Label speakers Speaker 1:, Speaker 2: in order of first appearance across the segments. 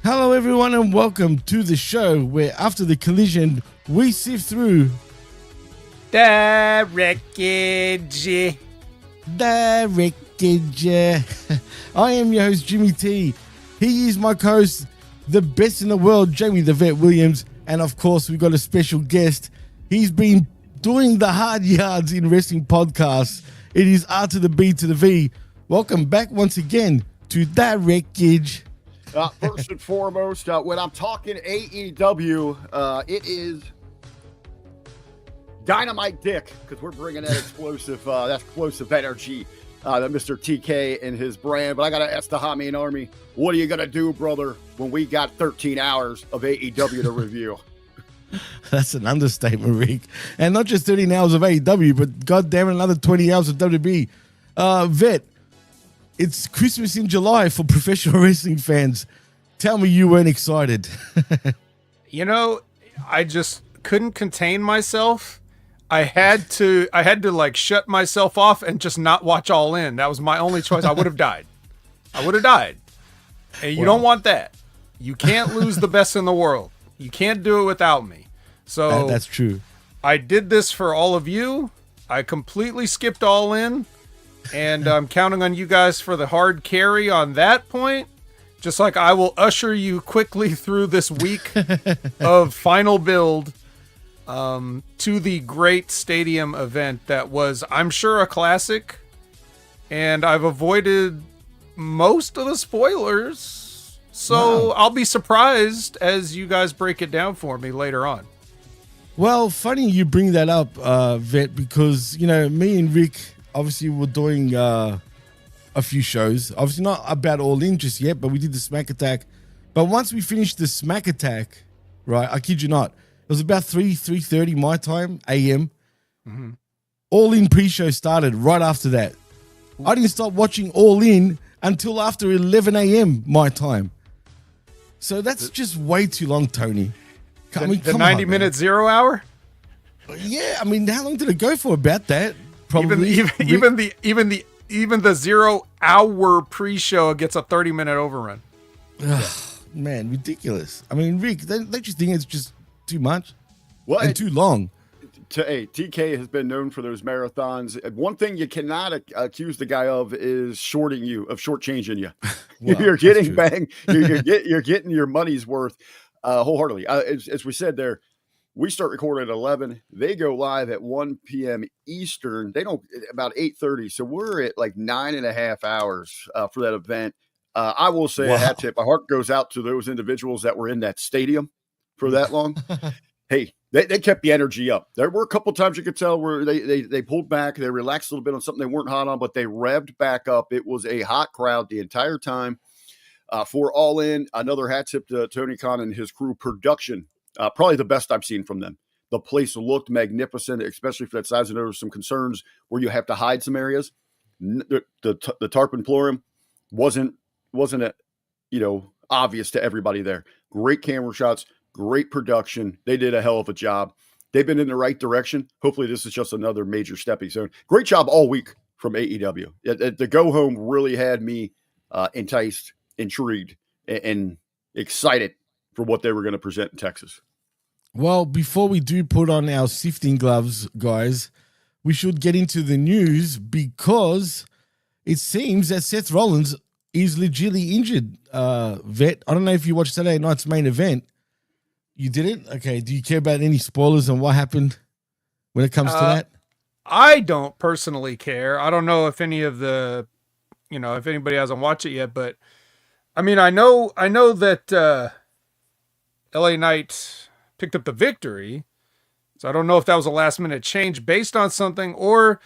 Speaker 1: Hello everyone and welcome to the show where after the collision we sift through
Speaker 2: the wreckage.
Speaker 1: The wreckage. I am your host Jimmy T. He is my co-host, the best in the world, Jamie the Vet Williams, and of course we've got a special guest. He's been doing the hard yards in wrestling podcasts. It is R to the B to the V. Welcome back once again to the wreckage.
Speaker 3: First and foremost, when I'm talking AEW, it is Dynamite Dick, because we're bringing that explosive energy that Mr. TK and his brand. But I got to ask the Hangman Army, what are you going to do, brother, when we got 13 hours of AEW to review?
Speaker 1: That's an understatement, Rick. And not just 13 hours of AEW, but goddamn another 20 hours of WWE. Vet, it's Christmas in July for professional wrestling fans. Tell me you weren't excited.
Speaker 2: You know, I just couldn't contain myself. I had to like shut myself off and just not watch All In. That was my only choice. I would have died. And you don't want that. You can't lose the best in the world. You can't do it without me. So
Speaker 1: that's true.
Speaker 2: I did this for all of you. I completely skipped All In. And I'm counting on you guys for the hard carry on that point. Just like I will usher you quickly through this week of final build to the great stadium event that was, I'm sure, a classic. And I've avoided most of the spoilers. So wow. I'll be surprised as you guys break it down for me later on.
Speaker 1: Well, funny you bring that up, Vet, because, you know, me and Rick... Obviously, we're doing a few shows. Obviously, not about All In just yet, but we did the Smack Attack. But once we finished the Smack Attack, right, I kid you not, it was about 3:30 my time, a.m. Mm-hmm. All In pre-show started right after that. I didn't stop watching All In until after 11 a.m. my time. So that's just way too long, Tony.
Speaker 2: The 90-minute 0 hour?
Speaker 1: Yeah, I mean, how long did it go for about that?
Speaker 2: Probably even the 0 hour pre-show gets a 30-minute overrun.
Speaker 1: Ugh, man, ridiculous. I mean, Rick, don't you think it's just too much?
Speaker 3: Well,
Speaker 1: and too long?
Speaker 3: TK has been known for those marathons. One thing you cannot accuse the guy of is shortchanging you. Well, you're getting bang. You're getting your money's worth wholeheartedly. As we said there. We start recording at 11. They go live at 1 p.m. Eastern. They don't about 8:30. So we're at like 9.5 hours for that event. I will say a hat tip. My heart goes out to those individuals that were in that stadium for that long. Hey, they kept the energy up. There were a couple times you could tell where they pulled back. They relaxed a little bit on something they weren't hot on, but they revved back up. It was a hot crowd the entire time. For All In, another hat tip to Tony Khan and his crew production. Probably the best I've seen from them. The place looked magnificent, especially for that size. And there were some concerns where you have to hide some areas. The tarp emplorum wasn't obvious to everybody there. Great camera shots, great production. They did a hell of a job. They've been in the right direction. Hopefully, this is just another major stepping stone. Great job all week from AEW. The go home really had me enticed, intrigued, and excited for what they were going to present in Texas.
Speaker 1: Well, before we do put on our sifting gloves, guys, we should get into the news because it seems that Seth Rollins is legitimately injured. Vet, I don't know if you watched Saturday night's main event. You did it? Okay. Do you care about any spoilers on what happened when it comes to that?
Speaker 2: I don't personally care. I don't know if any of the, if anybody hasn't watched it yet, but I mean, I know that LA Knight picked up the victory. So I don't know if that was a last minute change based on something, or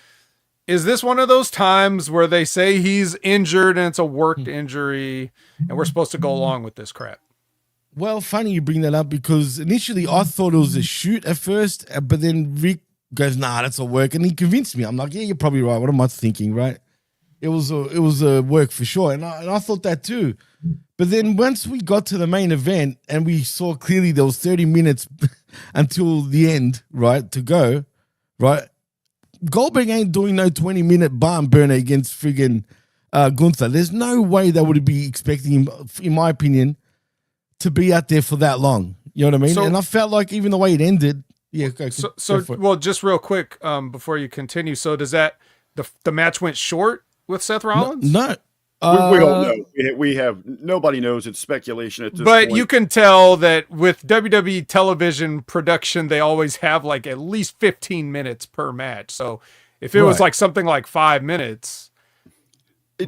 Speaker 2: is this one of those times where they say he's injured and it's a worked injury and we're supposed to go along with this crap?
Speaker 1: Well, funny you bring that up because initially I thought it was a shoot at first, but then Rick goes, nah, that's a work. And he convinced me. I'm like, yeah, you're probably right. What am I thinking, right? It was a work for sure. And I thought that too. But then once we got to the main event and we saw clearly there was 30 minutes until the end, right, to go, right? Goldberg ain't doing no 20-minute barn burner against friggin' Gunther. There's no way they would be expecting him, in my opinion, to be out there for that long. You know what I mean?
Speaker 2: So,
Speaker 1: and I felt like even the way it ended. Yeah.
Speaker 2: Well, just real quick, before you continue. So does that the match went short with Seth Rollins?
Speaker 1: No.
Speaker 3: We don't know. We have nobody knows. It's speculation at this
Speaker 2: point.
Speaker 3: But
Speaker 2: you can tell that with WWE television production, they always have like at least 15 minutes per match. So if it was like something like 5 minutes,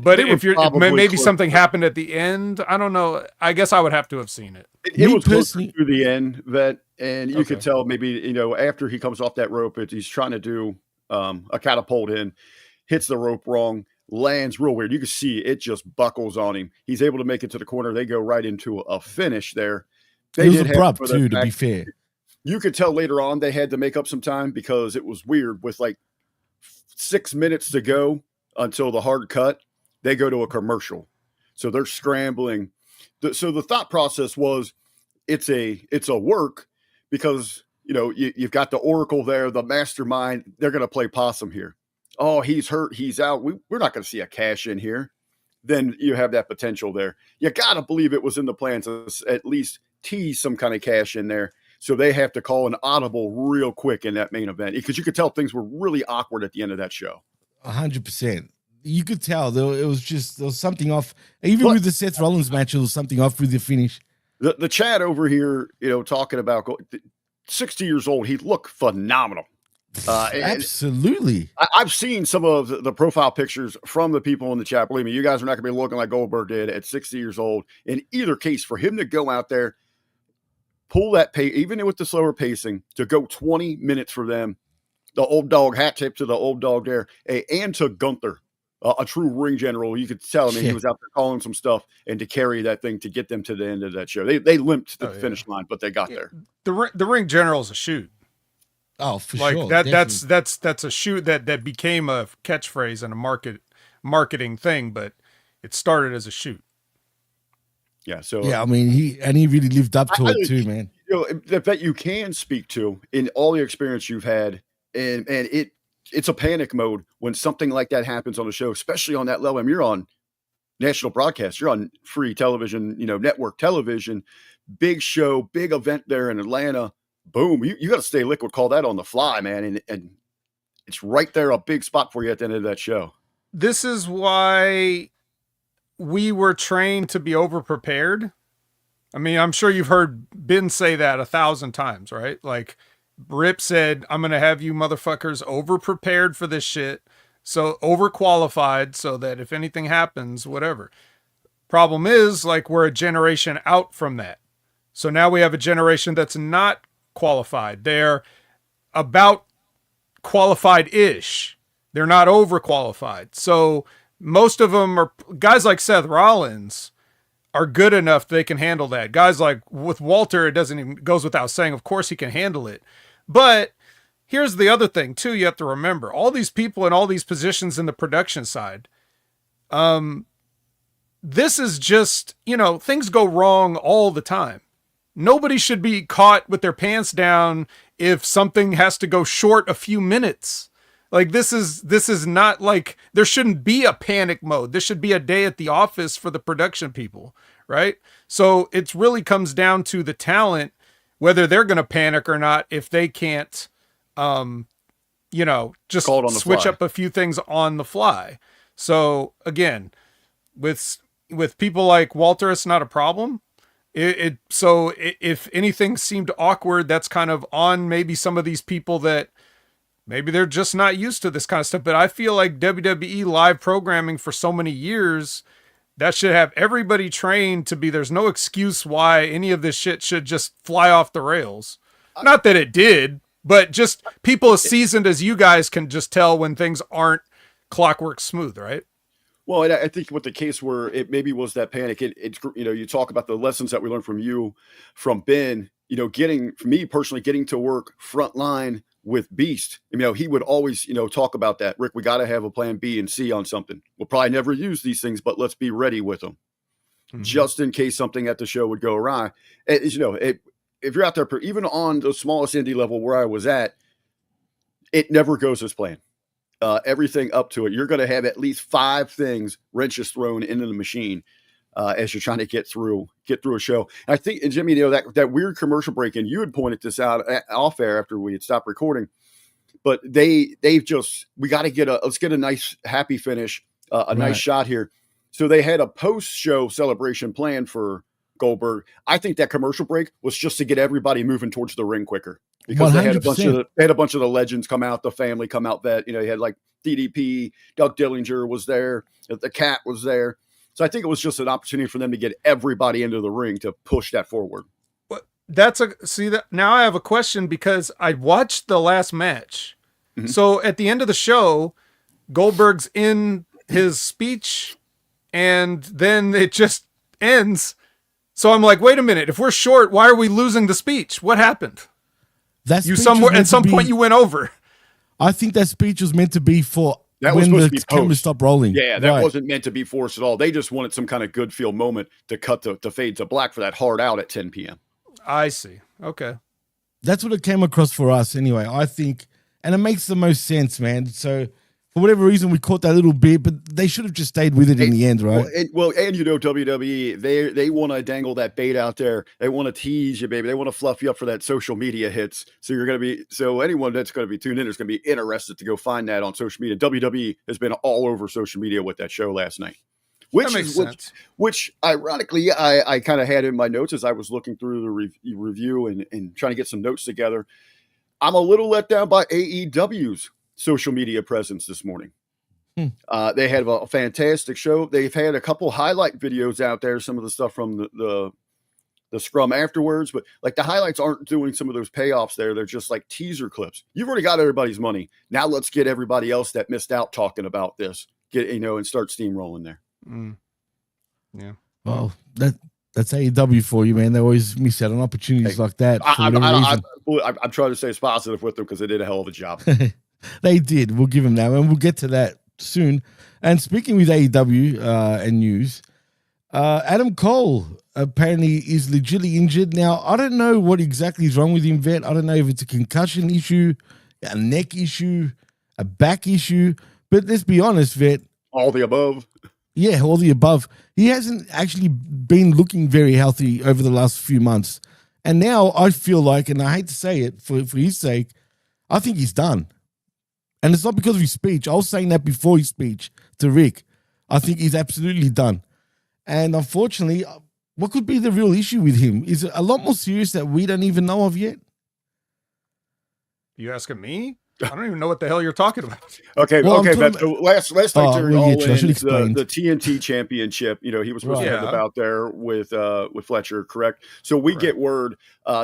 Speaker 2: but if maybe something happened at the end, I don't know. I guess I would have to have seen it.
Speaker 3: It was closer to the end and you could tell maybe after he comes off that rope, he's trying to do a catapult in, hits the rope wrong. Lands real weird. You can see it just buckles on him. He's able to make it to the corner. They go right into a finish there.
Speaker 1: It was abrupt too, to be fair.
Speaker 3: You could tell later on they had to make up some time because it was weird with like 6 minutes to go until the hard cut. They go to a commercial. So they're scrambling. So the thought process was it's a work because, you've got the Oracle there, the mastermind. They're going to play possum here. Oh, he's hurt. He's out. We're not going to see a cash in here. Then you have that potential there. You got to believe it was in the plan to at least tease some kind of cash in there. So they have to call an audible real quick in that main event because you could tell things were really awkward at the end of that show.
Speaker 1: 100%. You could tell there was something off. Even with the Seth Rollins match, there was something off with the finish.
Speaker 3: The chat over here, talking about 60 years old, he looked phenomenal.
Speaker 1: Absolutely.
Speaker 3: I've seen some of the profile pictures from the people in the chat. Believe me, you guys are not going to be looking like Goldberg did at 60 years old. In either case, for him to go out there, pull that pace, even with the slower pacing, to go 20 minutes for them, the old dog hat tip to the old dog there, and to Gunther, a true ring general. You could tell, he was out there calling some stuff and to carry that thing to get them to the end of that show. They limped to the finish line, but they got there.
Speaker 2: The ring general's a shoot.
Speaker 1: Oh, for
Speaker 2: sure. That's a shoot that became a catchphrase and a marketing thing, but it started as a shoot.
Speaker 3: Yeah. So
Speaker 1: he really lived up to it too, man.
Speaker 3: That you can speak to in all the experience you've had, and it's a panic mode when something like that happens on the show, especially on that level. I mean, you're on national broadcast, you're on free television, network television, big show, big event there in Atlanta. Boom, you got to stay liquid, call that on the fly, man. And it's right there, a big spot for you at the end of that show.
Speaker 2: This is why we were trained to be over-prepared. I mean, I'm sure you've heard Ben say that 1,000 times, right? Like Rip said, I'm going to have you motherfuckers over-prepared for this shit. So overqualified so that if anything happens, whatever. Problem is, like, we're a generation out from that. So now we have a generation that's not qualified. They're about qualified-ish. They're not overqualified. So most of them are guys like Seth Rollins are good enough they can handle that. Guys like with Walter, it doesn't even goes without saying. Of course he can handle it. But here's the other thing too. You have to remember all these people in all these positions in the production side. This is just, things go wrong all the time. Nobody should be caught with their pants down if something has to go short a few minutes. Like this is not like there shouldn't be a panic mode. This should be a day at the office for the production people, right? So it really comes down to the talent, whether they're going to panic or not, if they can't, just switch up a few things on the fly. So again, with people like Walter, it's not a problem. So if anything seemed awkward, that's kind of on maybe some of these people that maybe they're just not used to this kind of stuff. But I feel like WWE live programming for so many years, that should have everybody trained to be, there's no excuse why any of this shit should just fly off the rails. Not that it did, but just people as seasoned as you guys can just tell when things aren't clockwork smooth, right?
Speaker 3: Well, I think what the case where it maybe was that panic. It's you talk about the lessons that we learned from you, from Ben. Getting for me personally, getting to work front line with Beast. He would always talk about that. Rick, we got to have a plan B and C on something. We'll probably never use these things, but let's be ready with them, just in case something at the show would go awry. If you're out there, even on the smallest indie level where I was at, it never goes as planned. Everything up to it, you're going to have at least 5 things, wrenches thrown into the machine. as you're trying to get through a show. And I think, and Jimmy, that weird commercial break, and you had pointed this out off air after we had stopped recording, but we got to let's get a nice happy finish, nice shot here. So they had a post-show celebration planned for Goldberg. I think that commercial break was just to get everybody moving towards the ring quicker, because they had a bunch of the legends come out, the family come out. That you had like DDP, Doug Dillinger was there, the Cat was there. So I think it was just an opportunity for them to get everybody into the ring to push that forward.
Speaker 2: Now I have a question, because I watched the last match. Mm-hmm. So at the end of the show, Goldberg's in his speech, and then it just ends. So I'm like, wait a minute. If we're short, why are we losing the speech? What happened? At some point you went over.
Speaker 1: I think that speech was meant to be for
Speaker 3: that
Speaker 1: when
Speaker 3: was
Speaker 1: the camera stopped rolling.
Speaker 3: Yeah, that wasn't meant to be forced at all. They just wanted some kind of good feel moment to cut the fade to black for that hard out at 10 p.m.
Speaker 2: I see. Okay.
Speaker 1: That's what it came across for us anyway, I think. And it makes the most sense, man. So for whatever reason, we caught that little bit, but they should have just stayed with it in the end, right?
Speaker 3: WWE, they want to dangle that bait out there. They want to tease you, baby. They want to fluff you up for that social media hits. So anyone that's going to be tuned in is going to be interested to go find that on social media. WWE has been all over social media with that show last night. Which ironically, I kind of had in my notes as I was looking through the review and trying to get some notes together. I'm a little let down by AEW's social media presence this morning. They had a fantastic show. They've had a couple highlight videos out there, some of the stuff from the scrum afterwards, but like the highlights aren't doing some of those payoffs there. They're just like teaser clips. You've already got everybody's money. Now let's get everybody else that missed out talking about this, and start steamrolling there.
Speaker 2: Yeah.
Speaker 1: Well, that's AEW for you, man. They always miss out on opportunities like that.
Speaker 3: I'm trying to stay as positive with them because they did a hell of a job.
Speaker 1: They did. We'll give them that, and we'll get to that soon. And speaking with AEW and news, Adam Cole apparently is legitimately injured. Now, I don't know what exactly is wrong with him, Vet. I don't know if it's a concussion issue, a neck issue, a back issue. But let's be honest, Vet.
Speaker 3: All the above.
Speaker 1: Yeah, all the above. He hasn't actually been looking very healthy over the last few months. And now I feel like, and I hate to say it for his sake, I think he's done. And it's not because of his speech. I was saying that before his speech to Rick. I think he's absolutely done. And unfortunately, what could be the real issue with him? Is it a lot more serious that we don't even know of yet?
Speaker 2: You asking me? I don't even know what the hell you're talking about.
Speaker 3: Okay, but last night during All In, the TNT Championship, he was supposed to have the bout there with Fletcher, correct? So we get word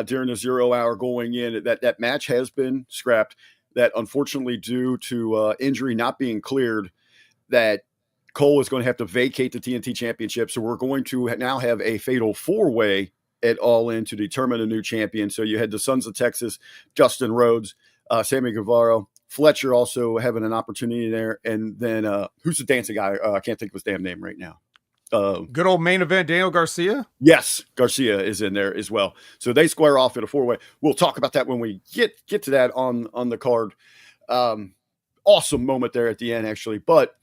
Speaker 3: during the 0 hour going in that match has been scrapped. That unfortunately, due to injury not being cleared, that Cole is going to have to vacate the TNT Championship. So we're going to now have a fatal 4-way at All In to determine a new champion. So you had the Sons of Texas, Justin Rhodes, Sammy Guevara, Fletcher also having an opportunity there. And then who's the dancing guy? I can't think of his damn name right now.
Speaker 2: Good old main event, Daniel Garcia?
Speaker 3: Yes, Garcia is in there as well. So they square off in a 4-way. We'll talk about that when we get to that on the card. Awesome moment there at the end, actually. But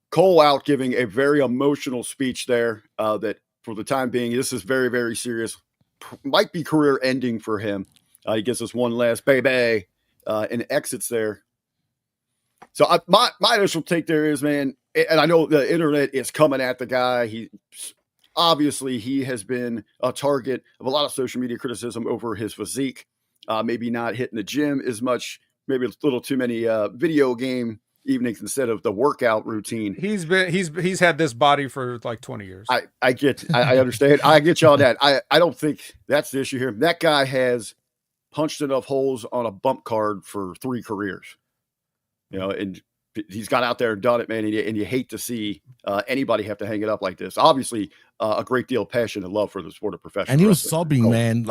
Speaker 3: Cole out giving a very emotional speech there that for the time being, this is very, very serious. Might be career ending for him. He gives us one last baby and exits there. So my initial take there is, man, and I know the internet is coming at the guy. He has been a target of a lot of social media criticism over his physique, maybe not hitting the gym as much, maybe a little too many video game evenings instead of the workout routine.
Speaker 2: He's had this body for like 20 years.
Speaker 3: I understand. I get y'all that. I don't think that's the issue here. That guy has punched enough holes on a bump card for 3 careers, and he's got out there and done it, man. And you hate to see anybody have to hang it up like this. Obviously, a great deal of passion and love for the sport of professional.
Speaker 1: And he was
Speaker 3: wrestling.
Speaker 1: sobbing, man.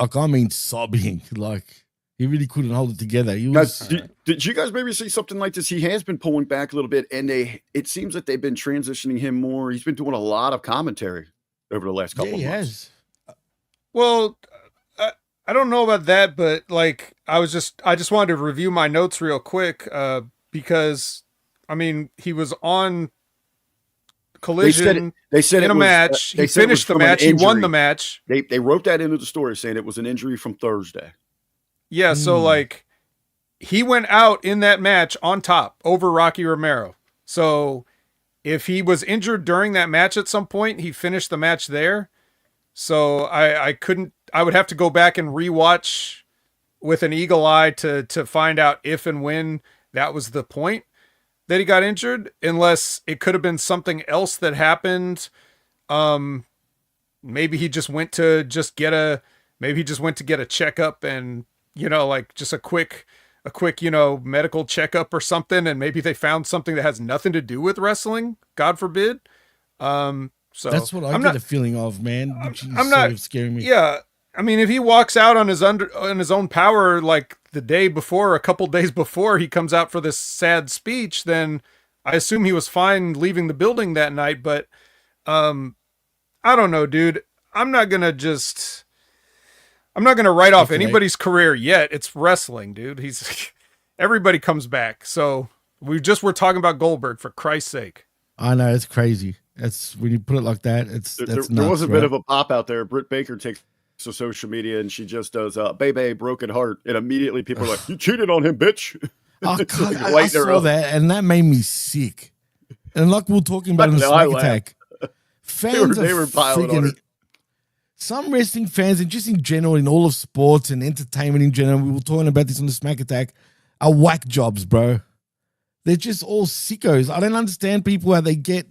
Speaker 1: Sobbing. Like he really couldn't hold it together.
Speaker 3: Did you guys maybe see something like this? He has been pulling back a little bit, and it seems like they've been transitioning him more. He's been doing a lot of commentary over the last couple of months. He has.
Speaker 2: Well, I don't know about that, but like I just wanted to review my notes real quick because I mean he was on collision
Speaker 3: they said
Speaker 2: in
Speaker 3: it
Speaker 2: a
Speaker 3: was,
Speaker 2: match.
Speaker 3: they
Speaker 2: He
Speaker 3: said it was
Speaker 2: finished the
Speaker 3: from an
Speaker 2: match. He won
Speaker 3: injury.
Speaker 2: the match.
Speaker 3: They wrote that into the story saying it was an injury from Thursday.
Speaker 2: Yeah, so like he went out in that match on top over Rocky Romero. So if he was injured during that match at some point, he finished the match there. So I would have to go back and rewatch with an eagle eye to find out if and when that was the point that he got injured, unless it could have been something else that happened. Maybe he just went to get a checkup and, like just a quick, medical checkup or something. And maybe they found something that has nothing to do with wrestling, God forbid. So
Speaker 1: that's what I get a feeling of, man.
Speaker 2: I'm not
Speaker 1: scaring me.
Speaker 2: Yeah. I mean, if he walks out on his own power, like the day before, a couple days before he comes out for this sad speech, then I assume he was fine leaving the building that night. But, I don't know, dude. I'm not going to write off anybody's career yet. It's wrestling, dude. Everybody comes back. So we're talking about Goldberg, for Christ's sake.
Speaker 1: I know, it's crazy. That's when you put it like that.
Speaker 3: There was a bit of a pop out there. Britt Baker takes to social media and she just does baby broken heart, and immediately people are like, you cheated on him, bitch.
Speaker 1: Oh, God, I saw that and that made me sick. And like we were talking about in the Smack Attack, fans they were piling on her. Some wrestling fans, and just in general, in all of sports and entertainment in general, we were talking about this on the Smack Attack, are whack jobs, bro. They're just all sickos. I don't understand people how they get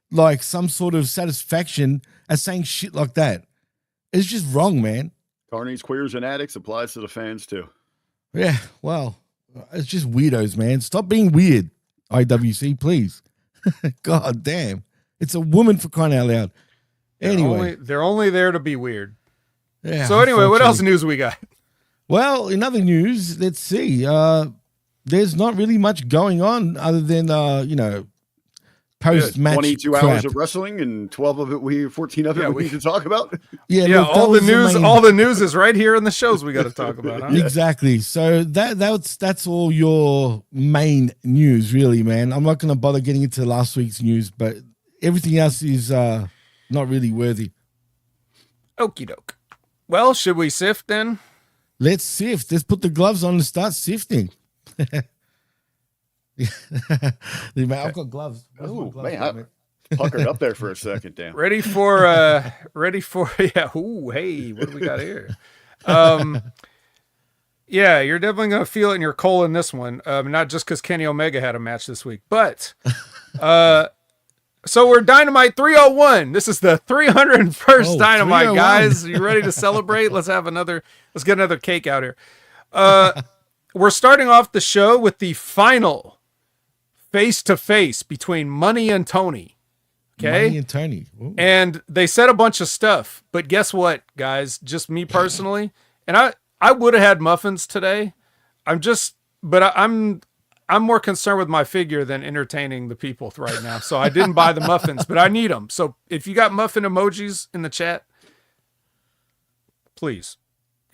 Speaker 1: like some sort of satisfaction at saying shit like that. It's just wrong, man.
Speaker 3: Carnage, queers, and addicts applies to the fans too.
Speaker 1: Yeah, well, it's just weirdos, man. Stop being weird, IWC, please. God damn. It's a woman, for crying out loud. Anyway.
Speaker 2: They're only there to be weird.
Speaker 1: Yeah.
Speaker 2: So anyway, what else news we got?
Speaker 1: Well, in other news, let's see. There's not really much going on other than, post-match
Speaker 3: 22
Speaker 1: crap.
Speaker 3: hours of wrestling, and 14 of it we need to talk about.
Speaker 1: Yeah,
Speaker 2: look,
Speaker 1: all
Speaker 2: the news is right here in the shows we got to talk about. Huh?
Speaker 1: Exactly. So that's all your main news, really, man. I'm not going to bother getting into last week's news, but everything else is not really worthy.
Speaker 2: Okie doke. Well, should we sift then?
Speaker 1: Let's sift. Let's put the gloves on and start sifting. I've got gloves.
Speaker 3: Oh, man, I puckered up there for a second. Damn.
Speaker 2: Ready for yeah. Ooh, hey, what do we got here? Yeah, you're definitely gonna feel it in your colon this one. Not just because Kenny Omega had a match this week, but so we're Dynamite 301. This is the 301st Dynamite, guys. Are you ready to celebrate? Let's get another cake out here. We're starting off the show with the final face-to-face between Moné and Toni. Okay?
Speaker 1: Moné and Toni. Ooh.
Speaker 2: And they said a bunch of stuff, but guess what, guys? Just me personally, and I would have had muffins today. I'm more concerned with my figure than entertaining the people right now. So I didn't buy the muffins, but I need them. So if you got muffin emojis in the chat, please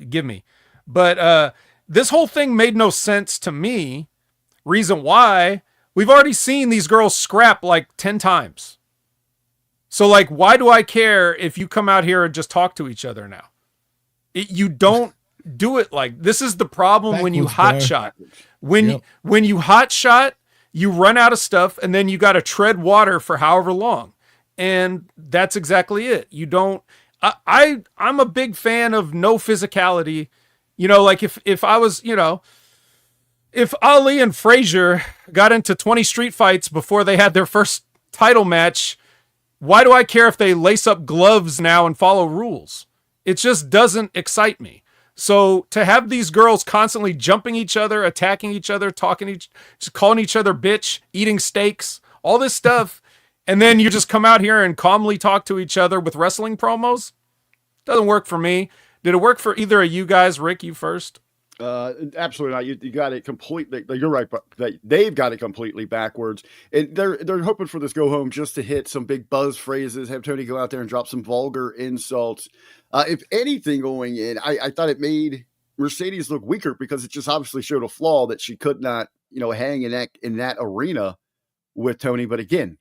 Speaker 2: give me. But this whole thing made no sense to me. Reason why? We've already seen these girls scrap like 10 times. So like, why do I care if you come out here and just talk to each other now? You don't do it like this. Is the problem when you hot shot. When you hot shot, you run out of stuff and then you got to tread water for however long. And that's exactly it. You don't, I'm a big fan of no physicality. Like if I was, if Ali and Frazier got into 20 street fights before they had their first title match, why do I care if they lace up gloves now and follow rules? It just doesn't excite me. So to have these girls constantly jumping each other, attacking each other, just calling each other bitch, eating steaks, all this stuff, and then you just come out here and calmly talk to each other with wrestling promos, doesn't work for me. Did it work for either of you guys? Rick, you first.
Speaker 3: Absolutely not. You got it completely. You're right, but they've got it completely backwards, and they're hoping for this go home just to hit some big buzz phrases, have Toni go out there and drop some vulgar insults. If anything, going in, I thought it made Mercedes look weaker because it just obviously showed a flaw that she could not, hang in that arena with Toni. But again,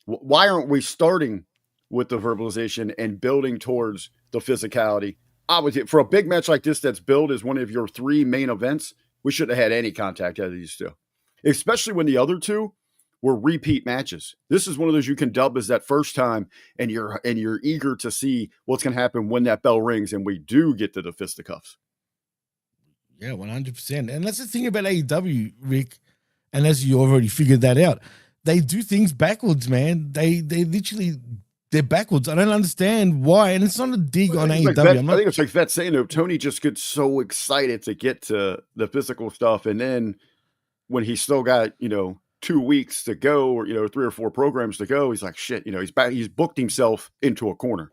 Speaker 3: Why aren't we starting with the verbalization and building towards the physicality? For a big match like this that's billed as one of your 3 main events, we shouldn't have had any contact out of these 2, especially when the other 2 were repeat matches. This is one of those you can dub as that first time, and you're eager to see what's going to happen when that bell rings and we do get to the fisticuffs.
Speaker 1: Yeah, 100%. And that's the thing about AEW, Rick, and as you already figured that out, they do things backwards, man. They literally, they're backwards. I don't understand why. And it's not a dig on AEW.
Speaker 3: I think it's like that saying, though, Tony just gets so excited to get to the physical stuff. And then when he's still got, 2 weeks to go, or, 3 or 4 programs to go, he's like, shit, he's booked himself into a corner.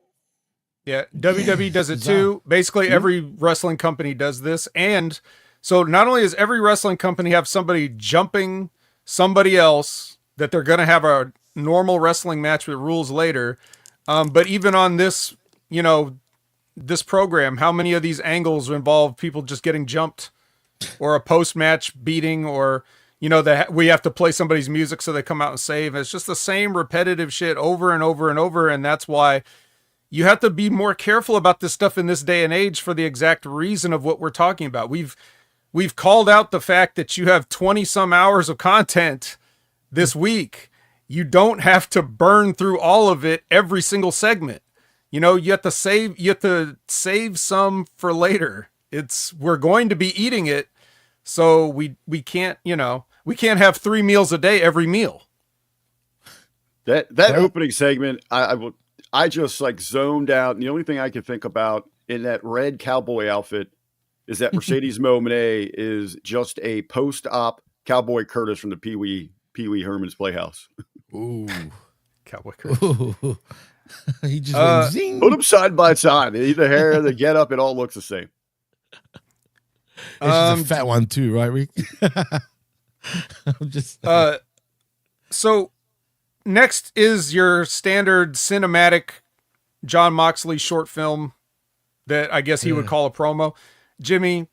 Speaker 2: Yeah, WWE does it too. Basically, every wrestling company does this. And so not only does every wrestling company have somebody jumping somebody else that they're going to have a normal wrestling match with rules later, but even on this, this program, how many of these angles involve people just getting jumped or a post-match beating, or, that we have to play somebody's music so they come out and save. It's just the same repetitive shit over and over and over. And that's why you have to be more careful about this stuff in this day and age for the exact reason of what we're talking about. We've called out the fact that you have 20 some hours of content this week. You don't have to burn through all of it every single segment. You have to save some for later. We're going to be eating it. So we can't have 3 meals a day every meal.
Speaker 3: That opening segment, I just like zoned out. And the only thing I can think about in that red cowboy outfit is that Mercedes Moné is just a post-op Cowboy Curtis from the Pee Wee Herman's Playhouse.
Speaker 2: Ooh, Cowboy Curtis.
Speaker 1: Ooh. He just went zing.
Speaker 3: Put them side by side. The hair, the get up, it all looks the same.
Speaker 1: It's just a fat one too, right, Rick? I'm just
Speaker 2: so next is your standard cinematic Jon Moxley short film that I guess he would call a promo. Jimmy,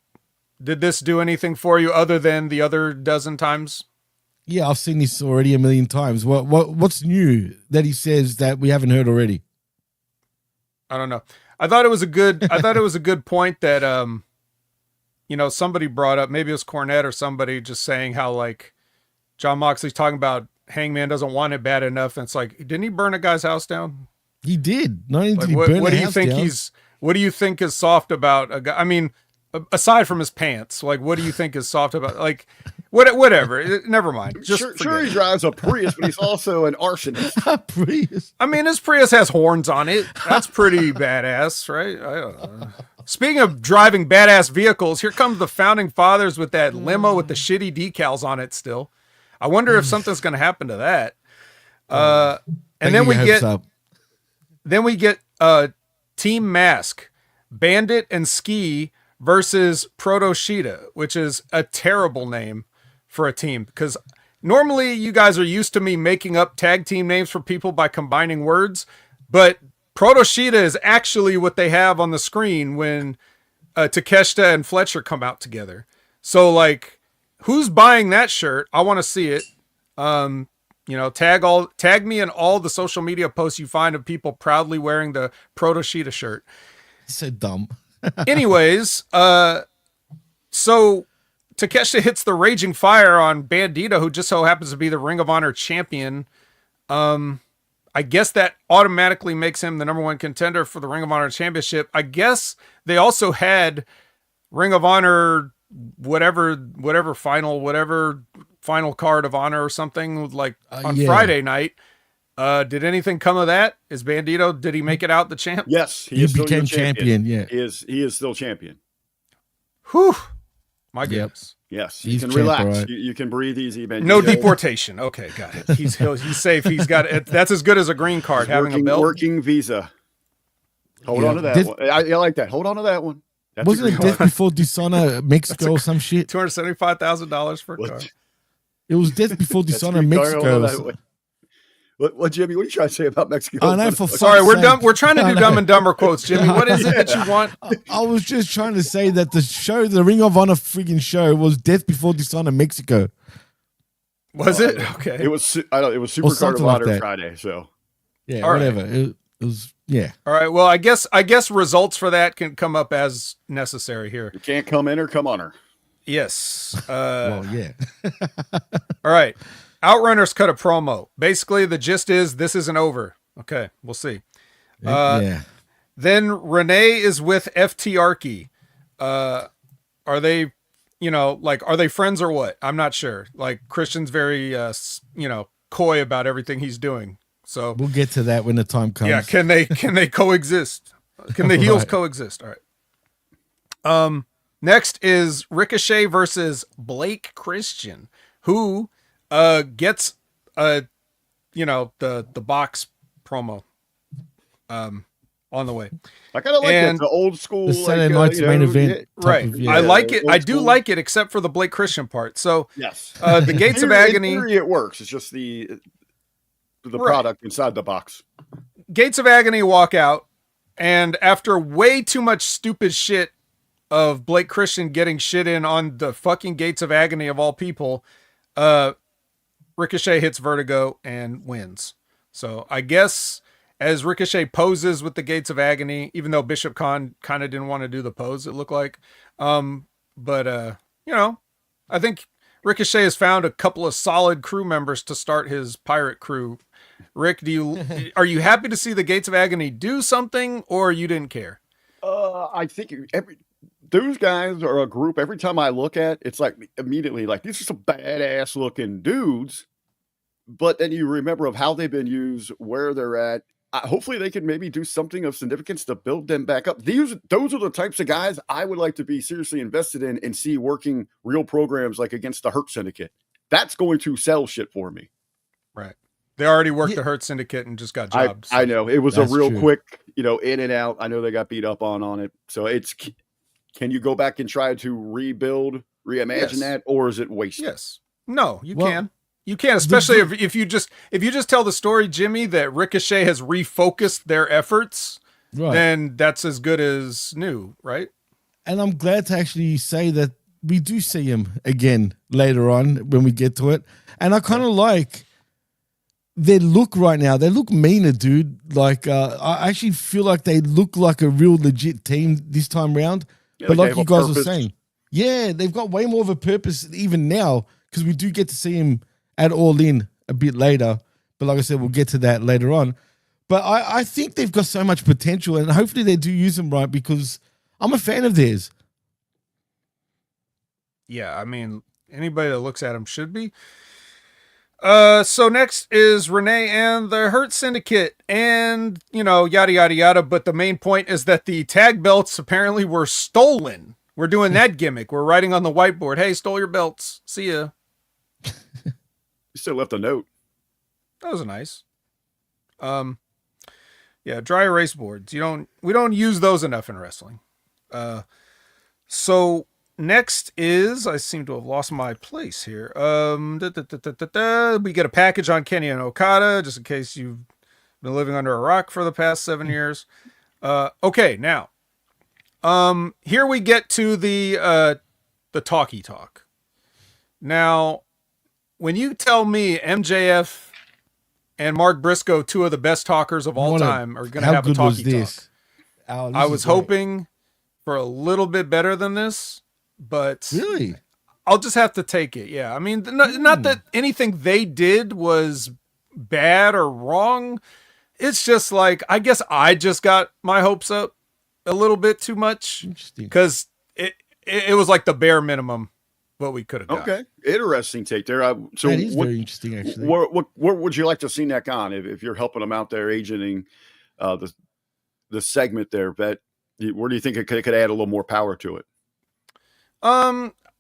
Speaker 2: did this do anything for you other than the other dozen times?
Speaker 1: Yeah, I've seen this already a million times. What's new that he says that we haven't heard already?
Speaker 2: I don't know. I thought it was a good point that somebody brought up, maybe it was Cornette or somebody, just saying how like Jon Moxley's talking about Hangman doesn't want it bad enough, and it's like, didn't he burn a guy's house down?
Speaker 1: He did. Not only did he
Speaker 2: what,
Speaker 1: burn
Speaker 2: what
Speaker 1: the
Speaker 2: do you
Speaker 1: house
Speaker 2: think
Speaker 1: down.
Speaker 2: What do you think is soft about a guy? I mean, aside from his pants, like, what do you think is soft about, like, whatever? Never mind. Just
Speaker 3: sure he drives a Prius, but he's also an arsonist.
Speaker 1: A Prius.
Speaker 2: I mean, his Prius has horns on it. That's pretty badass, right? I don't know. Speaking of driving badass vehicles, here comes the founding fathers with that limo with the shitty decals on it still. I wonder if something's going to happen to that. And then we get Team Mask, Bandit and Ski versus Proto Sheeta, which is a terrible name for a team, because normally you guys are used to me making up tag team names for people by combining words, but Proto Sheeta is actually what they have on the screen when Takeshita and Fletcher come out together. So, like, who's buying that shirt? I want to see it. Tag me in all the social media posts you find of people proudly wearing the Proto Sheeta shirt.
Speaker 1: So dumb.
Speaker 2: Anyways, so Takeshita hits the Raging Fire on Bandito, who just so happens to be the Ring of Honor champion. I guess that automatically makes him the number 1 contender for the Ring of Honor championship. I guess they also had Ring of Honor, whatever final card of honor or something, like on Friday night. Did anything come of that? Is Bandito, did he make it out the champ?
Speaker 3: Yes,
Speaker 1: he became champion. Yeah,
Speaker 3: he is still champion.
Speaker 2: Whew, my goodness.
Speaker 3: Yes,
Speaker 1: he's
Speaker 3: you can
Speaker 2: champ,
Speaker 3: relax.
Speaker 1: right.
Speaker 3: You can breathe easy. Bandito.
Speaker 2: No deportation. Okay, got it. He's safe. He's got it. That's as good as a green card.
Speaker 3: He's
Speaker 2: having a belt.
Speaker 3: Working visa. Hold on to that one. I like that. Hold on to that one. That's
Speaker 1: wasn't it Death Before Dishonor Mexico or some shit?
Speaker 2: $275,000 for a car.
Speaker 1: It was Death Before Dishonor Mexico.
Speaker 3: What, Jimmy? What are you trying to say about Mexico?
Speaker 1: Oh, no,
Speaker 2: sorry, we're dumb. We're trying to do Dumb and Dumber quotes, Jimmy. What is it that you want?
Speaker 1: I was just trying to say that the Ring of Honor freaking show, was Death Before Dishonor Mexico.
Speaker 2: Was it? Okay.
Speaker 3: It was. I don't. It was Super
Speaker 1: something
Speaker 3: Carter
Speaker 1: like that.
Speaker 3: Friday. So
Speaker 1: Yeah,
Speaker 2: All right.
Speaker 1: whatever. It was, yeah.
Speaker 2: All right. Well, I guess results for that can come up as necessary here.
Speaker 3: you can't come in or come on her.
Speaker 2: Yes.
Speaker 1: Well, yeah.
Speaker 2: All right. Outrunners cut a promo. Basically, the gist is this isn't over. Okay, we'll see.
Speaker 1: Yeah.
Speaker 2: Then Renee is with FTRkey. Are they, are they friends or what? I'm not sure. Like Christian's very, coy about everything he's doing. So
Speaker 1: We'll get to that when the time comes.
Speaker 2: yeah, can they coexist? Can the heels coexist? All right. Next is Ricochet versus Blake Christian, who gets the box promo on the way.
Speaker 3: I kind of like that, the old school,
Speaker 1: the Saturday night's main event.
Speaker 2: Right. I like it. I do like it, except for the Blake Christian part. So
Speaker 3: yes,
Speaker 2: the Gates of Agony.
Speaker 3: In theory, it works. It's just the product inside the box.
Speaker 2: Gates of Agony walk out, and after way too much stupid shit of Blake Christian getting shit in on the fucking Gates of Agony of all people, Ricochet hits Vertigo and wins. So I guess as Ricochet poses with the Gates of Agony, even though Bishop Khan kind of didn't want to do the pose, it looked like. I think Ricochet has found a couple of solid crew members to start his pirate crew. Rick, are you happy to see the Gates of Agony do something, or you didn't care?
Speaker 3: I think those guys are a group. Every time I look at, it's like immediately like these are some badass looking dudes. But then you remember of how they've been used, where they're at. Hopefully they can maybe do something of significance to build them back up. Those are the types of guys I would like to be seriously invested in and see working real programs like against the Hurt Syndicate. That's going to sell shit for me.
Speaker 2: Right. They already worked the Hurt Syndicate and just got jobs.
Speaker 3: I know. It was
Speaker 1: That's
Speaker 3: a real
Speaker 1: true.
Speaker 3: quick, in and out. I know they got beat up on it. So can you go back and try to reimagine that, or is it wasted?
Speaker 2: Yes. No, you can. You can, especially if you just tell the story, Jimmy, that Ricochet has refocused their efforts, then that's as good as new, right?
Speaker 1: And I'm glad to actually say that we do see him again later on when we get to it. And I kind of like their look right now. They look meaner, dude. Like, I actually feel like they look like a real legit team this time round.
Speaker 3: Yeah,
Speaker 1: but like you guys were saying, yeah, they've got way more of a purpose even now because we do get to see him at All In a bit later. But like I said, we'll get to that later on. But I think they've got so much potential, and hopefully they do use them right because I'm a fan of theirs.
Speaker 2: Yeah, I mean, anybody that looks at them should be. So next is Renee and the Hurt Syndicate, and yada yada yada. But the main point is that the tag belts apparently were stolen. We're doing that gimmick. We're writing on the whiteboard, "Hey, stole your belts. See ya."
Speaker 3: You still left a note.
Speaker 2: That was nice. Yeah, dry erase boards. We don't use those enough in wrestling. So next is, I seem to have lost my place here. We get a package on Kenny and Okada, just in case you've been living under a rock for the past 7 years. Okay, now, here we get to the talkie talk. Now, when you tell me MJF and Mark Briscoe, two of the best talkers of all time, are going to have a talkie talk, I was hoping for a little bit better than this, but
Speaker 1: really,
Speaker 2: I'll just have to take it. Yeah, I mean, not that anything they did was bad or wrong. It's just like, I guess I just got my hopes up a little bit too much because it was like the bare minimum what we could have got.
Speaker 3: Okay, interesting take there. So
Speaker 1: that is very interesting, actually.
Speaker 3: What would you like to see that on if you're helping them out there, agenting the segment there? But where do you think it could add a little more power to it?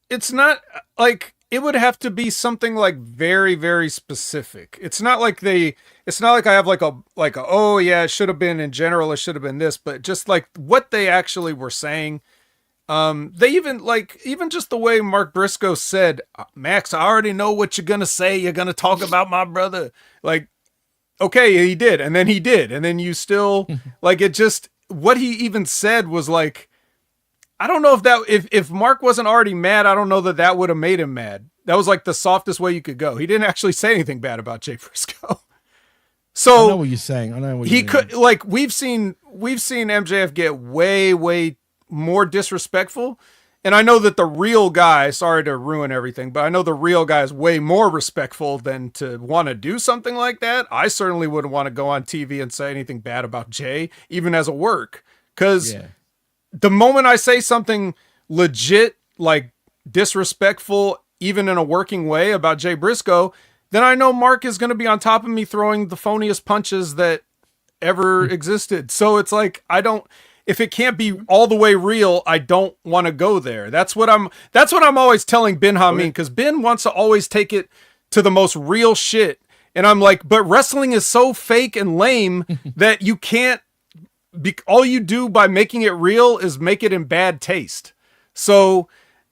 Speaker 2: It's not like, it would have to be something like very, very specific. It's not like I have like a, oh yeah, it should have been in general, it should have been this, but just like what they actually were saying. They even just the way Mark Briscoe said, "Max, I already know what you're going to say. You're going to talk about my brother." Like, okay, he did. And then you still like it just, what he even said was like, I don't know if Mark wasn't already mad, I don't know that would have made him mad. That was like the softest way you could go. He didn't actually say anything bad about Jay Briscoe. So
Speaker 1: I know what you're saying. I know what
Speaker 2: he could like we've seen MJF get way more disrespectful. And I know that the real guy, sorry to ruin everything, but I know the real guy is way more respectful than to want to do something like that. I certainly wouldn't want to go on TV and say anything bad about Jay, even as a work. Because the moment I say something legit, like disrespectful, even in a working way about Jay Briscoe, then I know Mark is going to be on top of me throwing the phoniest punches that ever existed. So it's like, if it can't be all the way real, I don't want to go there. That's what I'm always telling Ben Hameen, because Ben wants to always take it to the most real shit. And I'm like, but wrestling is so fake and lame that you can't, all you do by making it real is make it in bad taste. So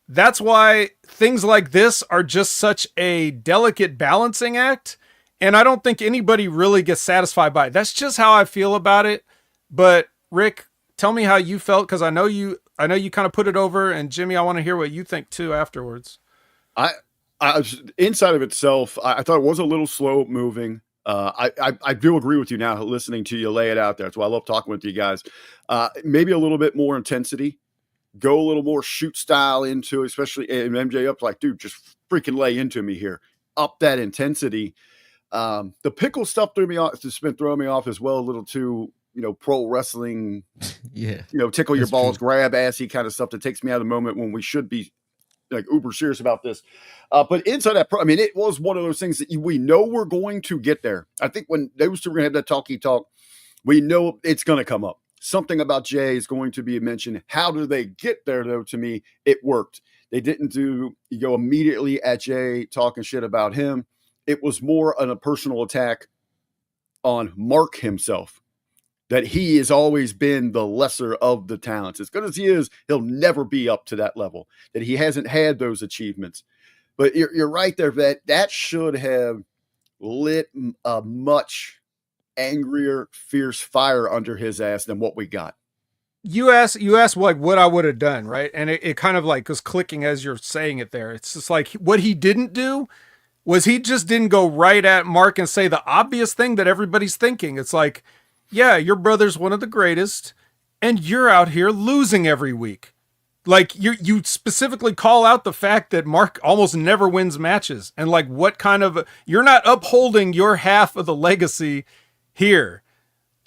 Speaker 2: that's why things like this are just such a delicate balancing act. And I don't think anybody really gets satisfied by it. That's just how I feel about it. But Rick, tell me how you felt, because I know you kind of put it over, and Jimmy, I want to hear what you think too afterwards.
Speaker 3: I inside of itself, I thought it was a little slow moving. I do agree with you now, listening to you lay it out there. That's why I love talking with you guys. Maybe a little bit more intensity, go a little more shoot style into it, especially in MJ up, like, dude, just freaking lay into me here. Up that intensity. The pickle stuff threw me off. It's been throwing me off as well, a little too, pro wrestling, tickle your balls, grab assy kind of stuff that takes me out of the moment when we should be like uber serious about this. But inside that, it was one of those things that we know we're going to get there. I think when those two are going to have that talky talk, we know it's going to come up. Something about Jay is going to be mentioned. How do they get there, though? To me, it worked. They didn't go immediately at Jay talking shit about him. It was more a personal attack on Mark himself. That he has always been the lesser of the talents. As good as he is, he'll never be up to that level. That he hasn't had those achievements. But you're right there, that should have lit a much angrier, fierce fire under his ass than what we got.
Speaker 2: You asked like what I would have done, right? And it kind of like was clicking as you're saying it there. It's just like what he didn't do was he just didn't go right at Mark and say the obvious thing that everybody's thinking. It's like, yeah, your brother's one of the greatest, and you're out here losing every week. Like you specifically call out the fact that Mark almost never wins matches, and like what kind of you're not upholding your half of the legacy here.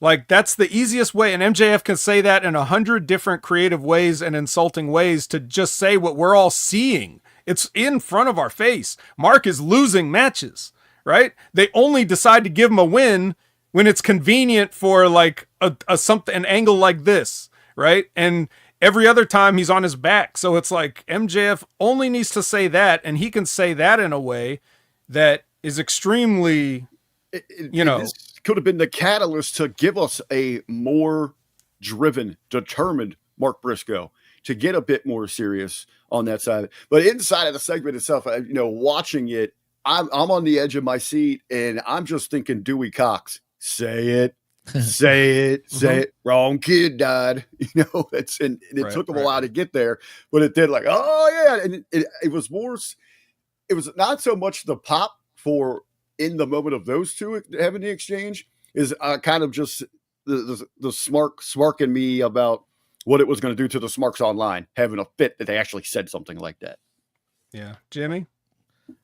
Speaker 2: Like that's the easiest way, and MJF can say that in 100 different creative ways and insulting ways to just say what we're all seeing. It's in front of our face. Mark is losing matches, right? They only decide to give him a win when it's convenient for like an angle like this, right? And every other time he's on his back. So it's like MJF only needs to say that, and he can say that in a way that is extremely,
Speaker 3: This could have been the catalyst to give us a more driven, determined Mark Briscoe to get a bit more serious on that side. But inside of the segment itself, watching it, I'm on the edge of my seat, and I'm just thinking Dewey Cox. Say it, say it. Wrong kid died. It took him a while to get there, but it did. Like, oh yeah, and it was more. It was not so much the pop for in the moment of those two having the exchange is kind of just the smark in me about what it was going to do to the smarks online having a fit that they actually said something like that.
Speaker 2: Yeah, Jimmy.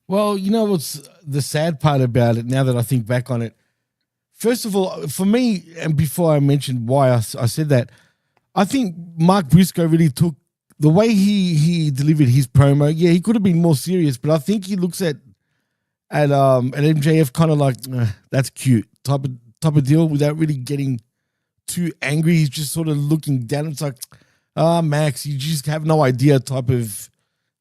Speaker 1: Well, what's the sad part about it now that I think back on it. First of all, for me, and before I mentioned why I said that, I think Mark Briscoe really took the way he delivered his promo. Yeah, he could have been more serious, but I think he looks at MJF kind of like that's cute type of deal without really getting too angry. He's just sort of looking down. It's like, Max, you just have no idea type of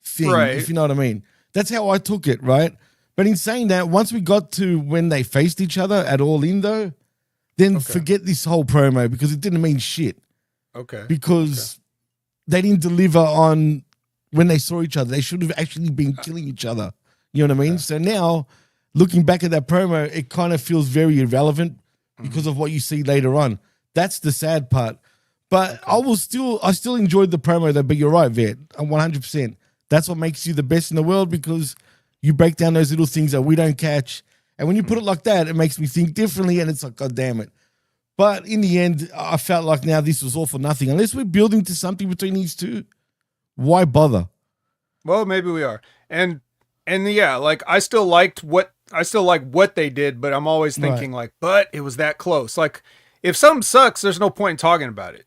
Speaker 1: thing,
Speaker 2: right?
Speaker 1: If you know what I mean. That's how I took it, right? But in saying that, once we got to when they faced each other at All In, though, then forget this whole promo because it didn't mean shit.
Speaker 2: Okay.
Speaker 1: Because they didn't deliver on when they saw each other. They should have actually been killing each other. You know what I mean? So now, looking back at that promo, it kind of feels very irrelevant because of what you see later on. That's the sad part. But I still enjoyed the promo though. But you're right, Vet, 100%. That's what makes you the best in the world, because you break down those little things that we don't catch. And when you put it like that, it makes me think differently. And it's like, God damn it. But in the end, I felt like now this was all for nothing. Unless we're building to something between these two, why bother?
Speaker 2: Well, maybe we are. And yeah, like I still like what they did, but I'm always thinking but it was that close. Like if something sucks, there's no point in talking about it.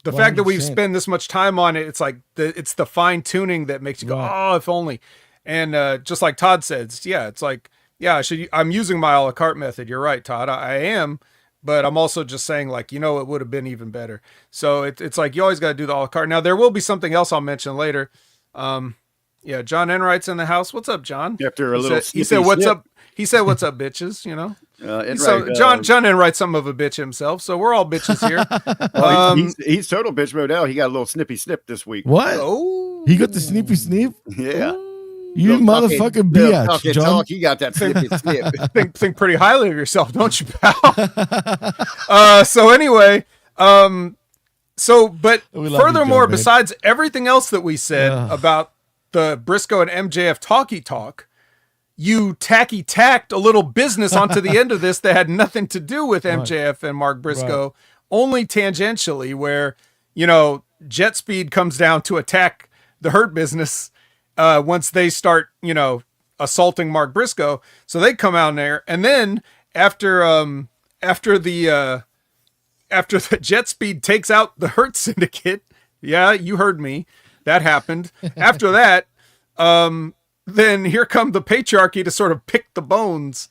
Speaker 2: The 100%. Fact that we've spent this much time on it, it's like it's the fine tuning that makes you go, oh, if only. And just like Todd says, yeah, it's like, yeah, I'm using my a la carte method. You're right, Todd. I am, but I'm also just saying like, it would have been even better. So it's like, you always got to do the a la carte. Now there will be something else I'll mention later. Yeah, John Enright's in the house. What's up, John?
Speaker 3: After a little
Speaker 2: he said, "What's up?" He said, "What's up, bitches?" John Enright's something of a bitch himself, so we're all bitches here.
Speaker 3: He's total bitch mode now. He got a little snippy snip this week.
Speaker 1: What?
Speaker 2: Oh,
Speaker 1: he got the snippy snip.
Speaker 3: Yeah,
Speaker 1: you motherfucking bitch, John.
Speaker 3: He got that snippy snip.
Speaker 2: think pretty highly of yourself, don't you, pal? So anyway, but furthermore, besides everything else that we said about the Briscoe and MJF talk, you tacked a little business onto the end of this that had nothing to do with MJF and Mark Briscoe, only tangentially, where, Jet Speed comes down to attack the Hurt Business once they start, assaulting Mark Briscoe. So they come out there, and then after the Jet Speed takes out the Hurt Syndicate, yeah, you heard me, that happened. After that, then here come the patriarchy to sort of pick the bones,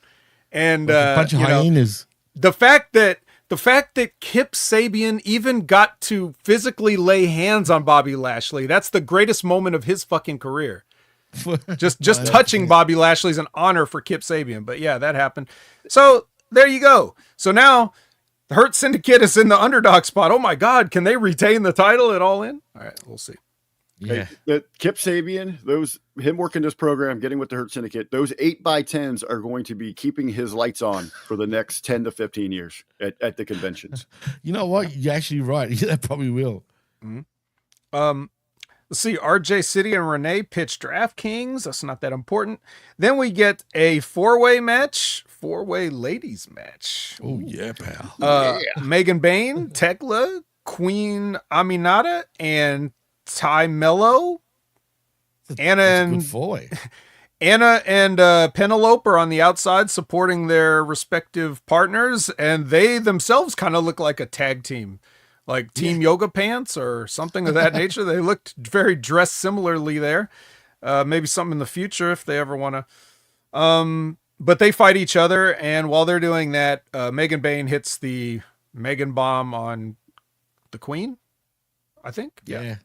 Speaker 2: and
Speaker 1: a bunch of hyenas.
Speaker 2: The fact that Kip Sabian even got to physically lay hands on Bobby Lashley, that's the greatest moment of his fucking career. Just touching Bobby Lashley is an honor for Kip Sabian. But yeah, that happened. So there you go. So now the Hurt Syndicate is in the underdog spot. Oh my God, can they retain the title at All In? All right, we'll see.
Speaker 1: Yeah,
Speaker 3: Kip Sabian, him working this program, getting with the Hurt Syndicate, those 8x10s are going to be keeping his lights on for the next 10 to 15 years at the conventions.
Speaker 1: You know what? You're actually right. Yeah, that probably will.
Speaker 2: Mm-hmm. Let's see. RJ City and Renee pitch DraftKings. That's not that important. Then we get a four-way ladies match.
Speaker 1: Oh yeah, pal.
Speaker 2: Megan Bain, Tekla, Queen Aminata, and Ty Mello. Anna and Penelope are on the outside supporting their respective partners, and they themselves kind of look like a tag team, like Team Yoga Pants or something of that nature. They looked very dressed similarly there. Maybe something in the future if they ever want to. But they fight each other, and while they're doing that, Megan Bain hits the Megan Bomb on the Queen, I think.
Speaker 1: Yeah.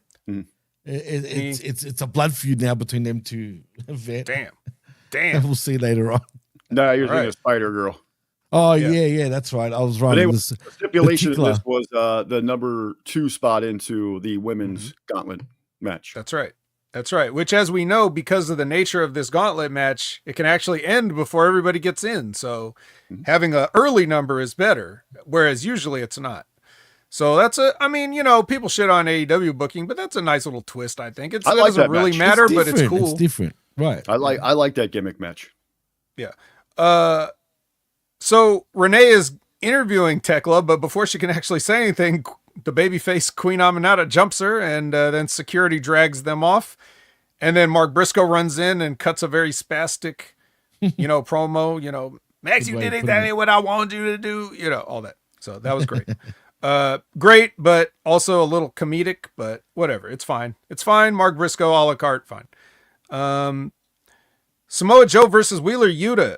Speaker 1: It's a blood feud now between them two.
Speaker 2: Damn.
Speaker 1: We'll see later on.
Speaker 3: No, you're thinking of Spider Girl.
Speaker 1: Oh yeah, that's right. I was right.
Speaker 3: The stipulation of this was the number 2 spot into the women's gauntlet match.
Speaker 2: That's right. Which, as we know, because of the nature of this gauntlet match, it can actually end before everybody gets in. So having an early number is better, whereas usually it's not. So people shit on AEW booking, but that's a nice little twist, I think. It doesn't really matter, but it's cool.
Speaker 1: It's different. Right.
Speaker 3: I like that gimmick match.
Speaker 2: Yeah. So Renee is interviewing Tekla, but before she can actually say anything, the babyface Queen Aminata jumps her, and then security drags them off. And then Mark Briscoe runs in and cuts a very spastic, promo, Max, you did exactly what I wanted you to do, all that. So that was great. Great, but also a little comedic, but whatever. It's fine. Mark Briscoe, a la carte, fine. Samoa Joe versus Wheeler Yuta.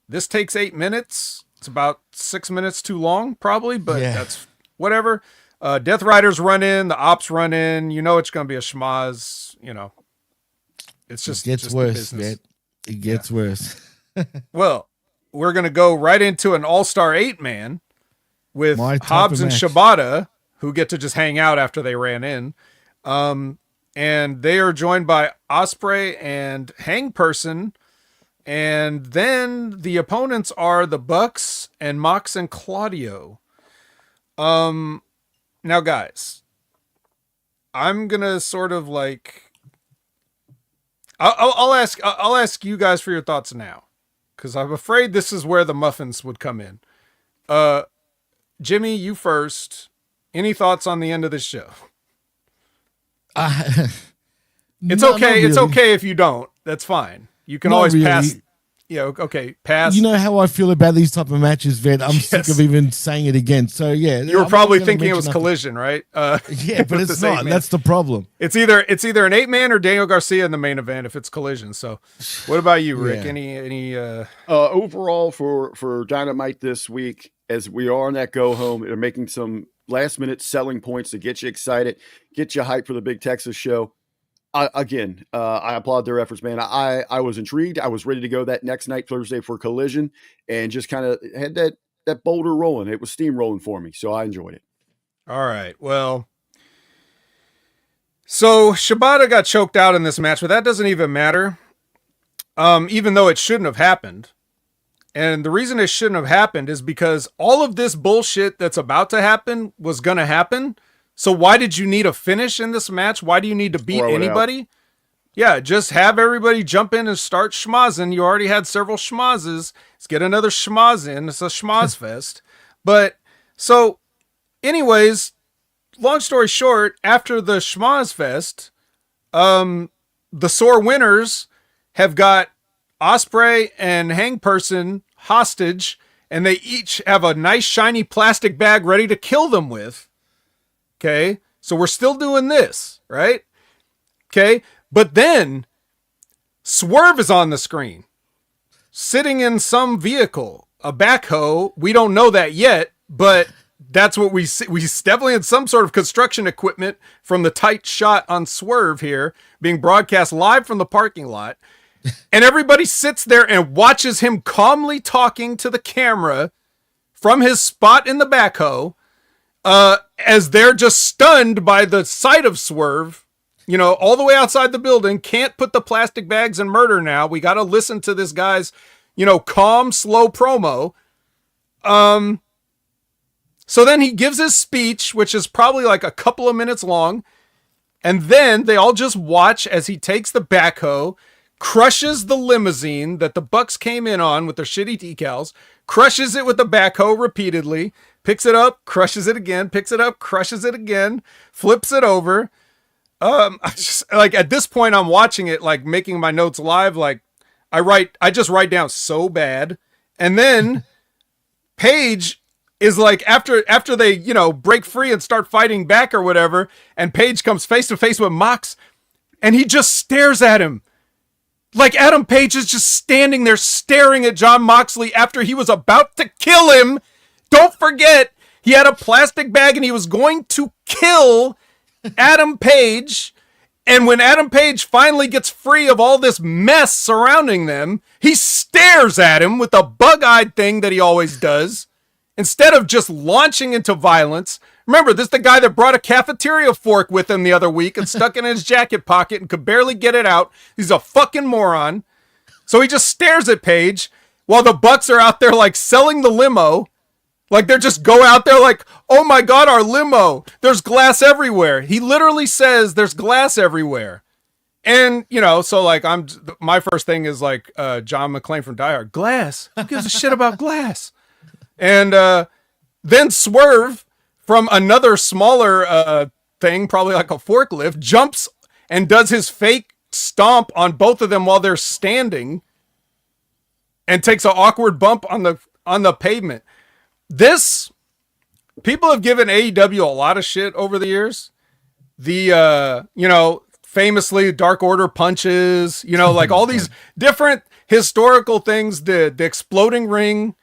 Speaker 2: This takes 8 minutes. It's about 6 minutes too long, probably, but that's whatever. Death Riders run in, the Ops run in. It's going to be a schmaz. It's just
Speaker 1: it gets worse. It gets worse.
Speaker 2: Well, we're going to go right into an All-Star 8-man with Hobbs and
Speaker 1: match.
Speaker 2: Shibata, who get to just hang out after they ran in. And they are joined by Ospreay and Hangperson. And then the opponents are the Bucks and Mox and Claudio. Now, guys, I'm gonna sort of like, I'll ask you guys for your thoughts now, because I'm afraid this is where the muffins would come in. Jimmy, you first. Any thoughts on the end of this show? It's okay. It's okay if you don't. That's fine. You can always pass. Okay, pass.
Speaker 1: You know how I feel about these type of matches, Vet. I'm sick of even saying it again. So yeah,
Speaker 2: you were probably thinking it was Collision, right?
Speaker 1: Yeah, but it's not. That's the problem.
Speaker 2: It's either an 8-man or Daniel Garcia in the main event if it's Collision. So, what about you, Rick?
Speaker 1: Yeah.
Speaker 2: Any
Speaker 3: overall for Dynamite this week, as we are on that go home, they're making some last minute selling points to get you excited, get you hyped for the big Texas show. I applaud their efforts, man. I was intrigued. I was ready to go that next night, Thursday, for Collision, and just kind of had that boulder rolling. It was steamrolling for me, so I enjoyed it.
Speaker 2: All right. Well, so Shibata got choked out in this match, but that doesn't even matter, even though it shouldn't have happened. And the reason it shouldn't have happened is because all of this bullshit that's about to happen was going to happen. So why did you need a finish in this match? Why do you need to beat anybody? Yeah, just have everybody jump in and start schmozzing. You already had several schmozzes. Let's get another schmoz in. It's a schmoz fest. But so anyways, long story short, after the schmoz fest, the sore winners have got Ospreay and Hangperson hostage, and they each have a nice shiny plastic bag ready to kill them with. Okay, so we're still doing this, right? Okay, but then Swerve is on the screen, sitting in some vehicle, a backhoe. We don't know that yet, but that's what we see. We definitely had some sort of construction equipment from the tight shot on Swerve here, being broadcast live from the parking lot. And everybody sits there and watches him calmly talking to the camera from his spot in the backhoe, as they're just stunned by the sight of Swerve, all the way outside the building. Can't put the plastic bags in murder now. We got to listen to this guy's, calm, slow promo. So then he gives his speech, which is probably like a couple of minutes long. And then they all just watch as he takes the backhoe, crushes the limousine that the Bucks came in on with their shitty decals, crushes it with the backhoe repeatedly, picks it up, crushes it again, picks it up, crushes it again, flips it over. At this point, I'm watching it, like making my notes live. Like I just write down so bad. And then Paige is like, after they, break free and start fighting back or whatever, and Paige comes face to face with Mox, and he just stares at him. Like Adam Page is just standing there staring at Jon Moxley after he was about to kill him. Don't forget, he had a plastic bag and he was going to kill Adam Page. And when Adam Page finally gets free of all this mess surrounding them, he stares at him with the bug-eyed thing that he always does, instead of just launching into violence. Remember, this is the guy that brought a cafeteria fork with him the other week and stuck it in his jacket pocket and could barely get it out. He's a fucking moron. So he just stares at Paige while the Bucks are out there like selling the limo. Like they're just go out there like, oh my God, our limo. There's glass everywhere. He literally says there's glass everywhere. And, so like my first thing is like John McClane from Die Hard. Glass? Who gives a shit about glass? And then Swerve, from another smaller thing, probably like a forklift, jumps and does his fake stomp on both of them while they're standing and takes an awkward bump on the pavement. This, people have given AEW a lot of shit over the years. The, famously Dark Order punches, like all these different historical things, the exploding ring.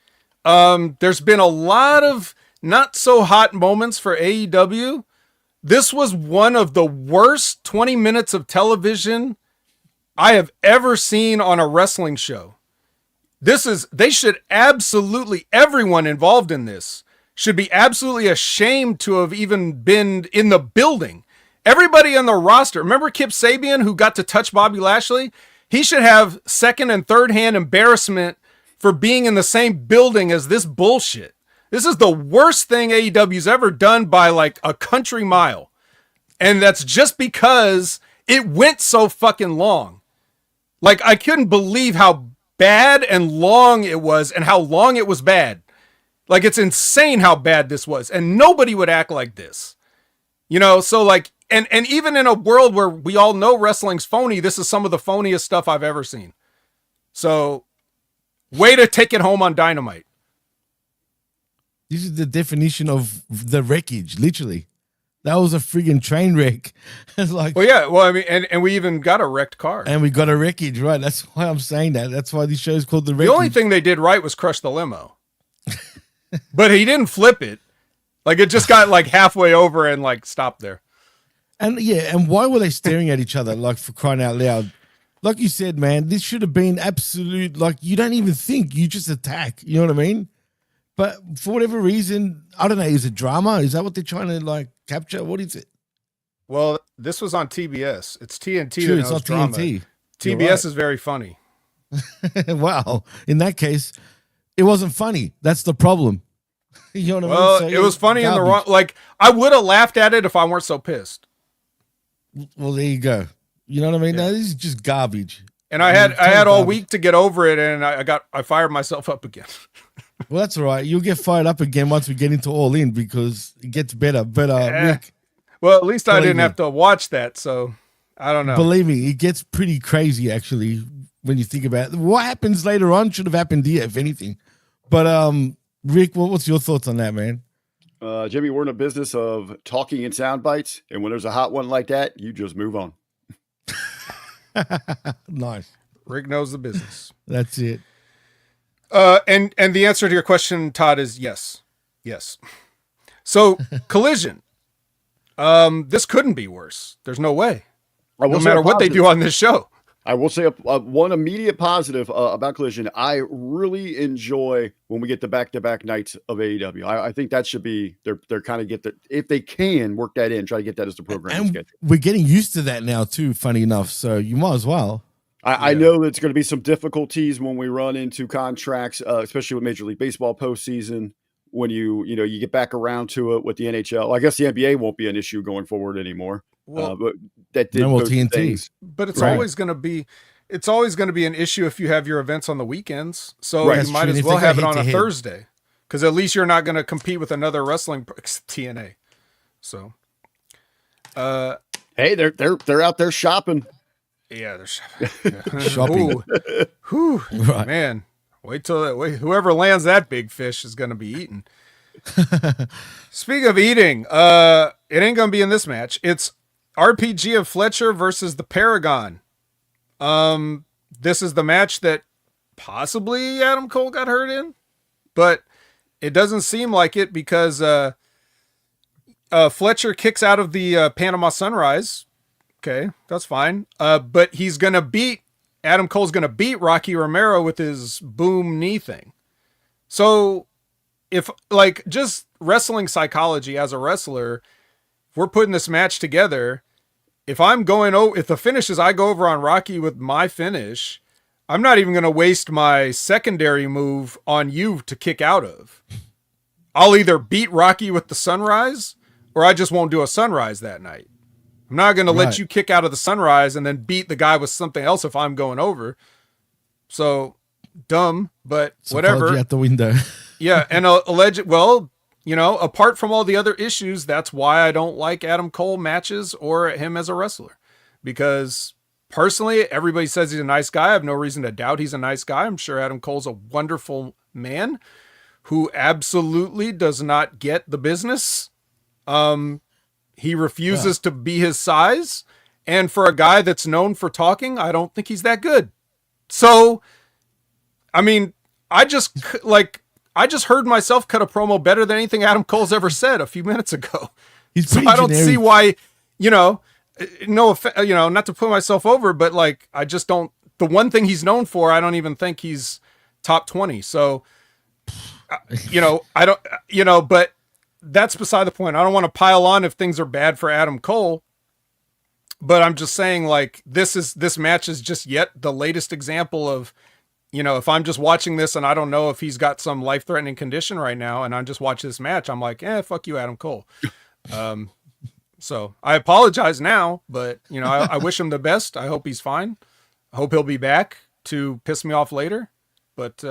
Speaker 2: There's been a lot of not so hot moments for AEW. This was one of the worst 20 minutes of television I have ever seen on a wrestling show. They should absolutely, everyone involved in this should be absolutely ashamed to have even been in the building. Everybody on the roster, remember Kip Sabian who got to touch Bobby Lashley? He should have second and third hand embarrassment for being in the same building as this bullshit. This is the worst thing AEW's ever done by like a country mile. And that's just because it went so fucking long. Like, I couldn't believe how bad and long it was and how long it was bad. Like, it's insane how bad this was. And nobody would act like this. You know, so like, and even in a world where we all know wrestling's phony, this is some of the phoniest stuff I've ever seen. So, way to take it home on Dynamite.
Speaker 1: This is the definition of the wreckage, literally. That was a friggin' train wreck. It's like,
Speaker 2: well, yeah. Well, I mean, and we even got a wrecked car.
Speaker 1: And we got a wreckage, right? That's why I'm saying that. That's why this show is called the wreckage.
Speaker 2: The only thing they did right was crush the limo. But he didn't flip it. Like, it just got like halfway over and like stopped there.
Speaker 1: And yeah, and why were they staring at each other, like, for crying out loud? Like you said, man, this should have been absolute, like, you don't even think, you just attack. You know what I mean? But for whatever reason, I don't know, is it drama? Is that what they're trying to, like, capture? What is it?
Speaker 2: Well, this was on TBS. It's TNT.
Speaker 1: True, it's on TNT.
Speaker 2: TBS is very funny.
Speaker 1: Wow. In that case, it wasn't funny. That's the problem. You know what I mean?
Speaker 2: Well,
Speaker 1: So
Speaker 2: it was funny
Speaker 1: garbage.
Speaker 2: in the wrong, like, I would have laughed at it if I weren't so pissed.
Speaker 1: Well, there you go. You know what I mean?
Speaker 2: Yeah.
Speaker 1: Now, this is just garbage.
Speaker 2: And I had all week to get over it, and I fired myself up again.
Speaker 1: Well, that's all right. You'll get fired up again once we get into All In because it gets better. But Rick,
Speaker 2: well, at least I didn't have to watch that, so I don't know.
Speaker 1: Believe me, it gets pretty crazy actually when you think about it. What happens later on should have happened here, if anything. But Rick, what's your thoughts on that, man?
Speaker 3: Jimmy, we're in a business of talking in sound bites, and when there's a hot one like that, you just move on.
Speaker 1: Nice.
Speaker 2: Rick knows the business.
Speaker 1: That's it.
Speaker 2: And the answer to your question, Todd, is yes. Yes. So, Collision. This couldn't be worse. There's no way. No matter what they do on this show.
Speaker 3: I will say one immediate positive about Collision. I really enjoy when we get the back-to-back nights of AEW. I think that should be they're kind of get that, if they can work that in, try to get that as the program schedule.
Speaker 1: We're getting used to that now too, funny enough. So you might as well.
Speaker 3: I know there's going to be some difficulties when we run into contracts, especially with Major League Baseball postseason. When you get back around to it with the NHL, I guess the NBA won't be an issue going forward anymore.
Speaker 2: Well,
Speaker 3: but that did
Speaker 1: TNT.
Speaker 3: things.
Speaker 2: But it's always going to be an issue if you have your events on the weekends. So you might as well have it on a Thursday, because at least you're not going to compete with another wrestling TNA. So,
Speaker 3: hey, they're out there shopping.
Speaker 2: Yeah, they're shopping. Ooh,
Speaker 1: Right.
Speaker 2: Man. Wait whoever lands that big fish is going to be eaten. Speaking of eating, it ain't going to be in this match. It's RPG of Fletcher versus the Paragon. This is the match that possibly Adam Cole got hurt in, but it doesn't seem like it because Fletcher kicks out of the Panama Sunrise. Okay, that's fine. But he's going to beat Adam Cole's going to beat Rocky Romero with his boom knee thing. So if, like, just wrestling psychology as a wrestler, if we're putting this match together, if the finish is I go over on Rocky with my finish, I'm not even going to waste my secondary move on you to kick out of. I'll either beat Rocky with the sunrise or I just won't do a sunrise that night. I'm not going to let you kick out of the sunrise and then beat the guy with something else if I'm going over. So dumb, but whatever.
Speaker 1: Out the window.
Speaker 2: Yeah, and apart from all the other issues, that's why I don't like Adam Cole matches or him as a wrestler. Because personally, everybody says he's a nice guy. I have no reason to doubt he's a nice guy. I'm sure Adam Cole's a wonderful man who absolutely does not get the business. He refuses to be his size. And for a guy that's known for talking, I don't think he's that good. So, I mean, I just heard myself cut a promo better than anything Adam Cole's ever said a few minutes ago. I don't see why, not to put myself over, but like, I just don't, the one thing he's known for, I don't even think he's top 20. So, but that's beside the point. I don't want to pile on if things are bad for Adam Cole, but I'm just saying, like, this match is just yet the latest example of if I'm just watching this and I don't know if he's got some life-threatening condition right now, and I'm just watching this match, I'm like, fuck you, Adam Cole. So I apologize now, but I wish him the best. I hope he's fine. I hope he'll be back to piss me off later. But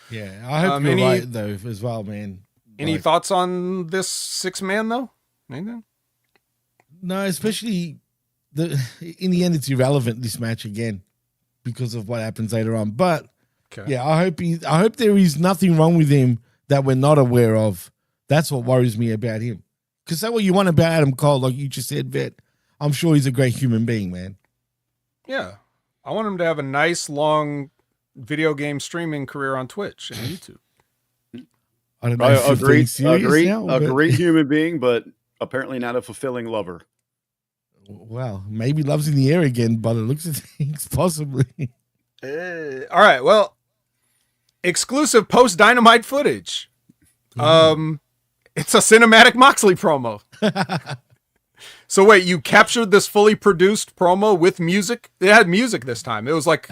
Speaker 1: yeah, I hope you're right though as well, man.
Speaker 2: Any thoughts on this 6-man though? Anything?
Speaker 1: No, especially in the end, it's irrelevant, this match again, because of what happens later on. But yeah, I hope there is nothing wrong with him that we're not aware of. That's what worries me about him. Because say what you want about Adam Cole, like you just said, Vet. I'm sure he's a great human being, man.
Speaker 2: Yeah. I want him to have a nice, long video game streaming career on Twitch and YouTube.
Speaker 1: I don't know.
Speaker 3: A great human being, but apparently not a fulfilling lover.
Speaker 1: Well, maybe love's in the air again, but it looks at things possibly.
Speaker 2: All right. Well, exclusive post-Dynamite footage. It's a cinematic Moxley promo. So wait, you captured this fully produced promo with music? It had music this time. It was like,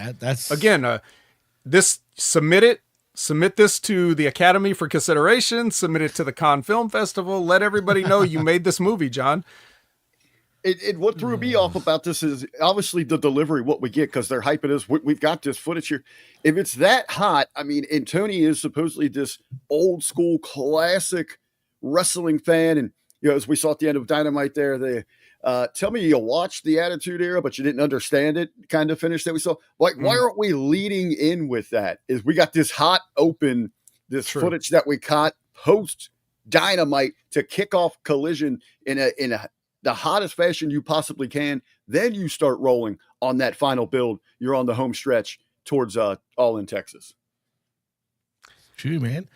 Speaker 2: submit this to the Academy for consideration, submit it to the Cannes Film Festival, let everybody know you made this movie, John.
Speaker 3: What threw me off about this is obviously the delivery, what we get, because they're hyping us. We've got this footage here. If it's that hot, I mean, and Toni is supposedly this old school classic wrestling fan. And, as we saw at the end of Dynamite there, they tell me you watched the Attitude Era, but you didn't understand it kind of finish that we saw. Like, why aren't we leading in with that? Is we got this hot open, this footage that we caught post Dynamite to kick off Collision in the hottest fashion you possibly can. Then you start rolling on that final build. You're on the home stretch towards All In Texas.
Speaker 1: True, man.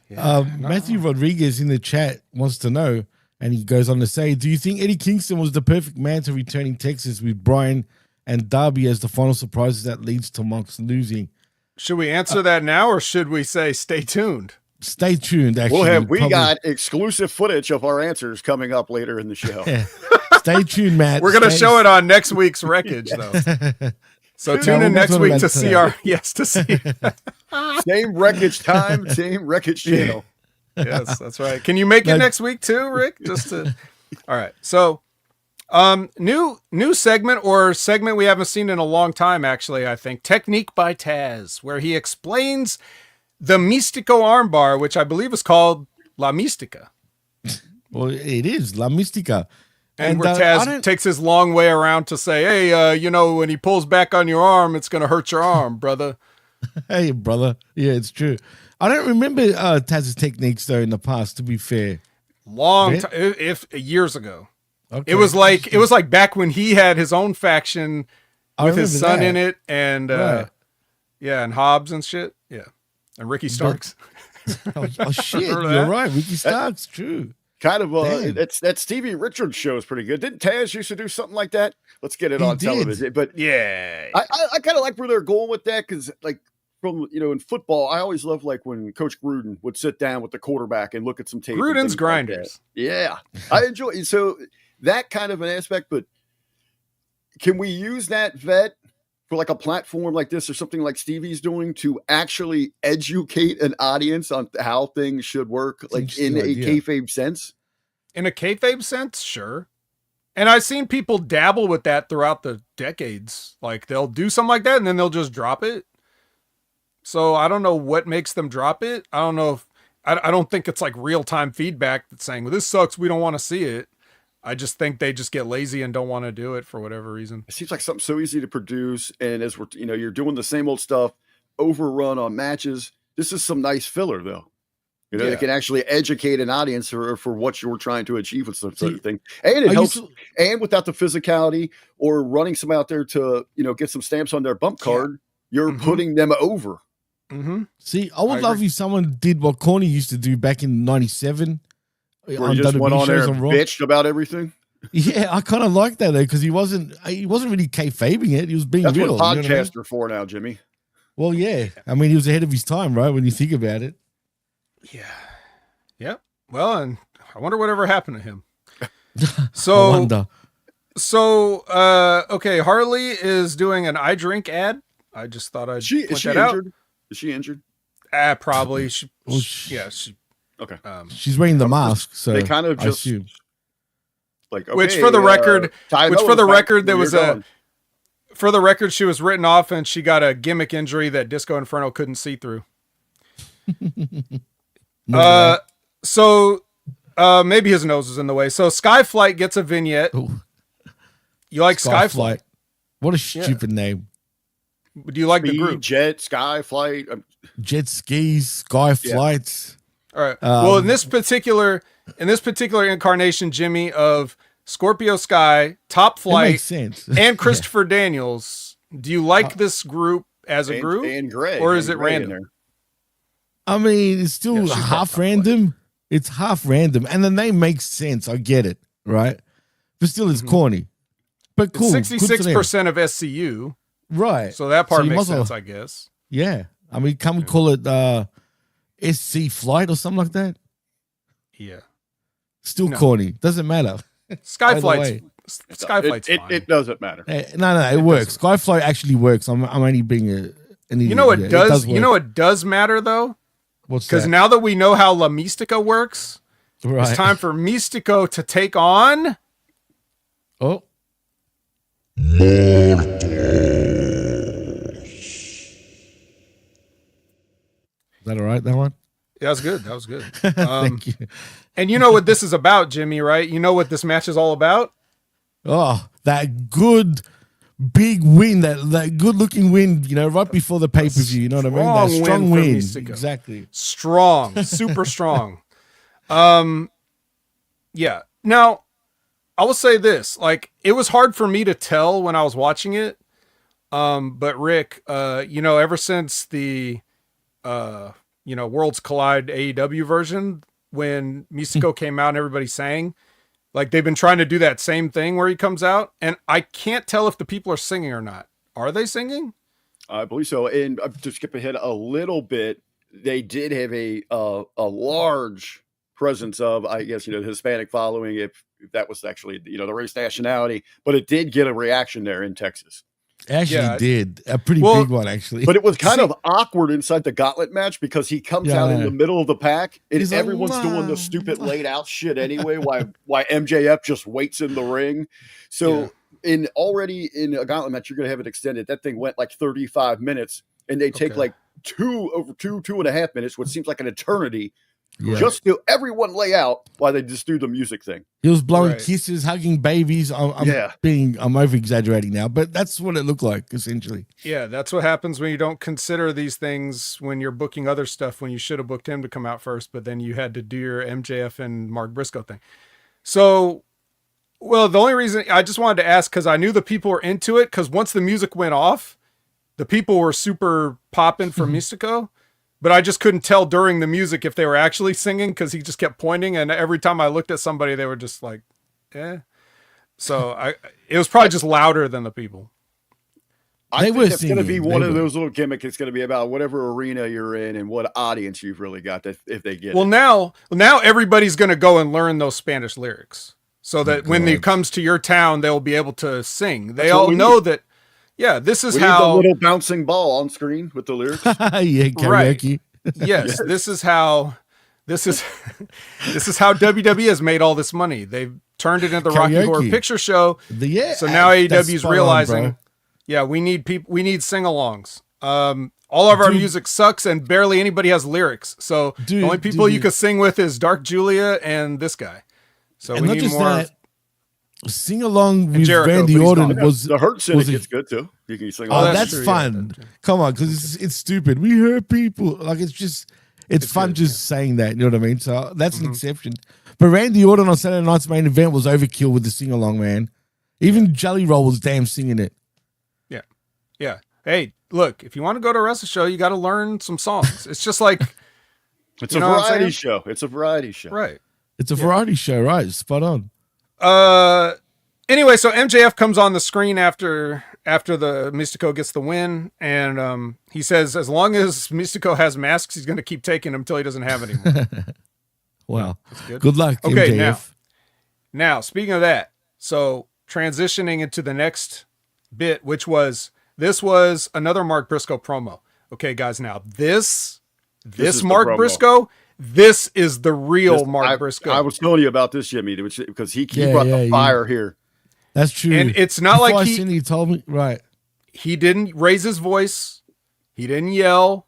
Speaker 1: Yeah, Matthew Rodriguez in the chat wants to know, and he goes on to say, do you think Eddie Kingston was the perfect man to return in Texas with Bryan and Darby as the final surprises that leads to Mox losing?
Speaker 2: Should we answer that now, or should we say stay tuned?
Speaker 1: Stay tuned, actually.
Speaker 3: We got exclusive footage of our answers coming up later in the show.
Speaker 1: Yeah. Stay tuned, Matt.
Speaker 2: We're going to show it on next week's Wreckage, though. So tune in next week to see
Speaker 3: same Wreckage time, same Wreckage channel.
Speaker 2: Yes, that's right. Can you make it next week too, Rick? All right. So, new segment we haven't seen in a long time, actually, I think. Technique by Taz, where he explains the Místico armbar, which I believe is called La Mística.
Speaker 1: Well, it is La Mística.
Speaker 2: And where Taz takes his long way around to say, hey, when he pulls back on your arm, it's going to hurt your arm, brother.
Speaker 1: Hey, brother. Yeah, it's true. I don't remember Taz's techniques, though, in the past, to be fair.
Speaker 2: Long time, if years ago. Okay. It was like back when he had his own faction with his son in it, and and Hobbs and shit. Yeah. And Ricky Starks.
Speaker 1: Oh shit, you're right. Ricky Starks, true.
Speaker 3: Kind of that Stevie Richards show is pretty good. Didn't Taz used to do something like that? Let's get it on television. But
Speaker 2: yeah,
Speaker 3: I kind of like where they're going with that, because like from in football, I always love like when Coach Gruden would sit down with the quarterback and look at some tape.
Speaker 2: Gruden's grinders.
Speaker 3: Like yeah, I enjoy it. So that kind of an aspect. But can we use that vet for like a platform like this or something like Stevie's doing to actually educate an audience on how things should work, like in a kayfabe sense?
Speaker 2: In a kayfabe sense, sure. And I've seen people dabble with that throughout the decades. Like they'll do something like that and then they'll just drop it. So I don't know what makes them drop it. I don't know if I don't think it's like real-time feedback that's saying, well, this sucks, we don't want to see it. I just think they just get lazy and don't want to do it for whatever reason.
Speaker 3: It seems like something so easy to produce. And as we're, you're doing the same old stuff, overrun on matches. This is some nice filler though. It can actually educate an audience for what you're trying to achieve with some sort of thing. And it helps. And without the physicality or running some out there to, get some stamps on their bump card, you're putting them over.
Speaker 2: Mm-hmm.
Speaker 1: See, I would love if someone did what Corny used to do back in '97.
Speaker 3: Where he just went on there and bitched about everything.
Speaker 1: Yeah, I kind of like that though, because he wasn't really kayfabing it. He was being real.
Speaker 3: That's what podcasts are for now, Jimmy.
Speaker 1: Well, yeah. I mean, he was ahead of his time, right? When you think about it.
Speaker 2: Yeah. Yep. Well, and I wonder whatever happened to him. So,
Speaker 1: I wonder.
Speaker 2: So, okay, Harley is doing an I Drink ad I just thought I'd
Speaker 3: Is
Speaker 2: point
Speaker 3: she
Speaker 2: that out.
Speaker 3: injured? Is she injured?
Speaker 2: Probably.
Speaker 1: Well,
Speaker 3: Okay.
Speaker 1: she's wearing the mask, so
Speaker 3: They kind of
Speaker 1: I
Speaker 3: just
Speaker 1: assume.
Speaker 3: like,
Speaker 2: which
Speaker 3: okay,
Speaker 2: for the record, there
Speaker 3: you're
Speaker 2: was
Speaker 3: gone.
Speaker 2: for the record, she was written off and she got a gimmick injury that Disco Inferno couldn't see through. So maybe his nose was in the way. So Skyflight gets a vignette.
Speaker 1: Ooh.
Speaker 2: You like Skyflight?
Speaker 1: What a stupid name.
Speaker 2: Do you like the
Speaker 3: Speed,
Speaker 2: group?
Speaker 3: Jet, Skyflight.
Speaker 1: Jet skis, sky flights.
Speaker 2: All right. Well, in this particular incarnation, Jimmy, of Scorpio Sky, Top
Speaker 1: It
Speaker 2: Flight,
Speaker 1: makes sense.
Speaker 2: and Christopher Daniels, do you like this group as a group,
Speaker 3: and Greg,
Speaker 2: or is
Speaker 3: and
Speaker 2: it
Speaker 3: Greg in
Speaker 2: random?
Speaker 3: there.
Speaker 1: I mean, it's still
Speaker 3: she's
Speaker 1: half
Speaker 3: got
Speaker 1: random. It's half random, and the name makes sense. I get it, right? But still, it's corny. But cool.
Speaker 2: It's 66% of SCU,
Speaker 1: right?
Speaker 2: so that part
Speaker 1: you
Speaker 2: makes
Speaker 1: must
Speaker 2: sense,
Speaker 1: have-
Speaker 2: I guess.
Speaker 1: Yeah, I mean, can we call it SC Flight or something like that?
Speaker 2: Yeah.
Speaker 1: Still
Speaker 2: No.
Speaker 1: corny. Doesn't matter.
Speaker 2: Skyflight's fine.
Speaker 3: It doesn't matter.
Speaker 1: No, it works. Skyflight actually works. I'm only being an idiot.
Speaker 2: You know what does?
Speaker 1: work.
Speaker 2: You know what does matter though?
Speaker 1: What's
Speaker 2: Because
Speaker 1: that?
Speaker 2: now that we know how La Mystica works,
Speaker 1: Right.
Speaker 2: it's time for Mystico to take on.
Speaker 1: Oh. Is that all right? That one.
Speaker 2: Yeah, that was good. That was good.
Speaker 1: Thank you.
Speaker 2: And you know what this is about, Jimmy, right? You know what this match is all about?
Speaker 1: Oh, that good big win, that good looking win, right before the pay per view. You know what I mean? That
Speaker 2: Strong
Speaker 1: strong
Speaker 2: win for
Speaker 1: win.
Speaker 2: Mystico.
Speaker 1: Exactly.
Speaker 2: Strong, super strong. Yeah. Now, I will say this: like, it was hard for me to tell when I was watching it. But Rick, ever since the Worlds Collide AEW version, when Mystico came out and everybody sang, like they've been trying to do that same thing where he comes out, and I can't tell if the people are singing or not. Are they singing?
Speaker 3: I believe so. And to skip ahead a little bit, they did have a large presence of, I guess, the Hispanic following, if that was actually, the race nationality, but it did get a reaction there in Texas.
Speaker 1: Actually did. A pretty big one, actually.
Speaker 3: But it was kind of awkward inside the gauntlet match because he comes out in the middle of the pack and
Speaker 1: He's like,
Speaker 3: everyone's doing the stupid laid out shit anyway. Why MJF just waits in the ring. So in a gauntlet match, you're going to have it extended. That thing went like 35 minutes and they take like two and a half minutes, which seems like an eternity. Yeah. Just to everyone lay out while they just do the music thing.
Speaker 1: He was blowing kisses, hugging babies. I'm over exaggerating now, but that's what it looked like essentially.
Speaker 2: Yeah, that's what happens when you don't consider these things when you're booking other stuff. When you should have booked him to come out first, but then you had to do your MJF and Mark Briscoe thing. So, the only reason I just wanted to ask because I knew the people were into it because once the music went off, the people were super popping for Mystico. But I just couldn't tell during the music if they were actually singing because he just kept pointing. And every time I looked at somebody, they were just like, eh. So it was probably just louder than the people.
Speaker 3: I think it's going to be one of those little gimmicks. It's going to be about whatever arena you're in and what audience you've really got if they get it.
Speaker 2: Well, now everybody's going to go and learn those Spanish lyrics so that when it comes to your town, they'll be able to sing. They all know that. Yeah, this is how
Speaker 3: the little bouncing ball on screen with the lyrics.
Speaker 1: Karaoke.
Speaker 2: Right. Yes, this is how WWE has made all this money. They've turned it into the Rocky Horror Picture Show. So now AEW is realizing, we need sing-alongs. All of our music sucks and barely anybody has lyrics. So the only people you could sing with is Dark Julia and this guy. So we need more.
Speaker 1: Sing along with
Speaker 2: Jericho,
Speaker 1: Randy Orton was
Speaker 3: the Hurt Syndicate's good too. You can sing along.
Speaker 1: Oh, that's fun. Come on, because it's stupid. We hurt people. Like it's fun good, just saying that. You know what I mean? So that's an exception. But Randy Orton on Saturday night's main event was overkill with the sing along, man. Even Jelly Roll was damn singing it.
Speaker 2: Yeah. Hey, look, if you want to go to a wrestling show, you got to learn some songs. It's just like
Speaker 3: it's a variety show. It's a variety show,
Speaker 2: right?
Speaker 1: It's a variety show, right? Spot on.
Speaker 2: Anyway, so MJF comes on the screen after the Mystico gets the win, and he says as long as Mystico has masks, he's going to keep taking them until he doesn't have any more.
Speaker 1: Wow. Good luck,
Speaker 2: okay,
Speaker 1: MJF.
Speaker 2: Now, speaking of that, so transitioning into the next bit, which was This was another Mark Briscoe promo. Okay, guys, now this
Speaker 3: is
Speaker 2: Mark Briscoe, this is the real Mark Briscoe.
Speaker 3: I was telling you about this, Jimmy, because he brought the fire here.
Speaker 1: That's true.
Speaker 2: And it's not
Speaker 1: Before
Speaker 2: like
Speaker 1: he told me, right.
Speaker 2: He didn't raise his voice. He didn't yell.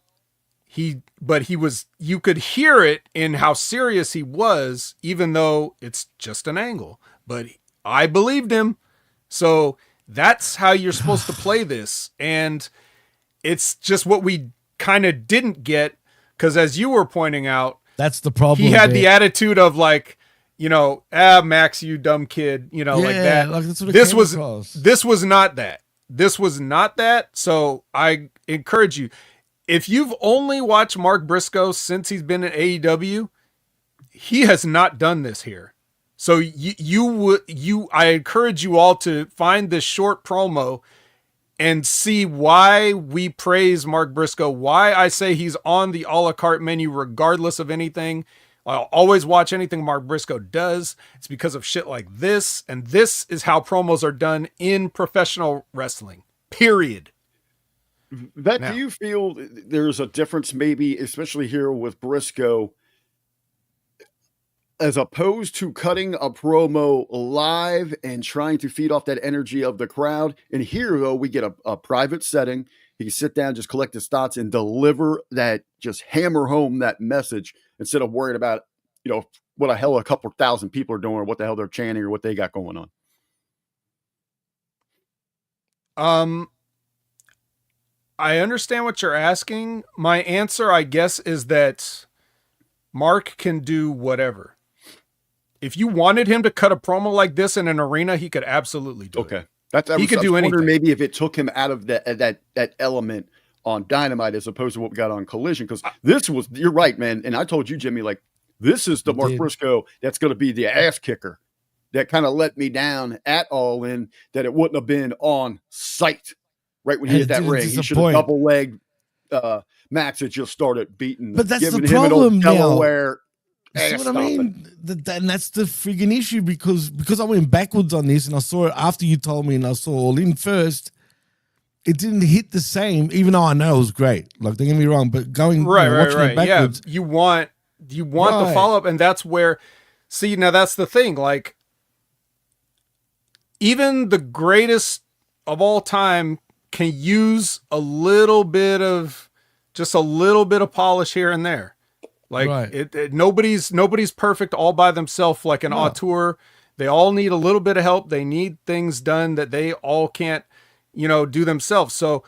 Speaker 2: But he was, you could hear it in how serious he was, even though it's just an angle. But I believed him. So that's how you're supposed to play this. And it's just what we kind of didn't get. Because as you were pointing out,
Speaker 1: that's the problem.
Speaker 2: He had the attitude of like, Max, you dumb kid, like that.
Speaker 1: Like that's what
Speaker 2: this was not that. This was not that. So I encourage you, if you've only watched Mark Briscoe since he's been in AEW, he has not done this here. So I encourage you all to find this short promo and see why we praise Mark Briscoe, why I say he's on the a la carte menu regardless of anything. I'll always watch anything Mark Briscoe does. It's because of shit like this. And this is how promos are done in professional wrestling, period.
Speaker 3: Do you feel there's a difference maybe, especially here with Briscoe, as opposed to cutting a promo live and trying to feed off that energy of the crowd? And here, though, we get a private setting. He can sit down, just collect his thoughts and deliver that, just hammer home that message instead of worrying about, what the hell a couple thousand people are doing or what the hell they're chanting or what they got going on.
Speaker 2: I understand what you're asking. My answer, I guess, is that Mark can do whatever. If you wanted him to cut a promo like this in an arena, he could absolutely do it.
Speaker 3: He could
Speaker 2: do anything.
Speaker 3: Maybe if it took him out of that element on Dynamite as opposed to what we got on Collision, because you're right, man. And I told you, Jimmy, like, this is the Mark Briscoe that's going to be the ass kicker that kind of let me down at All In, that it wouldn't have been on site. Right when he hit that ring, he should have double-legged Max and just started beating.
Speaker 1: But that's the problem now.
Speaker 3: That's
Speaker 1: what I mean. And that's the friggin' issue because I went backwards on this and I saw it after you told me and I saw All In first. It didn't hit the same, even though I know it was great. Like, don't get me wrong, but watching it backwards.
Speaker 2: Yeah, you want the follow-up, and that's where, now that's the thing. Like, even the greatest of all time can use a little bit of polish here and there. Like nobody's perfect all by themselves. Like an auteur, they all need a little bit of help. They need things done that they all can't, do themselves. So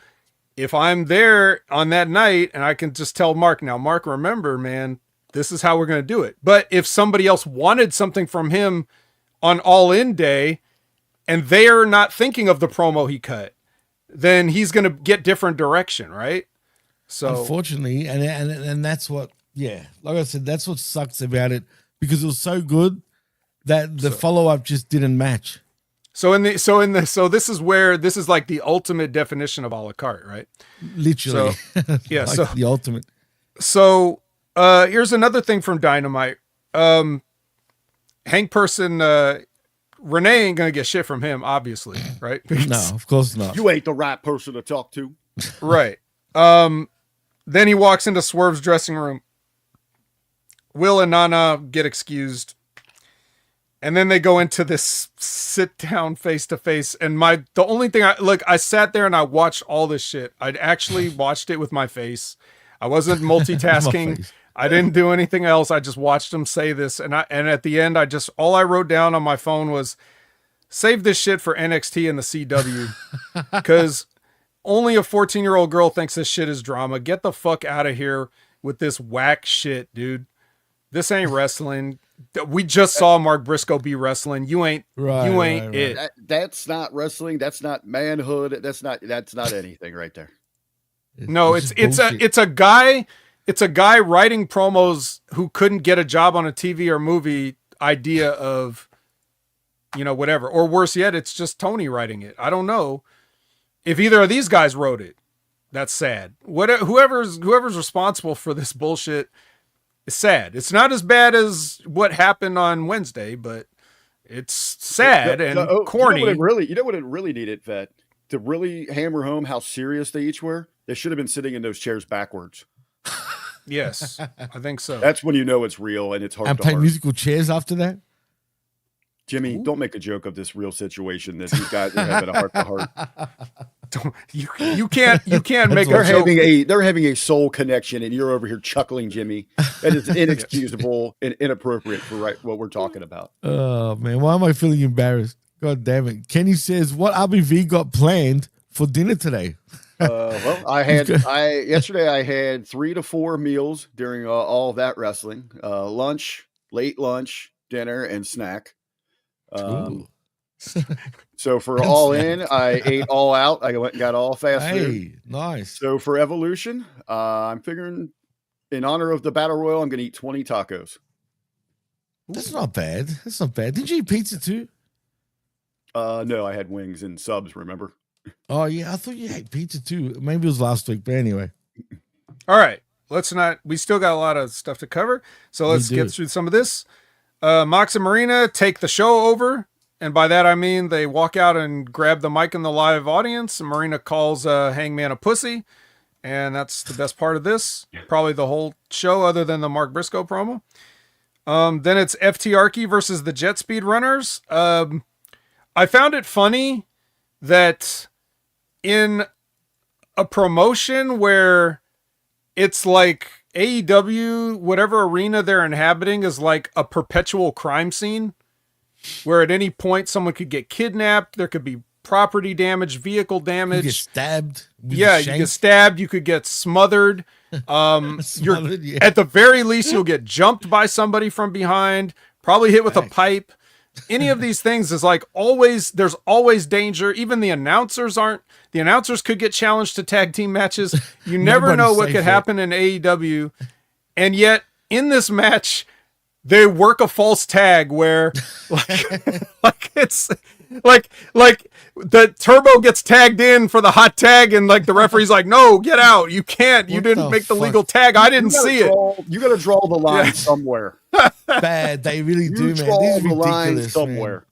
Speaker 2: if I'm there on that night and I can just tell Mark, now Mark, remember, man, this is how we're going to do it. But if somebody else wanted something from him on All In day and they are not thinking of the promo he cut, then he's going to get different direction, right? So
Speaker 1: unfortunately, and that's what, like I said, that's what sucks about it because it was so good that the follow-up just didn't match.
Speaker 2: So this is like the ultimate definition of a la carte, right?
Speaker 1: Literally.
Speaker 2: So, yeah.
Speaker 1: like
Speaker 2: so
Speaker 1: the ultimate.
Speaker 2: So here's another thing from Dynamite. Hank Person, Renee ain't gonna get shit from him, obviously, right?
Speaker 1: No, of course not.
Speaker 3: You ain't the right person to talk to.
Speaker 2: Right. Then he walks into Swerve's dressing room. Will and Nana get excused. And then they go into this sit down face to face. And the only thing I sat there and I watched all this shit. I'd actually watched it with my face. I wasn't multitasking. I didn't do anything else. I just watched him say this. And at the end, all I wrote down on my phone was, save this shit for NXT and the CW. Because only a 14-year-old girl thinks this shit is drama. Get the fuck out of here with this whack shit, dude. This ain't wrestling. We just saw Mark Briscoe be wrestling. You ain't it.
Speaker 3: That's not wrestling. That's not manhood. That's not anything right there.
Speaker 2: No, it's a guy writing promos who couldn't get a job on a TV or movie idea of, whatever. Or worse yet, it's just Toni writing it. I don't know if either of these guys wrote it. That's sad. Whoever's responsible for this bullshit is sad. It's not as bad as what happened on Wednesday, but it's sad and corny.
Speaker 3: You know what it really needed, Vet? to really hammer home how serious they each were, they should have been sitting in those chairs backwards.
Speaker 2: Yes, I think so.
Speaker 3: That's when you know it's real and it's hard
Speaker 1: And
Speaker 3: to
Speaker 1: play
Speaker 3: heart.
Speaker 1: musical chairs after that.
Speaker 3: Jimmy, don't make a joke of this real situation that these guys are having a heart to heart.
Speaker 2: You can't make
Speaker 3: They're
Speaker 2: a joke.
Speaker 3: They're having a soul connection, and you're over here chuckling, Jimmy. That is inexcusable and inappropriate for what we're talking about.
Speaker 1: Oh man, why am I feeling embarrassed? God damn it. Kenny says, what RBV got planned for dinner today?
Speaker 3: Well, yesterday I had 3 to 4 meals during all of that wrestling. Lunch, late lunch, dinner, and snack. So for All In, I ate all out. I went and got all fast food.
Speaker 1: Nice.
Speaker 3: So for Evolution, I'm figuring in honor of the Battle Royal, I'm going to eat 20 tacos.
Speaker 1: That's not bad. That's not bad. Did you eat pizza too?
Speaker 3: No, I had wings and subs, remember?
Speaker 1: Oh, yeah. I thought you had pizza too. Maybe it was last week, but anyway.
Speaker 2: All right. We still got a lot of stuff to cover. So let's get through some of this. Mox and Marina take the show over. And by that, I mean they walk out and grab the mic in the live audience. And Marina calls Hangman a pussy. And that's the best part of this. Probably the whole show other than the Mark Briscoe promo. Then it's FTRK versus the Jet Speed Runners. I found it funny that in a promotion where it's like AEW, whatever arena they're inhabiting is like a perpetual crime scene where at any point someone could get kidnapped. There could be property damage, vehicle damage. You
Speaker 1: get stabbed.
Speaker 2: You get stabbed. You could get smothered. At the very least, you'll get jumped by somebody from behind, probably hit with a pipe. Any of these things is like always, there's always danger. Even the announcers could get challenged to tag team matches. You never know what could happen in AEW. And yet in this match, they work a false tag where it's like the Turbo gets tagged in for the hot tag and like the referee's like, no, get out. You can't. You didn't make the legal tag. I didn't see it.
Speaker 3: You got to draw the line somewhere.
Speaker 1: Bad. They really do, man. This is ridiculous, somewhere. Man.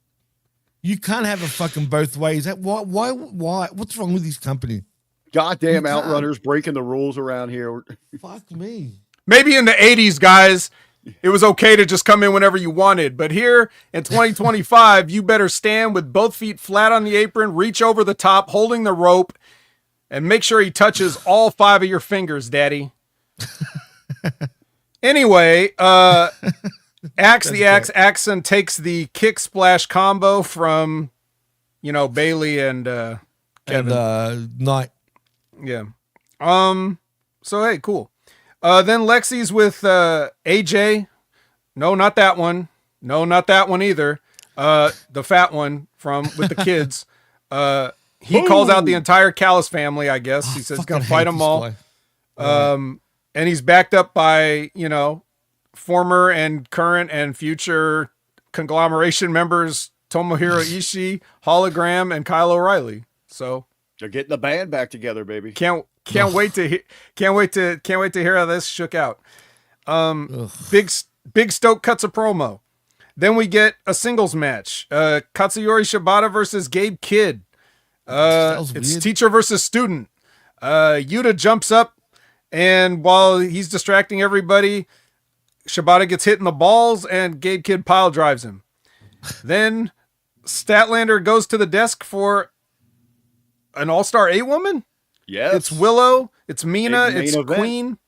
Speaker 1: You can't have it fucking both ways. Why? What's wrong with this company?
Speaker 3: Goddamn Outrunners breaking the rules around here.
Speaker 1: Fuck me.
Speaker 2: Maybe in the 80s, guys, it was okay to just come in whenever you wanted. But here in 2025, you better stand with both feet flat on the apron, reach over the top, holding the rope, and make sure he touches all 5 of your fingers, Daddy. Anyway, Axon takes the kick splash combo from, Bailey and Kevin.
Speaker 1: And Knight.
Speaker 2: Yeah. So, hey, cool. Then Lexi's with AJ. No, not that one. No, not that one either. The fat one with the kids. He calls out the entire Callis family, I guess. He says he's going to fight them all. And he's backed up by, former and current and future Conglomeration members, Tomohiro Ishii, Hologram, and Kyle O'Reilly. So
Speaker 3: they're getting the band back together, baby.
Speaker 2: Can't wait to hear how this shook out. Big Stoke cuts a promo. Then we get a singles match. Katsuyori Shibata versus Gabe Kidd. It's weird. Teacher versus student. Yuta jumps up, and while he's distracting everybody, Shibata gets hit in the balls, and Gabe Kidd pile drives him. Then Statlander goes to the desk for an All-Star 8 woman.
Speaker 3: Yes.
Speaker 2: It's Willow. It's Mina. It's Queen.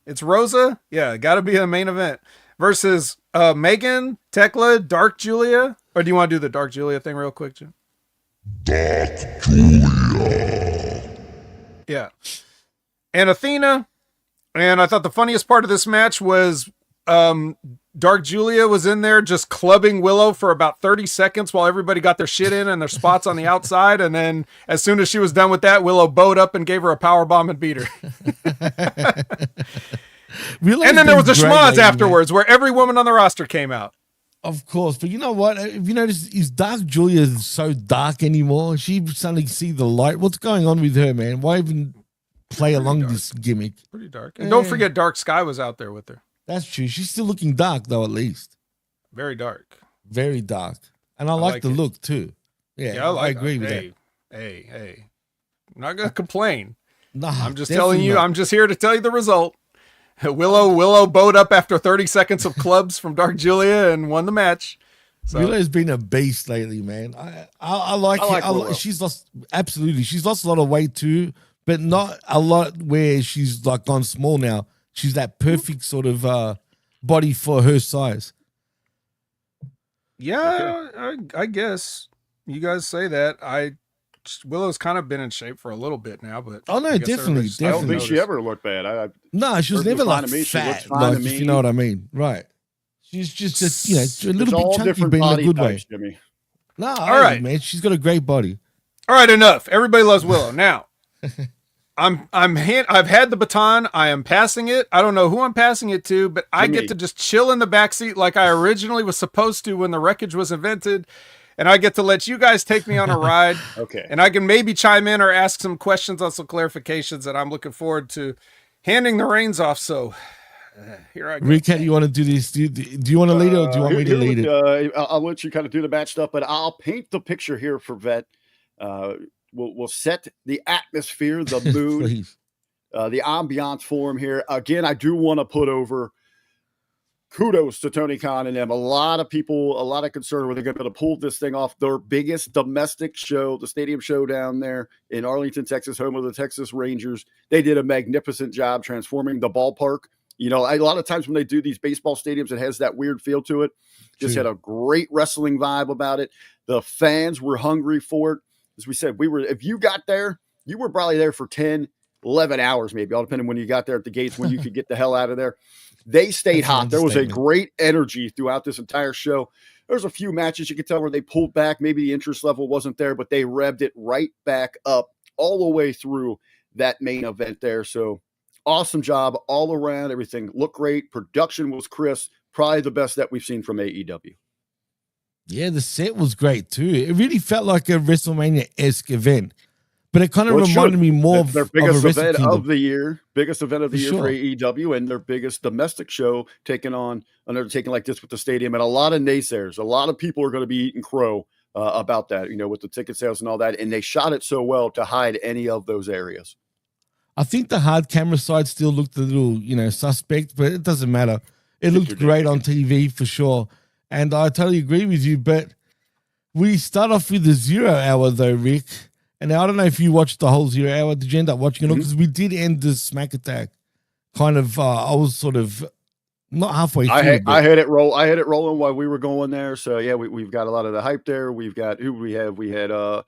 Speaker 2: It's Rosa. Yeah, got to be a main event. Versus Megan, Tekla, Dark Julia. Or do you want to do the Dark Julia thing real quick, Jim?
Speaker 4: Dark Julia.
Speaker 2: Yeah. And Athena. And I thought the funniest part of this match was Dark Julia was in there just clubbing Willow for about 30 seconds while everybody got their shit in and their spots on the outside. And then as soon as she was done with that, Willow bowed up and gave her a powerbomb and beat her. And then there was a schmoz afterwards where every woman on the roster came out.
Speaker 1: Of course. But you know what? If you notice, is Dark Julia so dark anymore? She suddenly see the light. What's going on with her, man? Why even play along this gimmick?
Speaker 2: Pretty dark. And don't forget Dark Sky was out there with her.
Speaker 1: That's true. She's still looking dark, though, at least.
Speaker 2: Very dark.
Speaker 1: Very dark. And I like the look, too. Yeah, I agree with that.
Speaker 2: Hey, I'm not gonna complain.
Speaker 1: Nah,
Speaker 2: I'm just telling you.
Speaker 1: not.
Speaker 2: I'm just here to tell you the result. Willow bowed up after 30 seconds of clubs from Dark Julia and won the match. So.
Speaker 1: Willow's been a beast lately, man. I like
Speaker 3: Willow.
Speaker 1: She's lost She's lost a lot of weight too, but not a lot where she's like gone small now. She's that perfect sort of body for her size.
Speaker 2: Yeah, okay. I guess you guys say that. Willow's kind of been in shape for a little bit now, but
Speaker 1: oh no, definitely.
Speaker 3: I don't think she ever looked bad.
Speaker 1: No, she was never like fat, like if you know what I mean, right? She's just a little bit chunky, but in a good way.
Speaker 3: Jimmy.
Speaker 1: No,
Speaker 2: all right,
Speaker 1: man. She's got a great body.
Speaker 2: All right, enough. Everybody loves Willow. Now, I've had the baton. I am passing it. I don't know who I'm passing it to, but I get to just chill in the backseat like I originally was supposed to when the Wreckage was invented. And I get to let you guys take me on a ride.
Speaker 3: Okay.
Speaker 2: And I can maybe chime in or ask some questions on some clarifications that I'm looking forward to handing the reins off. So here I go.
Speaker 1: Rick, how do you want to do this? Do you want to lead it or do you want me to lead it?
Speaker 3: I'll let you kind of do the match stuff, but I'll paint the picture here for Vet. We'll set the atmosphere, the mood, the ambiance for him here. Again, I do want to put over kudos to Tony Khan and them. A lot of people, a lot of concern where they're going to pull this thing off. Their biggest domestic show, the stadium show down there in Arlington, Texas, home of the Texas Rangers. They did a magnificent job transforming the ballpark. You know, a lot of times when they do these baseball stadiums, it has that weird feel to it. Just had a great wrestling vibe about it. The fans were hungry for it. As we said, if you got there, you were probably there for 10, 11 hours, maybe, all depending when you got there at the gates, when you could get the hell out of there. They stayed hot. There was a great energy throughout this entire show. There's a few matches you could tell where they pulled back. Maybe the interest level wasn't there, but they revved it right back up all the way through that main event there. So awesome job all around. Everything looked great. Production was crisp. Probably the best that we've seen from AEW.
Speaker 1: Yeah, the set was great too. It really felt like a WrestleMania-esque event. But it kind of reminded me more of
Speaker 3: their biggest
Speaker 1: of
Speaker 3: event of the year, for
Speaker 1: sure.
Speaker 3: AEW, and their biggest domestic show taking on an undertaking like this with the stadium. And a lot of naysayers, a lot of people are going to be eating crow about that, you know, with the ticket sales and all that. And they shot it so well to hide any of those areas.
Speaker 1: I think the hard camera side still looked a little, suspect, but it doesn't matter. It looked great on TV for sure. And I totally agree with you. But we start off with the 0 hour though, Rick. And now, I don't know if you watched the whole 0 hour. Did you end up watching it all? Because we did end the Smack Attack. Kind of, I was sort of not halfway through.
Speaker 3: I had it rolling while we were going there. So yeah, we've got a lot of the hype there. We've got who we have. We had the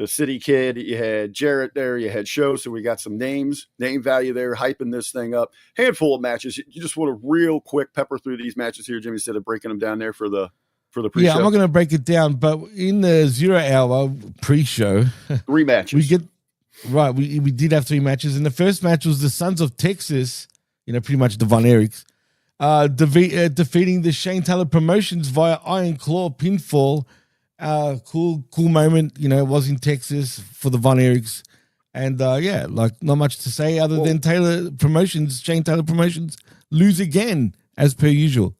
Speaker 3: City Kid. You had Jarrett there. You had Show. So we got some name value there, hyping this thing up. Handful of matches. You just want to real quick pepper through these matches here, Jimmy, instead of breaking them down there for the pre-show.
Speaker 1: Yeah, I'm not going to break it down, but in the 0 hour pre-show,
Speaker 3: 3 matches.
Speaker 1: We did have 3 matches, and the first match was the Sons of Texas, pretty much the Von Erichs, defeating the Shane Taylor Promotions via Iron Claw pinfall. Cool moment, it was in Texas for the Von Erichs, and not much to say other than Shane Taylor Promotions lose again as per usual.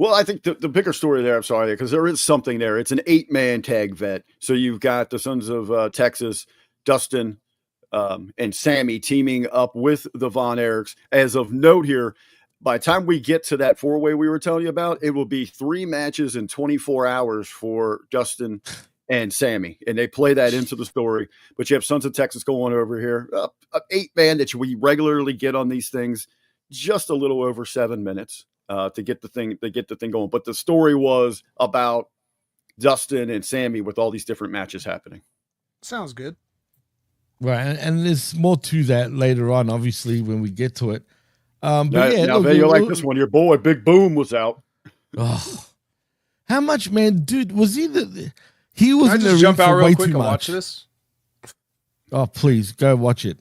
Speaker 3: Well, I think the bigger story there, I'm sorry, because there is something there. It's an 8-man tag vet. So you've got the Sons of Texas, Dustin, and Sammy teaming up with the Von Erichs. As of note here, by the time we get to that 4-way we were telling you about, it will be 3 matches in 24 hours for Dustin and Sammy. And they play that into the story. But you have Sons of Texas going over here. 8-man that we regularly get on these things, just a little over 7 minutes. To get the thing going. But the story was about Dustin and Sammy with all these different matches happening.
Speaker 2: Sounds good.
Speaker 1: Right, and there's more to that later on, obviously, when we get to it.
Speaker 3: Now you like this one. Your boy, Big Boom, was out.
Speaker 1: Oh, how much, man? Dude, was he he was in the ring
Speaker 2: jump out
Speaker 1: for
Speaker 2: real
Speaker 1: way
Speaker 2: quick
Speaker 1: too
Speaker 2: and
Speaker 1: much.
Speaker 2: watch this?
Speaker 1: Oh, please, go watch it.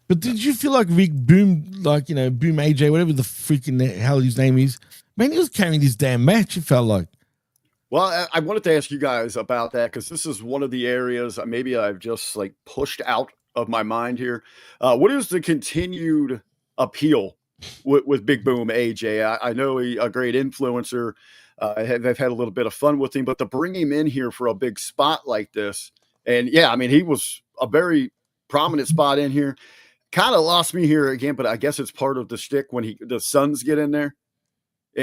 Speaker 1: But did you feel like Rick Boom, Boom AJ, whatever the freaking hell his name is, man, he was carrying this damn match, it felt like.
Speaker 3: Well, I wanted to ask you guys about that because this is one of the areas maybe I've just pushed out of my mind here. What is the continued appeal with Big Boom AJ? I know a great influencer. They've had a little bit of fun with him, but to bring him in here for a big spot like this, And yeah, I mean, he was a very prominent spot in here. Kind of lost me here again, but I guess it's part of the shtick when the Suns get in there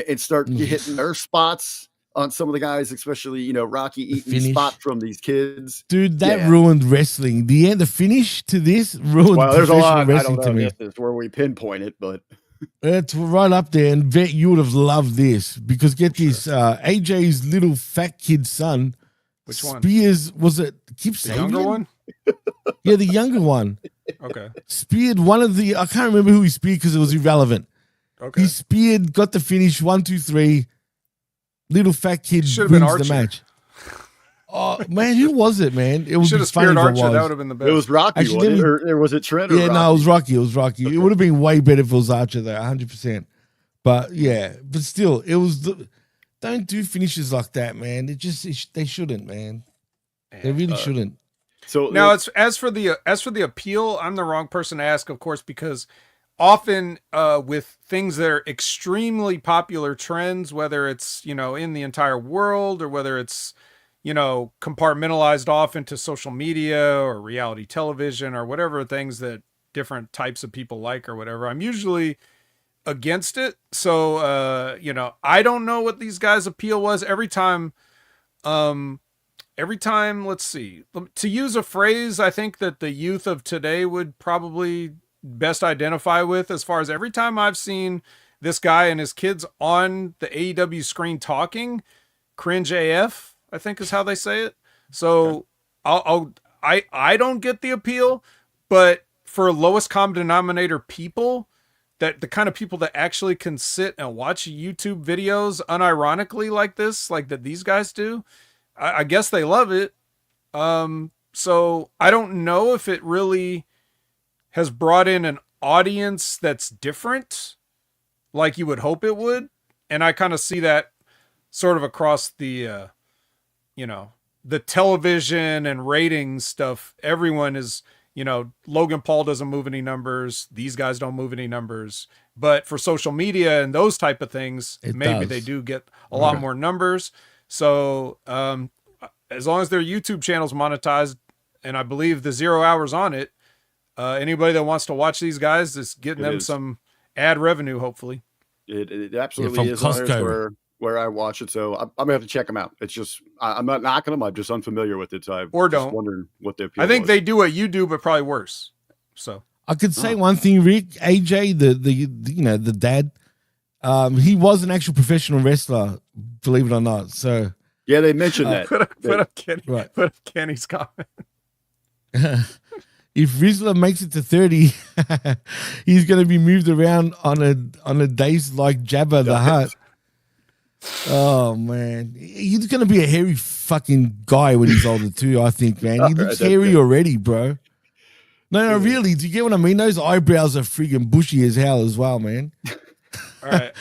Speaker 3: and start hitting their spots on some of the guys, especially, Rocky eating spots from these kids.
Speaker 1: Dude, that ruined wrestling. The finish to this ruined
Speaker 3: there's a lot,
Speaker 1: wrestling to me.
Speaker 3: This is where we pinpoint it, but
Speaker 1: it's right up there. And Vet, you would have loved this because get this, AJ's little fat kid son.
Speaker 2: Which one?
Speaker 1: Spears, was it
Speaker 2: the younger one?
Speaker 1: Yeah, the younger one.
Speaker 2: Okay.
Speaker 1: Speared one of I can't remember who he speared because it was irrelevant.
Speaker 2: Okay.
Speaker 1: He speared, got the finish, 1, 2, 3. Little fat kid
Speaker 2: wins
Speaker 1: the match. Oh man, who was it, man? It was
Speaker 2: should have speared Archer. That would have been the best.
Speaker 3: It was Rocky.
Speaker 1: Actually,
Speaker 3: or was it Trent?
Speaker 1: Yeah, no, it was Rocky. It was Rocky. It would have been way better if it was Archer, though, 100%. But yeah, but still, it was. Don't do finishes like that, man. They shouldn't, man. They really shouldn't.
Speaker 2: So now, as for the appeal, I'm the wrong person to ask, of course, because often with things that are extremely popular trends, whether it's in the entire world or whether it's compartmentalized off into social media or reality television or whatever things that different types of people like or whatever, I'm usually against it. So I don't know what these guys' appeal was every time. Let's see, to use a phrase I think that the youth of today would probably best identify with, as far as every time I've seen this guy and his kids on the AEW screen talking, cringe AF, I think is how they say it. So I don't get the appeal, but for lowest common denominator people, that the kind of people that actually can sit and watch YouTube videos unironically like this, like that these guys do, I guess they love it. So I don't know if it really has brought in an audience that's different, like you would hope it would. And I kind of see that sort of across the, the television and ratings stuff. Everyone is, Logan Paul doesn't move any numbers. These guys don't move any numbers. But for social media and those type of things, maybe they do get a lot more numbers. So as long as their YouTube channel's monetized, and I believe the 0 hours on it, anybody that wants to watch these guys is getting them some ad revenue, hopefully.
Speaker 3: It absolutely is. Where I watch it, so I'm gonna have to check them out. It's just I'm not knocking them. I'm just unfamiliar with it. So I'm just wondering what the appeal
Speaker 2: I think
Speaker 3: was.
Speaker 2: they do what you do, but probably worse. So
Speaker 1: I could say one thing, Rick. AJ, the dad, he was an actual professional wrestler, believe it or not. So
Speaker 3: yeah, they mentioned that.
Speaker 2: Put up Kenny's comment.
Speaker 1: If Rizzler makes it to 30, he's going to be moved around on a days like Jabba the Hutt. Oh man, he's going to be a hairy fucking guy when he's older too. I think, man, he looks hairy already, bro. No, really. Do you get what I mean? Those eyebrows are freaking bushy as hell as well, man.
Speaker 2: All right.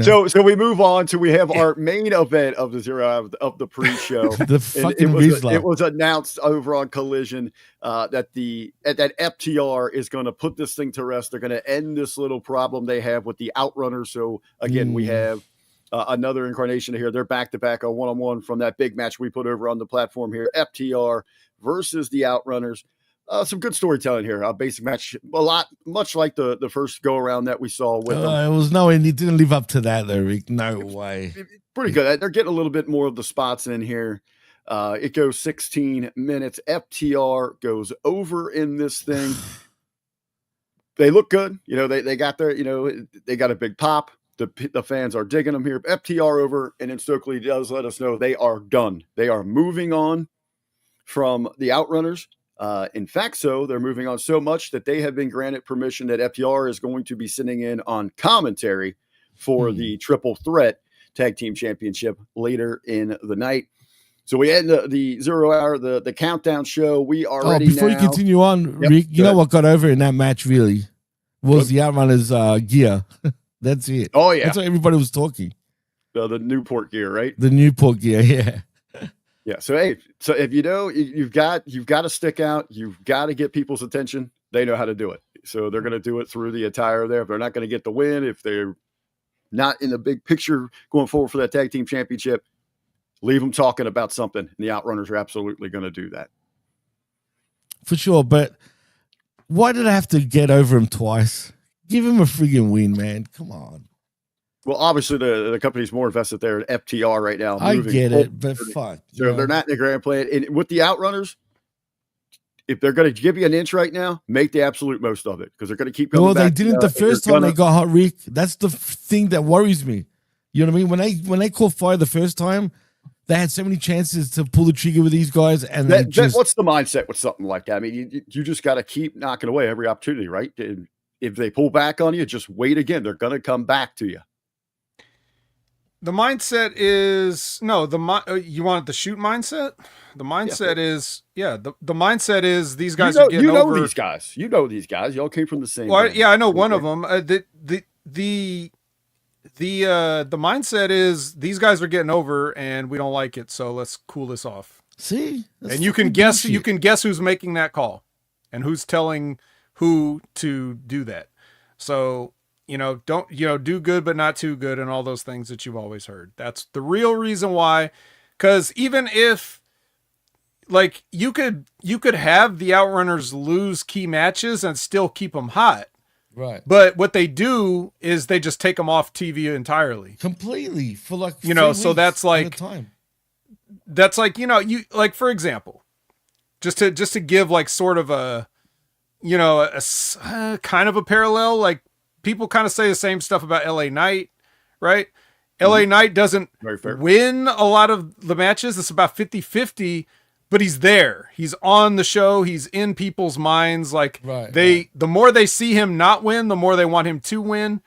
Speaker 3: So we move on to we have our main event of the 0 hour of the pre-show.
Speaker 1: The fucking Rizzler.
Speaker 3: It was announced over on Collision that FTR is going to put this thing to rest. They're going to end this little problem they have with the Outrunners. So again, we have another incarnation here. They're back-to-back, a one-on-one from that big match we put over on the platform here. FTR versus the Outrunners. Some good storytelling here. A basic match, much like the first go around that we saw with them.
Speaker 1: It was it didn't live up to that, though, Rick. No way.
Speaker 3: Pretty good. They're getting a little bit more of the spots in here. It goes 16 minutes. FTR goes over in this thing. They look good. They got their, they got a big pop. The fans are digging them here. FTR over, and then Stokely does let us know they are done. They are moving on from the Outrunners. In fact, they're moving on so much that they have been granted permission that FTR is going to be sitting in on commentary for the Triple Threat Tag Team Championship later in the night. So we end the 0 hour, the countdown show. We are ready
Speaker 1: before
Speaker 3: now.
Speaker 1: You continue on, Rick, you know what got over in that match really was the Outrunners gear. That's it.
Speaker 3: Oh, yeah.
Speaker 1: That's what everybody was talking.
Speaker 3: The Newport gear, right?
Speaker 1: The Newport gear, yeah.
Speaker 3: Yeah. So if you've got to stick out, you've got to get people's attention. They know how to do it. So they're going to do it through the attire there. If they're not going to get the win, if they're not in the big picture going forward for that tag team championship, Leave them talking about something. And the Outrunners are absolutely going to do that.
Speaker 1: For sure. But why did I have to get over him twice? Give him a friggin' win, man. Come on.
Speaker 3: Well, obviously the company's more invested there at FTR right now.
Speaker 1: I get it, but fuck.
Speaker 3: So they're not in the grand plan. And with the Outrunners, if they're going to give you an inch right now, make the absolute most of it because they're going to keep going.
Speaker 1: Well,
Speaker 3: back.
Speaker 1: they didn't the first time they got hot, Rick. That's the thing that worries me. You know what I mean? When they caught fire the first time, they had so many chances to pull the trigger with these guys, and
Speaker 3: what's the mindset with something like that? I mean, you just got to keep knocking away every opportunity, right? And if they pull back on you, just wait again. They're going to come back to you.
Speaker 2: The mindset is you want the shoot mindset? The mindset is the mindset is these guys are getting over.
Speaker 3: These guys. You know these guys. Y'all came from the same.
Speaker 2: Well, I know one of them. The mindset is these guys are getting over and we don't like it, so let's cool this off.
Speaker 1: See?
Speaker 2: And you can guess who's making that call and who's telling who to do that. So don't do good but not too good and all those things that you've always heard. That's the real reason why. Because even if like you could have the Outrunners lose key matches and still keep them hot.
Speaker 1: Right.
Speaker 2: But what they do is they just take them off TV entirely.
Speaker 1: Completely for like
Speaker 2: so that's like
Speaker 1: time.
Speaker 2: That's like, you like, for example, just to give like sort of a kind of a parallel, like people kind of say the same stuff about LA Knight, right? LA Knight doesn't win a lot of the matches. It's about 50-50, but he's there. He's on the show. He's in people's minds. Like the more they see him not win, the more they want him to win.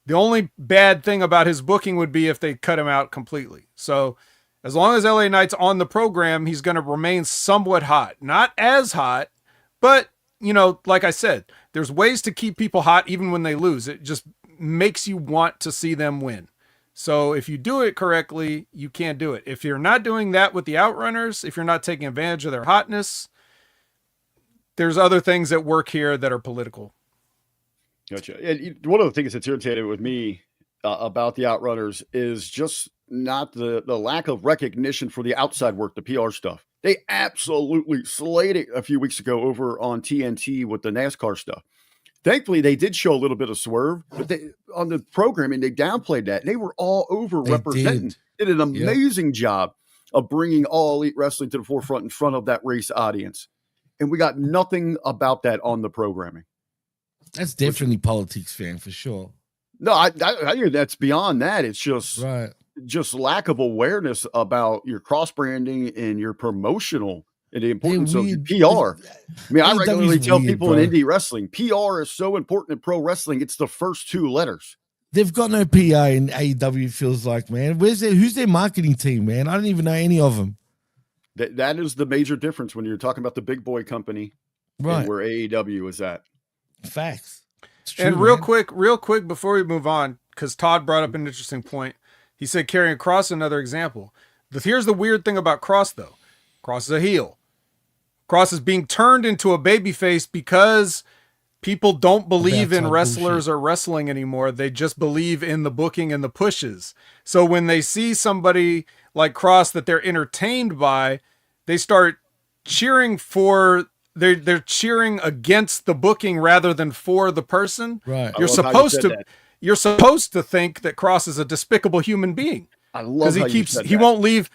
Speaker 2: The only bad thing about his booking would be if they cut him out completely. So as long as LA Knight's on the program, he's going to remain somewhat hot. Not as hot, but like I said, there's ways to keep people hot even when they lose. It just makes you want to see them win. So if you do it correctly, you can't do it. If you're not doing that with the Outrunners, if you're not taking advantage of their hotness, there's other things at work here that are political.
Speaker 3: Gotcha. And one of the things that's irritated with me about the Outrunners is just not the lack of recognition for the outside work, the PR stuff. They absolutely slayed it a few weeks ago over on TNT with the NASCAR stuff. Thankfully, they did show a little bit of swerve, but on the programming, they downplayed that. They were all over representing. Did an amazing job of bringing All Elite Wrestling to the forefront in front of that race audience. And we got nothing about that on the programming.
Speaker 1: That's definitely politics, fan, for sure.
Speaker 3: No, I hear that's beyond that. It's just lack of awareness about your cross branding and your promotional and the importance of PR. I mean, I regularly tell people in indie wrestling, PR is so important in pro wrestling. It's the first two letters.
Speaker 1: They've got no PR in AEW, feels like, man. Who's their marketing team, man? I don't even know any of them.
Speaker 3: That is the major difference when you're talking about the big boy company, right? And where AEW is at.
Speaker 1: Facts. True,
Speaker 2: and real quick before we move on, because Todd brought up an interesting point. He said carrying Cross, another example. Here's the weird thing about Cross, though. Cross is a heel. Cross is being turned into a babyface because people don't believe in wrestlers or wrestling anymore. They just believe in the booking and the pushes. So when they see somebody like Cross that they're entertained by, they start cheering for. They're cheering against the booking rather than for the person.
Speaker 1: Right.
Speaker 2: You're supposed to think that Cross is a despicable human being.
Speaker 3: I love
Speaker 2: because he won't leave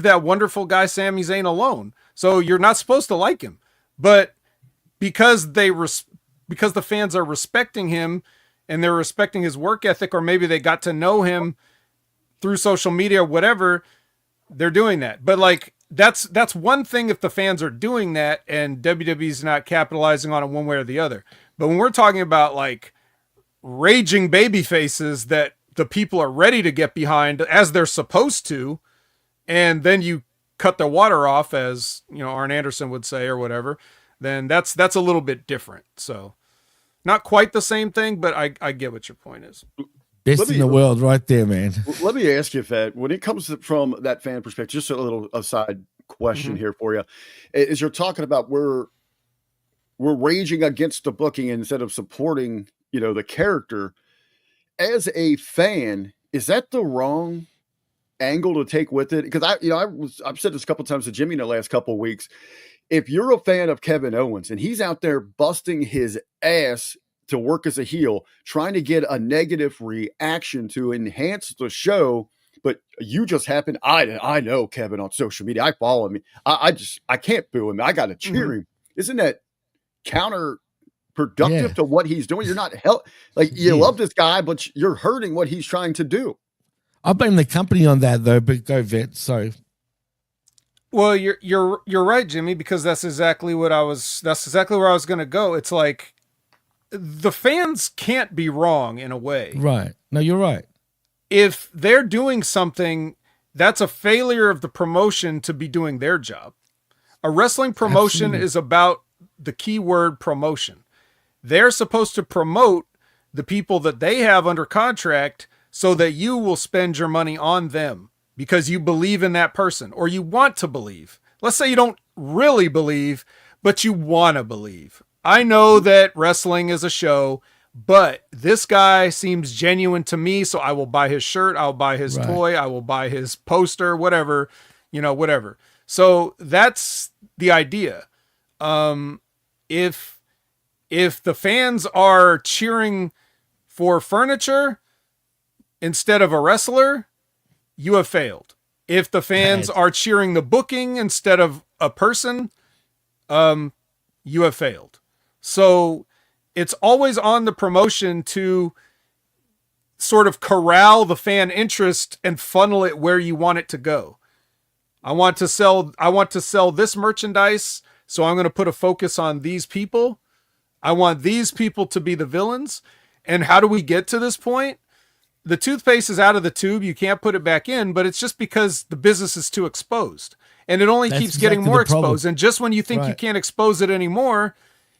Speaker 2: that wonderful guy Sami Zayn alone. So you're not supposed to like him, but because the fans are respecting him and they're respecting his work ethic, or maybe they got to know him through social media or whatever, they're doing that. But like that's one thing if the fans are doing that and WWE's not capitalizing on it one way or the other. But when we're talking about like raging baby faces that the people are ready to get behind as they're supposed to, and then you cut the water off, as Arn Anderson would say or whatever, then that's a little bit different. So not quite the same thing, but I get what your point is.
Speaker 1: Best in the world right there, man.
Speaker 3: Let me ask you, Fed, when it comes from that fan perspective, just a little aside question here for you, is you're talking about we're raging against the booking instead of supporting, the character. As a fan, is that the wrong angle to take with it, because I've said this a couple times to Jimmy in the last couple of weeks. If you're a fan of Kevin Owens and he's out there busting his ass to work as a heel, trying to get a negative reaction to enhance the show, but you just happen, I know Kevin on social media, I follow him, I can't boo him, I gotta cheer him. Isn't that counterproductive to what he's doing? You're not you love this guy, but you're hurting what he's trying to do.
Speaker 1: I blame the company on that though, but go Vet. Sorry.
Speaker 2: Well, you're right, Jimmy, because that's exactly where I was going to go. It's like the fans can't be wrong in a way.
Speaker 1: Right. No, you're right.
Speaker 2: If they're doing something, that's a failure of the promotion to be doing their job. A wrestling promotion is about the keyword promotion. They're supposed to promote the people that they have under contract so that you will spend your money on them because you believe in that person or you want to believe. Let's say you don't really believe, but you want to believe. I know that wrestling is a show, but this guy seems genuine to me, so I will buy his shirt, I'll buy his toy, I will buy his poster, whatever, whatever. So that's the idea. If the fans are cheering for furniture instead of a wrestler, you have failed. If the fans are cheering the booking instead of a person, you have failed. So it's always on the promotion to sort of corral the fan interest and funnel it where you want it to go. I want to sell this merchandise, so I'm going to put a focus on these people. I want these people to be the villains. And how do we get to this point? The toothpaste is out of the tube. You can't put it back in, but it's just because the business is too exposed. And it only keeps getting more exposed. And just when you think you can't expose it anymore,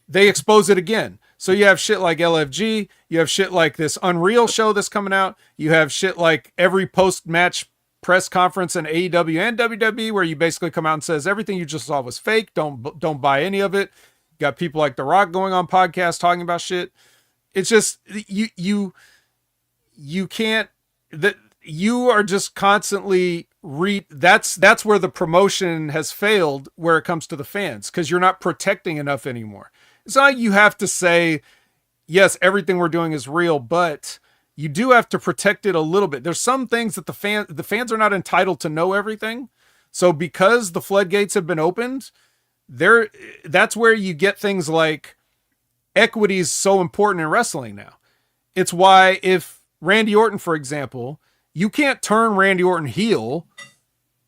Speaker 2: they expose it again. So you have shit like LFG. You have shit like this Unreal show that's coming out. You have shit like every post-match press conference in AEW and WWE where you basically come out and says everything you just saw was fake. Don't buy any of it. You got people like The Rock going on podcasts talking about shit. It's just you can't, that you are just constantly that's where the promotion has failed where it comes to the fans, because you're not protecting enough anymore. It's not like you have to say, yes, everything we're doing is real, but you do have to protect it a little bit. There's some things that the fans are not entitled to know everything. So because the floodgates have been opened, that's where you get things like equity is so important in wrestling now. It's why if Randy Orton, for example, you can't turn Randy Orton heel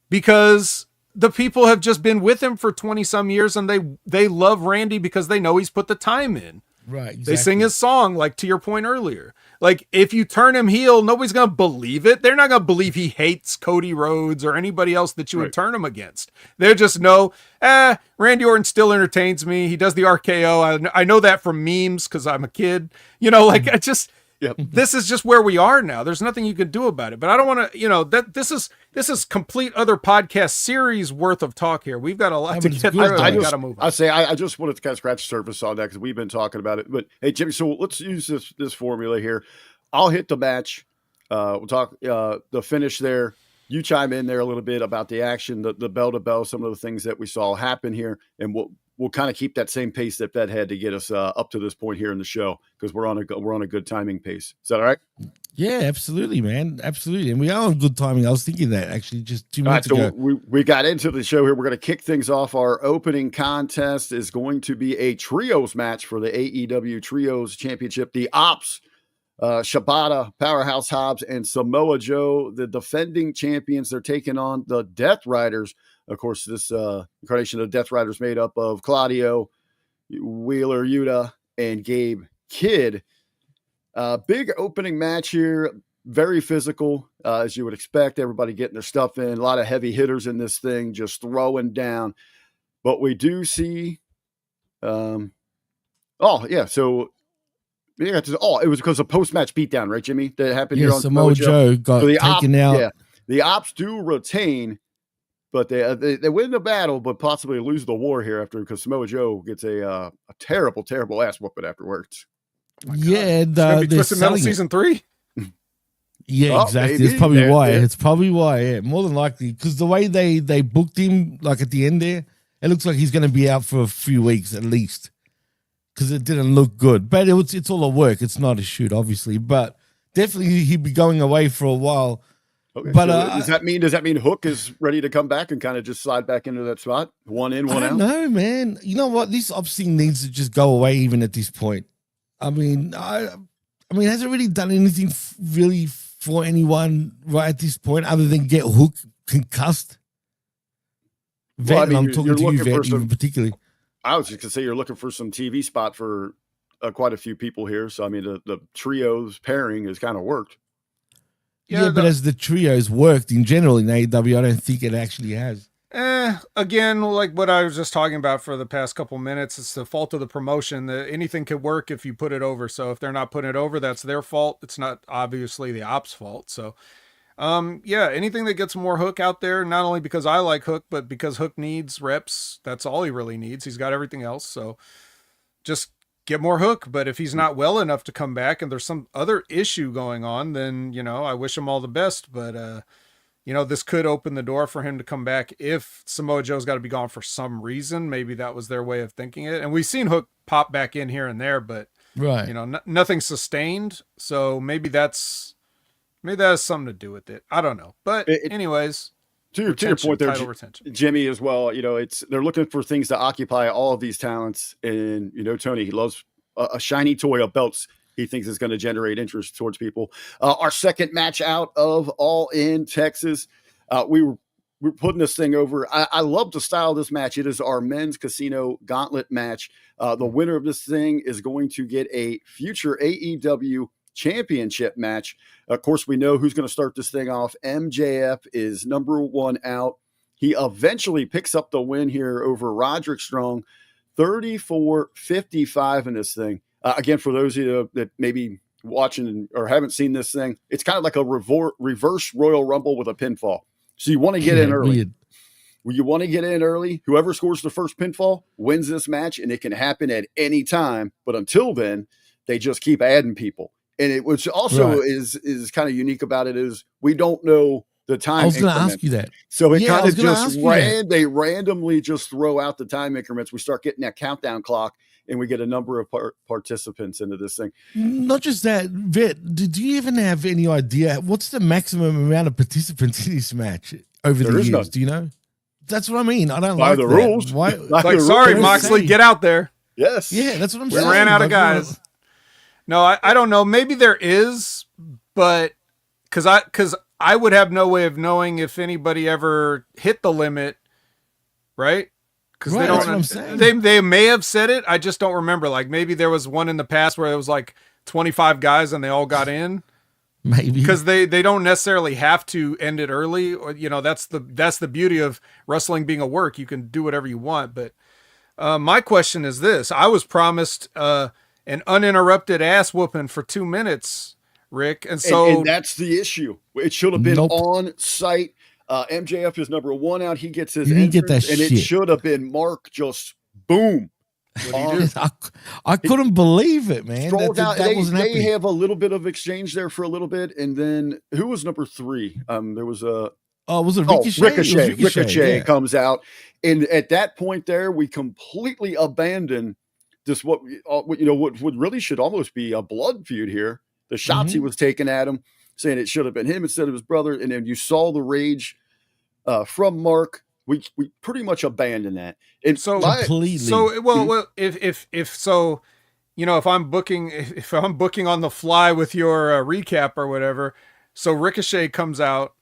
Speaker 2: because the people have just been with him for 20 some years and they love Randy because they know he's put the time in.
Speaker 1: Right. Exactly.
Speaker 2: They sing his song, like to your point earlier. Like if you turn him heel, nobody's going to believe it. They're not going to believe he hates Cody Rhodes or anybody else that you would turn him against. They just know, Randy Orton still entertains me. He does the RKO. I know that from memes because I'm a kid. I just... Yep. This is just where we are now. There's nothing you can do about it. But I don't want to, that this is complete other podcast series worth of talk here. We've got a lot to get through. I got to move on.
Speaker 3: I just wanted to kind of scratch the surface on that because we've been talking about it. But hey, Jimmy, so let's use this formula here. I'll hit the match. We'll talk the finish there. You chime in there a little bit about the action, the bell to bell, some of the things that we saw happen here, and we'll kind of keep that same pace that had to get us up to this point here in the show, because we're on a good timing pace. Is that all right?
Speaker 1: Yeah, absolutely, man. Absolutely. And we are on good timing. I was thinking that actually just 2 minutes ago.
Speaker 3: We got into the show here. We're going to kick things off. Our opening contest is going to be a trios match for the AEW Trios Championship. The Ops, Shibata, Powerhouse Hobbs, and Samoa Joe, the defending champions. They're taking on the Death Riders. Of course, this incarnation of the Death Riders made up of Claudio, Wheeler Yuta, and Gabe Kidd. Big opening match here. Very physical, as you would expect. Everybody getting their stuff in. A lot of heavy hitters in this thing, just throwing down. But we do see... So... it was because of post-match beatdown, right, Jimmy? That happened here on
Speaker 1: Samoa Joe got taken out. Yeah,
Speaker 3: the Ops do retain, but they win the battle, but possibly lose the war here after, because Samoa Joe gets a terrible, terrible ass whooping afterwards.
Speaker 1: Yeah,
Speaker 2: Twisted Metal season 3.
Speaker 1: Yeah,
Speaker 3: Oh,
Speaker 1: exactly.
Speaker 3: maybe.
Speaker 1: It's probably
Speaker 3: There-
Speaker 1: why.
Speaker 3: there-
Speaker 1: It's probably why. Yeah, more than likely, because the way they booked him, like at the end there, it looks like he's going to be out for a few weeks at least. Because it didn't look good, but it's all a work. It's not a shoot, obviously, but definitely he'd be going away for a while.
Speaker 3: Okay,
Speaker 1: But
Speaker 3: so does that mean Hook is ready to come back and kind of just slide back into that spot? One in, one
Speaker 1: I don't
Speaker 3: out.
Speaker 1: know, man. You know what? This ops thing needs to just go away, even at this point. I mean, has it really done anything really for anyone right at this point, other than get Hook concussed? Vet,
Speaker 3: Well, I
Speaker 1: and
Speaker 3: mean,
Speaker 1: I'm
Speaker 3: you're
Speaker 1: talking to you,
Speaker 3: looking for
Speaker 1: Vet, even
Speaker 3: some-
Speaker 1: particularly.
Speaker 3: I was just gonna say you're looking for some TV spot for quite a few people here. So I mean, the trios pairing has kind of worked.
Speaker 1: Yeah, but as the trios worked in general in AEW, I don't think it actually has.
Speaker 2: Again, like what I was just talking about for the past couple minutes, it's the fault of the promotion. Anything could work if you put it over. So if they're not putting it over, that's their fault. It's not obviously the ops fault. So, yeah, anything that gets more Hook out there, not only because I like Hook, but because Hook needs reps. That's all he really needs. He's got everything else. So just get more Hook. But if he's not well enough to come back and there's some other issue going on, then, I wish him all the best. But, this could open the door for him to come back if Samoa Joe's got to be gone for some reason. Maybe that was their way of thinking it. And we've seen Hook pop back in here and there, but
Speaker 1: right,
Speaker 2: nothing sustained. So maybe that has something to do with it. I don't know. But anyways,
Speaker 3: to your point there,
Speaker 2: title retention.
Speaker 3: Jimmy, as well. They're looking for things to occupy all of these talents, and Tony, he loves a shiny toy of belts. He thinks is going to generate interest towards people. Our second match out of All In Texas. We're putting this thing over. I love the style of this match. It is our men's casino gauntlet match. The winner of this thing is going to get a future AEW championship match. Of course, we know who's going to start this thing off. MJF is number one out. He eventually picks up the win here over Roderick Strong, 34-55 in this thing. Again, for those of you that maybe watching or haven't seen this thing, it's kind of like a reverse Royal Rumble with a pinfall. So you want to get in early.
Speaker 1: Weird.
Speaker 3: You want to get in early. Whoever scores the first pinfall wins this match, and it can happen at any time. But until then, they just keep adding people. And which also is kind of unique about it is we don't know the time.
Speaker 1: I was going to
Speaker 3: increment.
Speaker 1: ask you that.
Speaker 3: So it
Speaker 1: Yeah,
Speaker 3: kind
Speaker 1: I
Speaker 3: of
Speaker 1: was gonna
Speaker 3: just
Speaker 1: ask you that.
Speaker 3: they randomly just throw out the time increments. We start getting that countdown clock, and we get a number of participants into this thing.
Speaker 1: Not just that, Vet, do you even have any idea what's the maximum amount of participants in this match over
Speaker 3: There
Speaker 1: the
Speaker 3: is
Speaker 1: years?
Speaker 3: none.
Speaker 1: Do you know? That's what I mean. I don't
Speaker 3: By
Speaker 1: like
Speaker 3: the
Speaker 1: that.
Speaker 3: rules.
Speaker 1: Why?
Speaker 3: By
Speaker 2: Like,
Speaker 3: the
Speaker 2: sorry,
Speaker 3: rules.
Speaker 2: Moxley, get out there.
Speaker 3: Yes.
Speaker 1: Yeah, that's what I'm
Speaker 2: We
Speaker 1: saying.
Speaker 2: ran out of
Speaker 1: Like,
Speaker 2: guys. No, I don't know. Maybe there is, but because I would have no way of knowing if anybody ever hit the limit, right? Because
Speaker 1: Right,
Speaker 2: they
Speaker 1: that's what I'm
Speaker 2: don't.
Speaker 1: saying.
Speaker 2: They may have said it. I just don't remember. Like maybe there was one in the past where it was like 25 guys and they all got in.
Speaker 1: Maybe
Speaker 2: Because they don't necessarily have to end it early, or that's the beauty of wrestling being a work. You can do whatever you want. But my question is this: I was promised an uninterrupted ass whooping for 2 minutes, Rick, and so
Speaker 3: and that's the issue. It should have been
Speaker 1: Nope.
Speaker 3: on site. MJF is number one out. He gets his
Speaker 1: He didn't get that
Speaker 3: entrance, and it
Speaker 1: shit.
Speaker 3: should have been Mark just boom.
Speaker 1: I couldn't believe it, man.
Speaker 3: Strolled out.
Speaker 1: That wasn't
Speaker 3: They
Speaker 1: happening.
Speaker 3: have a little bit of exchange there for a little bit, and then who was number three? There was a
Speaker 1: Was it Ricochet? It was
Speaker 3: Ricochet
Speaker 1: yeah.
Speaker 3: comes out, and at that point there, we completely abandon this. What really should almost be a blood feud here. The shots he was taking at him, saying it should have been him instead of his brother, and then you saw the rage from Mark. We pretty much abandoned that. And
Speaker 2: So
Speaker 1: completely.
Speaker 2: So well, if so, if I'm booking on the fly with your recap or whatever, so Ricochet comes out,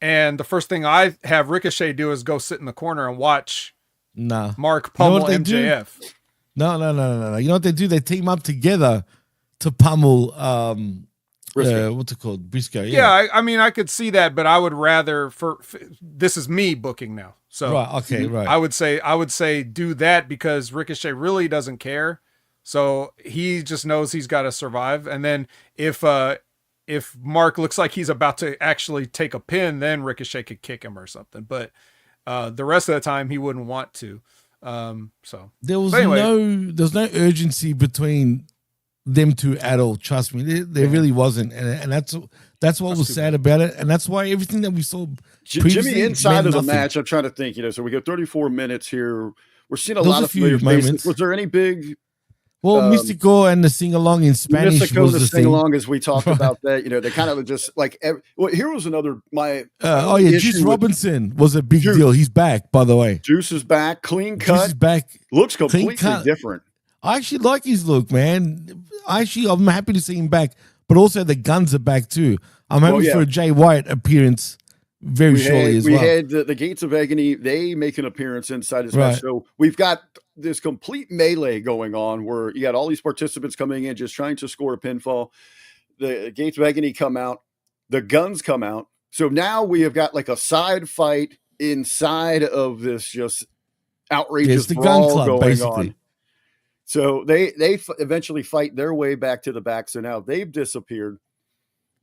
Speaker 2: and the first thing I have Ricochet do is go sit in the corner and watch
Speaker 1: Nah.
Speaker 2: Mark
Speaker 1: You know
Speaker 2: pummel
Speaker 1: what they do?
Speaker 2: MJF.
Speaker 1: No. You know what they do? They team up together to pummel
Speaker 3: Briscoe.
Speaker 1: what's it called? Briscoe.
Speaker 2: Yeah, I mean, I could see that, but I would rather this is me booking now. So
Speaker 1: Right, okay, right.
Speaker 2: I would say do that because Ricochet really doesn't care. So he just knows he's got to survive. And then if Mark looks like he's about to actually take a pin, then Ricochet could kick him or something. But the rest of the time he wouldn't want to. So
Speaker 1: There was
Speaker 2: but anyway.
Speaker 1: no urgency between them two at all. Trust me, there really wasn't, and that's what was sad about it, and that's why everything that we saw
Speaker 3: Jimmy inside of the match. I'm trying to think. So we got 34 minutes here. We're seeing a lot of familiar faces. Was there any big?
Speaker 1: Well, Mystico and the sing along in Spanish
Speaker 3: Mystico
Speaker 1: was the
Speaker 3: sing along, as we talked about that. They kind of just like. Well, here was another
Speaker 1: Juice Robinson was a big deal. He's back, by the way.
Speaker 3: Juice is back, clean cut.
Speaker 1: Juice is back,
Speaker 3: looks completely different.
Speaker 1: I actually like his look, man. I'm happy to see him back, but also the guns are back too. I'm hoping for a Jay White appearance very shortly as well.
Speaker 3: We had the Gates of Agony. They make an appearance inside this match. So we've got this complete melee going on where you got all these participants coming in just trying to score a pinfall. The Gates of Agony come out. The guns come out. So now we have got like a side fight inside of this just outrageous brawl gun club, going on. So they eventually fight their way back to the back. So now they've disappeared.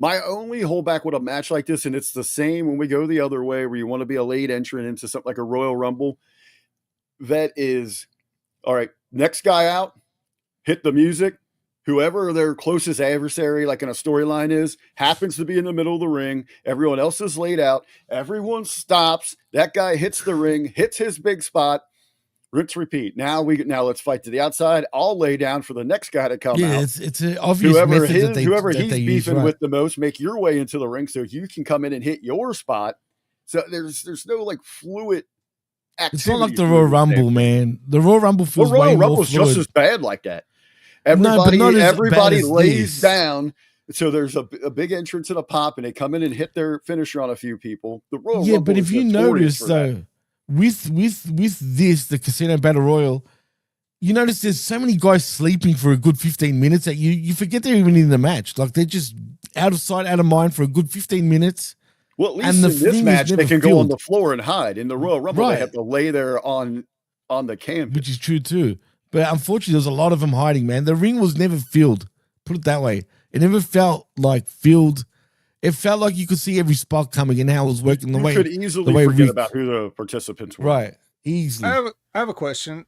Speaker 3: My only holdback with a match like this, and it's the same when we go the other way, where you want to be a late entrant into something like a Royal Rumble, that is, all right, next guy out, hit the music. Whoever their closest adversary, like in a storyline is, happens to be in the middle of the ring. Everyone else is laid out. Everyone stops. That guy hits the ring, hits his big spot. Rinse, repeat. Now let's fight to the outside. I'll lay down for the next guy to come out.
Speaker 1: It's an obvious
Speaker 3: whoever he's beefing with the most, make your way into the ring so you can come in and hit your spot. So there's no like fluid activity.
Speaker 1: It's not like the Royal Rumble, man. The Royal Rumble feels
Speaker 3: the Royal
Speaker 1: way
Speaker 3: Rumble's
Speaker 1: more fluid.
Speaker 3: just as bad like that. Everybody lays down. So there's a big entrance and a pop, and they come in and hit their finisher on a few people. The Royal Rumble,
Speaker 1: but if you notice though. With this, the Casino Battle Royal, you notice there's so many guys sleeping for a good 15 minutes that you forget they're even in the match. Like they're just out of sight, out of mind for a good 15 minutes.
Speaker 3: Well, at least in this match, they can go on the floor and hide. In the Royal Rumble, they have to lay there on the canvas.
Speaker 1: Which is true too. But unfortunately, there's a lot of them hiding, man. The ring was never filled. Put it that way. It never felt like filled. It felt like you could see every spot coming and how it was working. You
Speaker 3: could easily forget about who the participants were.
Speaker 1: Right. Easily.
Speaker 2: I have a question.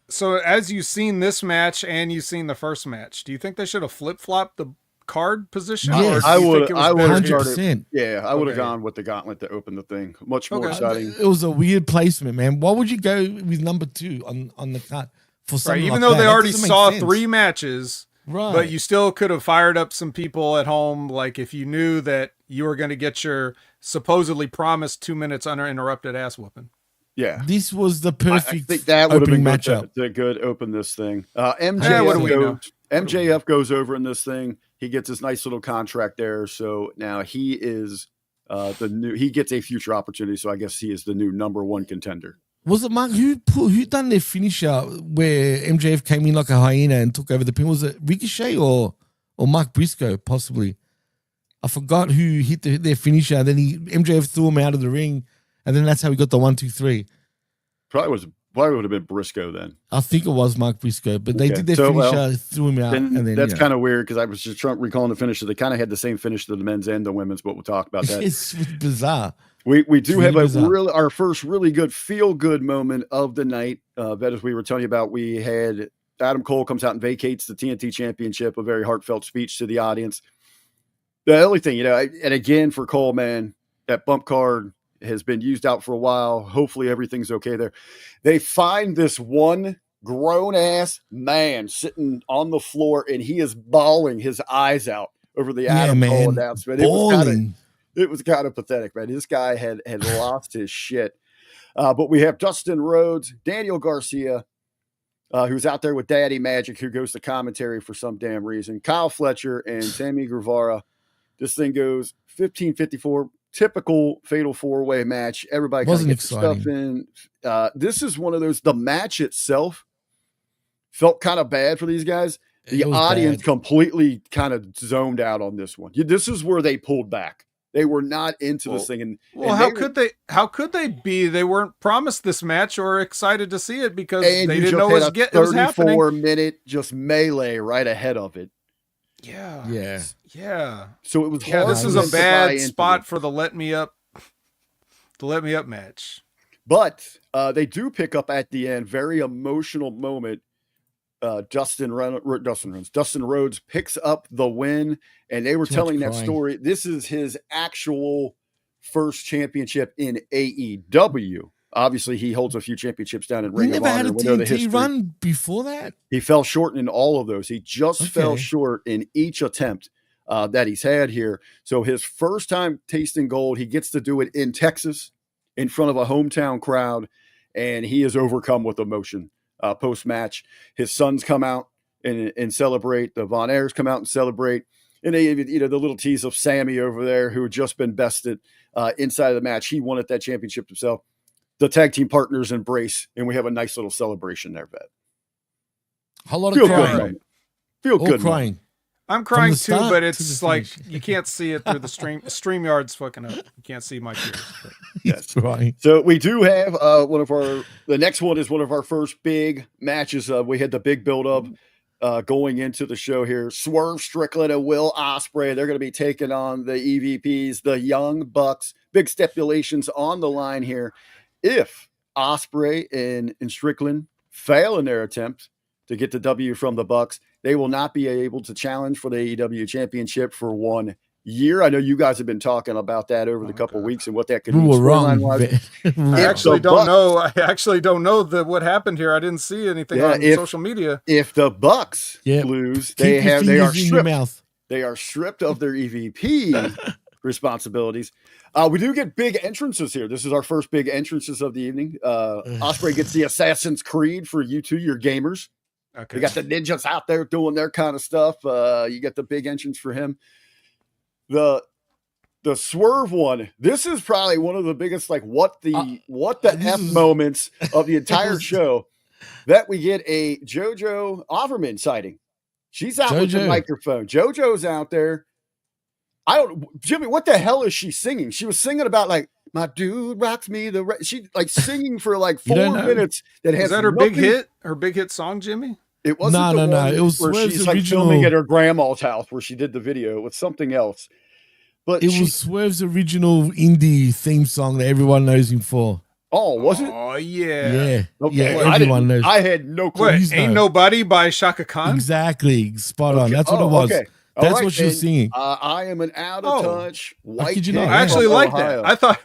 Speaker 2: So as you've seen this match and you've seen the first match, do you think they should have flip-flopped the card position?
Speaker 1: Yes.
Speaker 3: I would have
Speaker 1: 100%.
Speaker 3: Yeah, I would have gone with the gauntlet to open the thing. Much more exciting.
Speaker 1: It was a weird placement, man. Why would you go with number 2 on the card for something
Speaker 2: even
Speaker 1: like
Speaker 2: though
Speaker 1: that?
Speaker 2: They already saw 3 matches.
Speaker 1: Right.
Speaker 2: But you still could have fired up some people at home, like if you knew that you were going to get your supposedly promised 2 minutes uninterrupted ass whooping.
Speaker 3: Yeah.
Speaker 1: This was the perfect
Speaker 3: I think that would have been
Speaker 1: matchup.
Speaker 3: Good open this thing. MJF goes over in this thing. He gets his nice little contract there. So now he is he gets a future opportunity. So I guess he is the new number 1 contender.
Speaker 1: Was it Mark? Who done their finisher where MJF came in like a hyena and took over the pin? Was it Ricochet or Mark Briscoe, possibly? I forgot who hit their finisher. Then MJF threw him out of the ring, and then that's how he got the 1, 2, 3.
Speaker 3: Probably would have been Briscoe then.
Speaker 1: I think it was Mark Briscoe, but they did their finisher, threw him out, and then
Speaker 3: that's kind of weird because I was just recalling the finisher. They kind of had the same finish to the men's and the women's, but we'll talk about that.
Speaker 1: It's bizarre.
Speaker 3: We do have our first really good feel-good moment of the night. That as we were telling you about, we had Adam Cole comes out and vacates the TNT Championship, a very heartfelt speech to the audience. The only thing, and again for Cole, man, that bump card has been used out for a while. Hopefully everything's okay there. They find this one grown-ass man sitting on the floor, and he is bawling his eyes out over the Adam Cole announcement. It was kind of pathetic, man. This guy had lost his shit. But we have Dustin Rhodes, Daniel Garcia, who's out there with Daddy Magic, who goes to commentary for some damn reason, Kyle Fletcher, and Sammy Guevara. This thing goes 15:54, typical fatal 4-way match. Everybody kind of gets stuff in. This is one of those, the match itself felt kind of bad for these guys. The audience completely kind of zoned out on this one. This is where they pulled back. They were not into this thing.
Speaker 2: How could they be? They weren't promised this match or excited to see it because they didn't know it was happening.
Speaker 3: 34-minute just melee right ahead of it.
Speaker 2: Yeah.
Speaker 3: So it was hard.
Speaker 2: This is a bad spot for the let me up match.
Speaker 3: But they do pick up at the end, very emotional moment Dustin Rhodes picks up the win, and they were telling that story. This is his actual first championship in AEW. Obviously, he holds a few championships down in Ring of Honor.
Speaker 1: He never had a TNT run before that?
Speaker 3: He fell short in all of those. He just fell short in each attempt that he's had here. So his first time tasting gold, he gets to do it in Texas in front of a hometown crowd, and he is overcome with emotion. Post-match, his sons come out and celebrate. The Von Airs come out and celebrate. And they, the little tease of Sammy over there, who had just been bested inside of the match. He wanted that championship himself. The tag team partners embrace, and we have a nice little celebration there, Bet.
Speaker 1: A lot of crying.
Speaker 3: Feel good.
Speaker 1: Crying.
Speaker 2: I'm crying too, but it's like you can't see it through the stream. StreamYard's fucking up. You can't see my tears.
Speaker 3: Yes, right. So we do have the next one is one of our first big matches. We had the big build up going into the show here. Swerve Strickland and Will Ospreay. They're going to be taking on the EVPs, the Young Bucks. Big stipulations on the line here. If Ospreay and Strickland fail in their attempt to get the W from the Bucks, they will not be able to challenge for the AEW championship for 1 year. I know you guys have been talking about that over the couple weeks and what that could mean.
Speaker 2: I actually don't know what happened here. I didn't see anything on social media.
Speaker 3: If the Bucks lose, they are stripped of their EVP responsibilities. We do get big entrances here. This is our first big entrances of the evening. Ospreay gets the Assassin's Creed for you two, your gamers. Okay. You got the ninjas out there doing their kind of stuff. You get the big entrance for him. The Swerve one. This is probably one of the biggest, what the F moments of the entire show. That we get a JoJo Offerman sighting. She's out with the microphone. JoJo's out there. Jimmy, what the hell is she singing? She was singing about my dude rocks me. She singing for 4 minutes. Is
Speaker 2: that her big hit? Her big hit song, Jimmy?
Speaker 3: It wasn't
Speaker 1: no. It was
Speaker 3: where she's filming at her grandma's house where she did the video. It was something else. But
Speaker 1: it was Swerve's original indie theme song that everyone knows him for.
Speaker 3: Oh, was it?
Speaker 2: Oh, yeah.
Speaker 1: Yeah.
Speaker 3: Okay.
Speaker 1: Yeah, everyone knows.
Speaker 3: I had no clue.
Speaker 2: Ain't Nobody by Shaka Khan?
Speaker 1: Exactly. Spot on. That's what it was. Okay. That's what she was singing.
Speaker 3: I am an out of touch white.
Speaker 2: I actually like that. I thought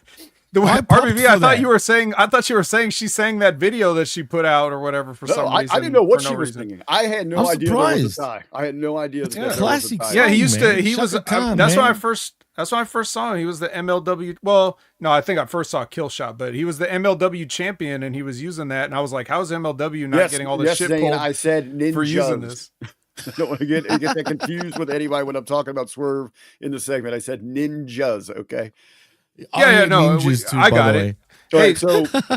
Speaker 2: RBV. I thought you were saying. I thought you were saying she sang that video that she put out or whatever for some reason.
Speaker 3: I didn't know what she was singing. I had no idea. Surprised. I had no idea.
Speaker 1: Classic.
Speaker 2: Yeah, he used to. He was. That's when I first. That's when I first saw him. He was the MLW. Well, no, I think I first saw Killshot, but he was the MLW champion, and he was using that. And I was like, "How's MLW not getting all this shit pulled?"
Speaker 3: I said ninjas.
Speaker 2: For using this.
Speaker 3: I don't want to get that confused with anybody when I'm talking about Swerve in the segment. I said ninjas, okay?
Speaker 2: No, I got it.
Speaker 3: Hey,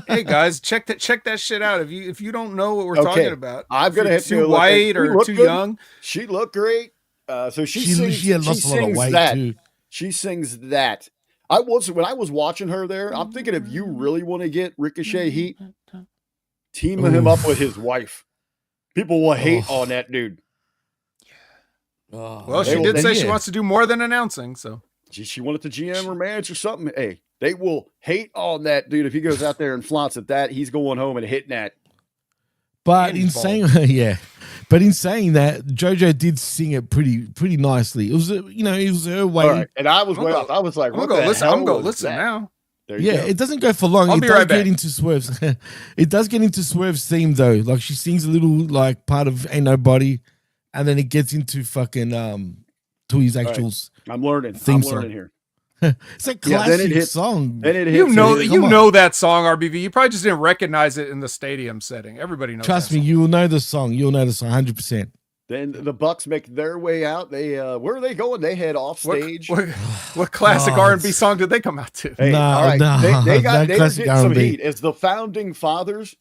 Speaker 2: hey guys, check that shit out. If you don't know what we're talking about,
Speaker 3: I'm gonna hit
Speaker 2: too white or too young.
Speaker 3: She looked great. So she sings that. When I was watching her there, I'm thinking if you really want to get Ricochet heat, team him up with his wife. People will hate on that dude.
Speaker 2: Well, she did say she wants to do more than announcing, so
Speaker 3: she wanted to GM or manage or something. Hey, they will hate on that dude if he goes out there and flaunts at that. He's going home and hitting that.
Speaker 1: But in saying that, JoJo did sing it pretty nicely. It was it was her way.
Speaker 3: Right. And I was way off. I was like,
Speaker 2: I'm gonna go listen now.
Speaker 1: It doesn't go for long.
Speaker 2: I'll be right back.
Speaker 1: Into Swerve's. It does get into Swerve's theme though. Like she sings a little part of Ain't Nobody, and then it gets into fucking to his actual.
Speaker 3: Right. I'm learning here.
Speaker 1: It's a classic song.
Speaker 3: Then it hits.
Speaker 2: You know that song, RBV. You probably just didn't recognize it in the stadium setting. Everybody knows.
Speaker 1: Trust me, you will know the song. You'll know the song 100%.
Speaker 3: Then the Bucks make their way out. They where are they going? They head off stage.
Speaker 2: What classic R&B song did they come out to?
Speaker 3: Hey, they getting some heat. As the founding fathers,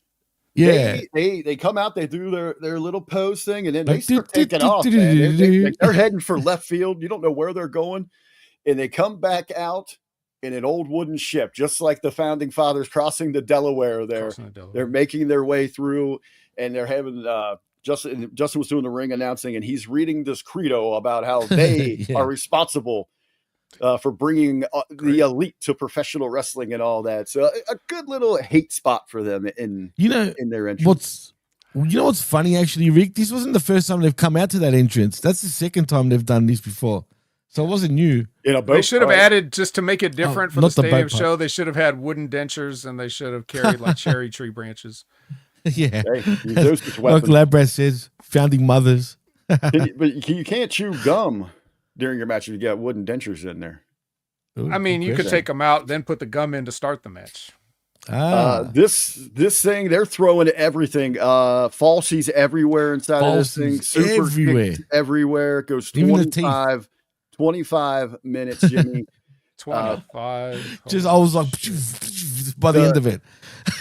Speaker 3: they come out. They do their little pose thing, and then they start taking off. They're heading for left field. You don't know where they're going, and they come back out in an old wooden ship, just like the founding fathers crossing the Delaware. They're making their way through, and they're having. Justin was doing the ring announcing, and he's reading this credo about how they are responsible for bringing the elite to professional wrestling and all that. So a good little hate spot for them in their entrance.
Speaker 1: Well, you know what's funny, actually, Rick? This wasn't the first time they've come out to that entrance. That's the second time they've done this before. So it wasn't new.
Speaker 2: They should have added, just to make it different for the stadium show,
Speaker 1: part.
Speaker 2: they should have had wooden dentures and they should have carried like cherry tree branches.
Speaker 1: Yeah.
Speaker 3: Hey, those just
Speaker 1: Like Labrat says, founding mothers.
Speaker 3: But you can't chew gum during your match if you got wooden dentures in there.
Speaker 1: Ooh,
Speaker 2: I mean, you could take them out, then put the gum in to start the match.
Speaker 3: This thing, they're throwing everything. Falsies everywhere inside of this thing. Super
Speaker 1: everywhere.
Speaker 3: Everywhere. It goes 25 minutes, Jimmy.
Speaker 2: 25.
Speaker 1: I was like, by the end of it.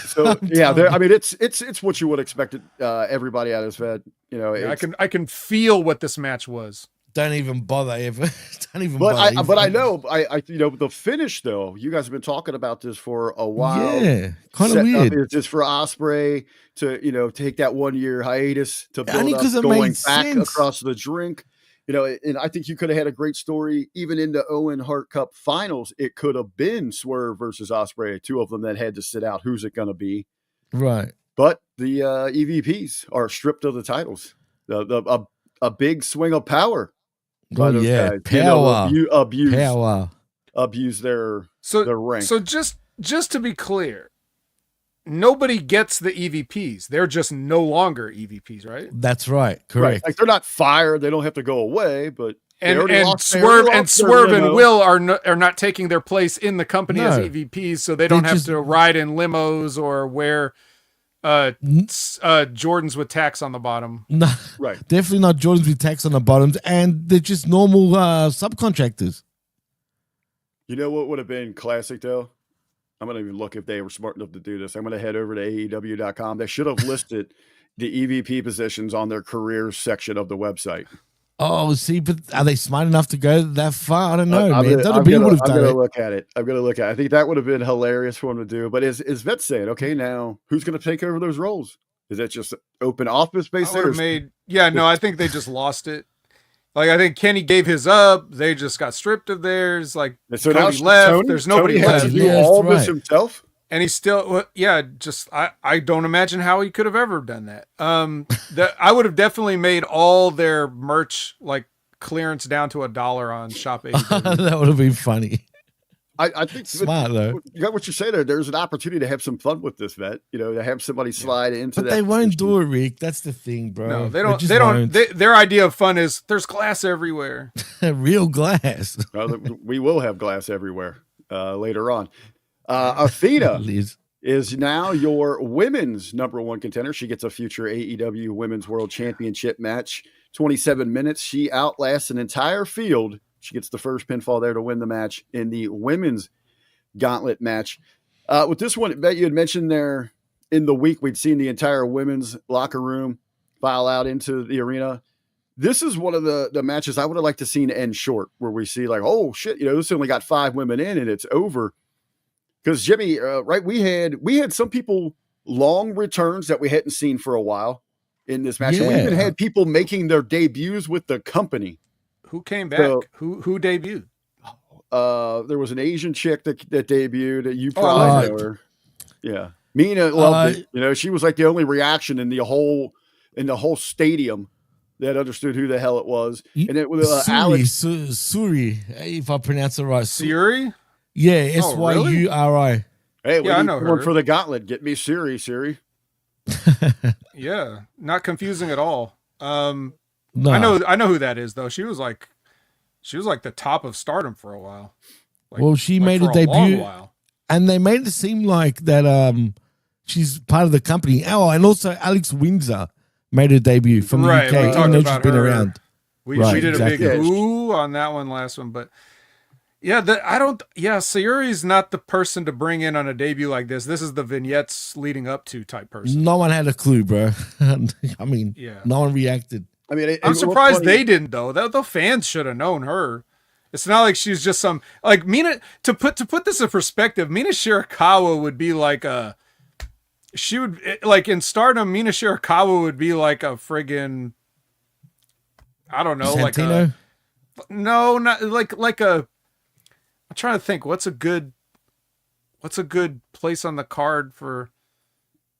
Speaker 3: So yeah, I mean, it's what you would expect. Everybody out of this vet, you know.
Speaker 2: Yeah, I can feel what this match was.
Speaker 1: Don't even bother ever. Don't even
Speaker 3: but
Speaker 1: bother.
Speaker 3: But I know, you know, the finish though. You guys have been talking about this for a while.
Speaker 1: Yeah, kind of weird.
Speaker 3: It's just for Ospreay to, you know, take that 1 year hiatus to build up
Speaker 1: it
Speaker 3: going
Speaker 1: made
Speaker 3: back
Speaker 1: sense.
Speaker 3: across the drink. You know, and I think you could have had a great story even in the Owen Hart Cup finals. It could have been Swerve versus Ospreay, two of them that had to sit out. Who's it going to be?
Speaker 1: Right.
Speaker 3: But the EVPs are stripped of the titles. A big swing of power.
Speaker 1: Oh yeah,
Speaker 3: guys.
Speaker 1: power.
Speaker 3: You know,
Speaker 1: power.
Speaker 3: Abuse their rank.
Speaker 2: So just to be clear, nobody gets the EVPs. They're just no longer EVPs, right?
Speaker 1: That's right. Correct.
Speaker 3: Right. Like they're not fired. They don't have to go away, but
Speaker 2: and Swerve and Will are not taking their place in the company as EVPs, so they don't have to ride in limos or wear Jordans with tacks on the bottom.
Speaker 1: No,
Speaker 3: right.
Speaker 1: Definitely not Jordans with tacks on the bottoms, and they're just normal subcontractors.
Speaker 3: You know what would have been classic though? I'm going to even look if they were smart enough to do this. I'm going to head over to AEW.com. They should have listed the EVP positions on their careers section of the website.
Speaker 1: Oh, see, but are they smart enough to go that far? I don't know, man.
Speaker 3: I'm going to look at it. I think that would have been hilarious for them to do. But is Vet saying, okay, now who's going to take over those roles? Is that just open office space there?
Speaker 2: I think they just lost it. Like, I think Kenny gave his up. They just got stripped of theirs. Like,
Speaker 3: so
Speaker 2: Cody left. There's nobody left.
Speaker 3: To do all this himself?
Speaker 2: And he's still, I don't imagine how he could have ever done that. I would have definitely made all their merch like clearance down to $1 on Shop AEW.
Speaker 1: That would have been funny.
Speaker 3: I think
Speaker 1: smart though.
Speaker 3: You got what you say there. There's an opportunity to have some fun with this vet. You know, to have somebody slide into that.
Speaker 1: But they won't do it, Rick. That's the thing, bro.
Speaker 2: No, they don't. Their idea of fun is there's glass everywhere.
Speaker 1: Real glass.
Speaker 3: Well, we will have glass everywhere later on. Athena is now your women's number one contender. She gets a future AEW Women's World Championship match. 27 minutes. She outlasts an entire field. She gets the first pinfall there to win the match in the women's gauntlet match. With this one, that you had mentioned there in the week, we'd seen the entire women's locker room file out into the arena. This is one of the matches I would have liked to seen end short, where we see like, oh shit, this only got 5 women in and it's over. Because Jimmy, right, we had some people long returns that we hadn't seen for a while in this match. And we even had people making their debuts with the company.
Speaker 2: Who came back? So, who debuted?
Speaker 3: There was an Asian chick that debuted. That you probably know her. Yeah, Mina loved it. She was like the only reaction in the whole stadium that understood who the hell it was. And it was Alex
Speaker 1: Suri, if I pronounce it right.
Speaker 2: Suri?
Speaker 1: Yeah, Syuri.
Speaker 3: Hey, I know her. For the gauntlet, get me Siri.
Speaker 2: Yeah, not confusing at all.
Speaker 1: No.
Speaker 2: I know who that is though. She was like the top of Stardom for a while.
Speaker 1: She made a debut, and they made it seem like that. She's part of the company. Oh, and also Alex Windsor made a debut from the UK. Even though she's been around.
Speaker 2: We did a big ooh on that one last one, but Sayuri's not the person to bring in on a debut like this. This is the vignettes leading up to type person.
Speaker 1: No one had a clue, bro. I mean, no one reacted.
Speaker 3: I mean,
Speaker 2: I'm surprised they didn't though. The fans should have known her. It's not like she's just some like Mina. To put this in perspective, Mina Shirakawa would be like she would like in Stardom. Mina Shirakawa would be like a friggin' I don't know,
Speaker 1: Santino?
Speaker 2: not like a. I'm trying to think what's a good place on the card for.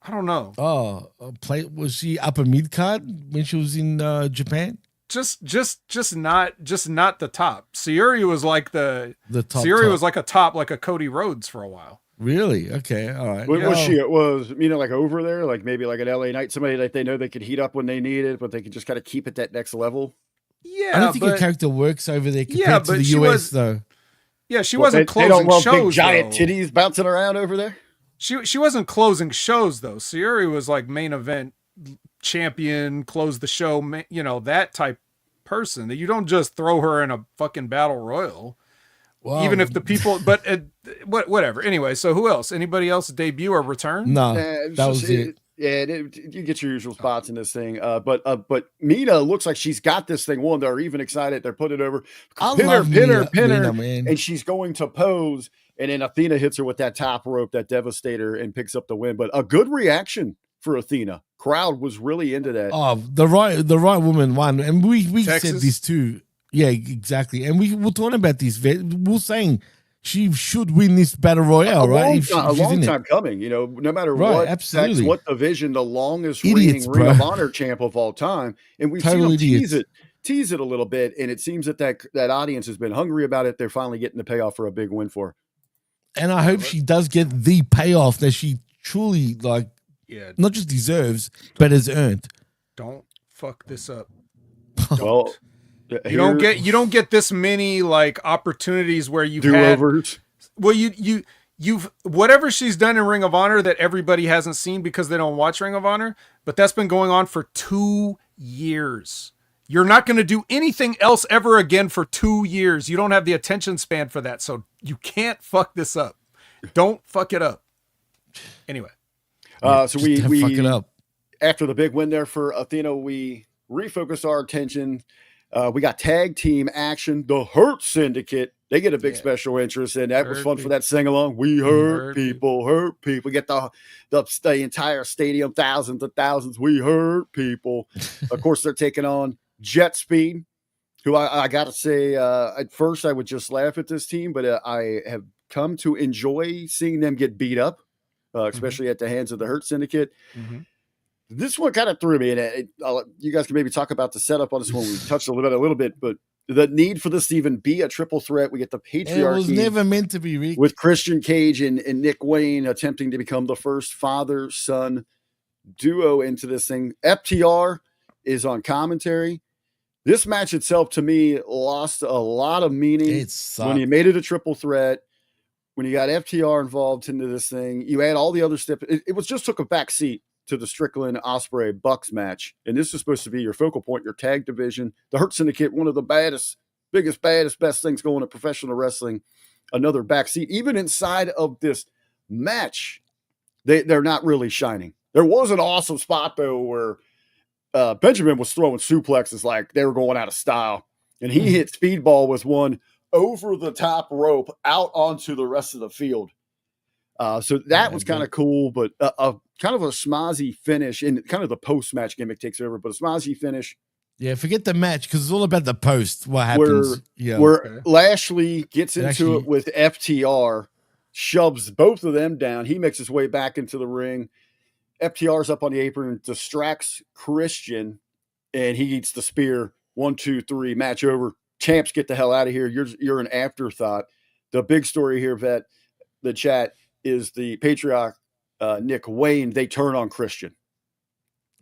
Speaker 2: I don't know.
Speaker 1: Oh, was she upper mid card when she was in Japan?
Speaker 2: Just not the top. Sayuri was like the
Speaker 1: top.
Speaker 2: Sayuri was like a top, like a Cody Rhodes for a while.
Speaker 1: Really? Okay, all right.
Speaker 3: What was she? It was, like over there, like maybe like an LA Knight, somebody that they know they could heat up when they need it, but they could just kind of keep it that next level.
Speaker 2: Yeah,
Speaker 1: I don't think her character works over there compared to the US though.
Speaker 2: Yeah, she wasn't closing
Speaker 3: they don't love
Speaker 2: shows.
Speaker 3: Big giant
Speaker 2: though.
Speaker 3: Titties bouncing around over there.
Speaker 2: She wasn't closing shows though. Sayuri was like main event champion, close the show, that type person. That you don't just throw her in a fucking battle royal. Wow. Even if the people, but whatever. Anyway, so who else? Anybody else debut or return?
Speaker 1: No, that was it.
Speaker 3: Yeah, you get your usual spots in this thing. But Mina looks like she's got this thing won. They're even excited. They're putting it over. Pin her,
Speaker 1: man.
Speaker 3: And she's going to pose. And then Athena hits her with that top rope, that Devastator, and picks up the win. But a good reaction for Athena. Crowd was really into that.
Speaker 1: Oh, the right woman won. And we said this too. Yeah, exactly. And we were talking about this. We were saying she should win this battle royale, right?
Speaker 3: A long time coming, no matter what.
Speaker 1: Absolutely.
Speaker 3: What division, the longest reigning Ring of Honor champ of all time. And we've seen them tease it a little bit. And it seems that audience has been hungry about it. They're finally getting the payoff for a big win for her.
Speaker 1: And I hope she does get the payoff that she truly, not just deserves, but has earned.
Speaker 2: Don't fuck this up.
Speaker 3: Well,
Speaker 2: you don't get this many opportunities where you've
Speaker 3: do-overs.
Speaker 2: Well, you've whatever she's done in Ring of Honor that everybody hasn't seen because they don't watch Ring of Honor, but that's been going on for 2 years. You're not going to do anything else ever again for 2 years. You don't have the attention span for that, so you can't fuck this up. Don't fuck it up. Anyway,
Speaker 3: so we
Speaker 1: fuck it up.
Speaker 3: After the big win there for Athena, we refocused our attention. We got tag team action. The Hurt Syndicate, they get a big special interest, and that was fun for that sing along. We hurt people. We get the entire stadium, thousands and thousands. We hurt people. Of course, they're taking on Jet Speed, who I got to say, at first I would just laugh at this team, but I have come to enjoy seeing them get beat up, especially at the hands of the Hurt Syndicate. Mm-hmm. This one kind of threw me, and you guys can maybe talk about the setup on this one. We touched a little bit, but the need for this to even be a triple threat. We get the patriarchy.
Speaker 1: It was never meant to be, Rick.
Speaker 3: With Christian Cage and Nick Wayne attempting to become the first father-son duo into this thing. FTR is on commentary. This match itself, to me, lost a lot of meaning when you made it a triple threat. When you got FTR involved into this thing, you add all the other stuff. It was just took a back seat to the Strickland Ospreay Bucks match. And this is supposed to be your focal point, your tag division. The Hurt Syndicate, one of the best things going in professional wrestling. Another backseat. Even inside of this match, they're not really shining. There was an awesome spot, though, where Benjamin was throwing suplexes like they were going out of style. And he hit Speedball with one over the top rope out onto the rest of the field. So that was kind of cool, but kind of a schmozzy finish, and kind of the post-match gimmick takes over, but a schmozzy finish.
Speaker 1: Yeah, forget the match because it's all about the post. What happens?
Speaker 3: Where Lashley gets into it with FTR, shoves both of them down. He makes his way back into the ring. FTR's up on the apron, distracts Christian, and he eats the spear. 1, 2, 3, match over. Champs, get the hell out of here. You're an afterthought. The big story here, Vet, the chat, is the patriarch Nick Wayne. They turn on Christian.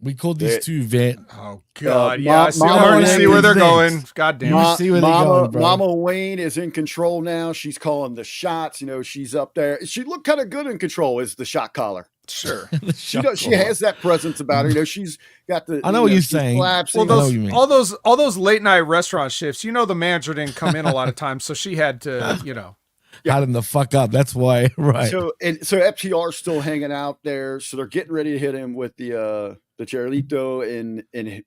Speaker 1: We called these two, Vet.
Speaker 2: Oh God, yeah. I already see where they're going. God damn.
Speaker 3: Mama Wayne is in control now. She's calling the shots. She's up there. She looked kind of good in control as the shot caller.
Speaker 2: Sure.
Speaker 3: She has that presence about her. She's got the.
Speaker 1: I know what you're saying.
Speaker 2: Well, all those late night restaurant shifts. The manager didn't come in a lot of times, so she had to.
Speaker 3: Yeah.
Speaker 1: Got him the fuck up. That's why, right?
Speaker 3: So FTR's still hanging out there. So they're getting ready to hit him with the Charlito and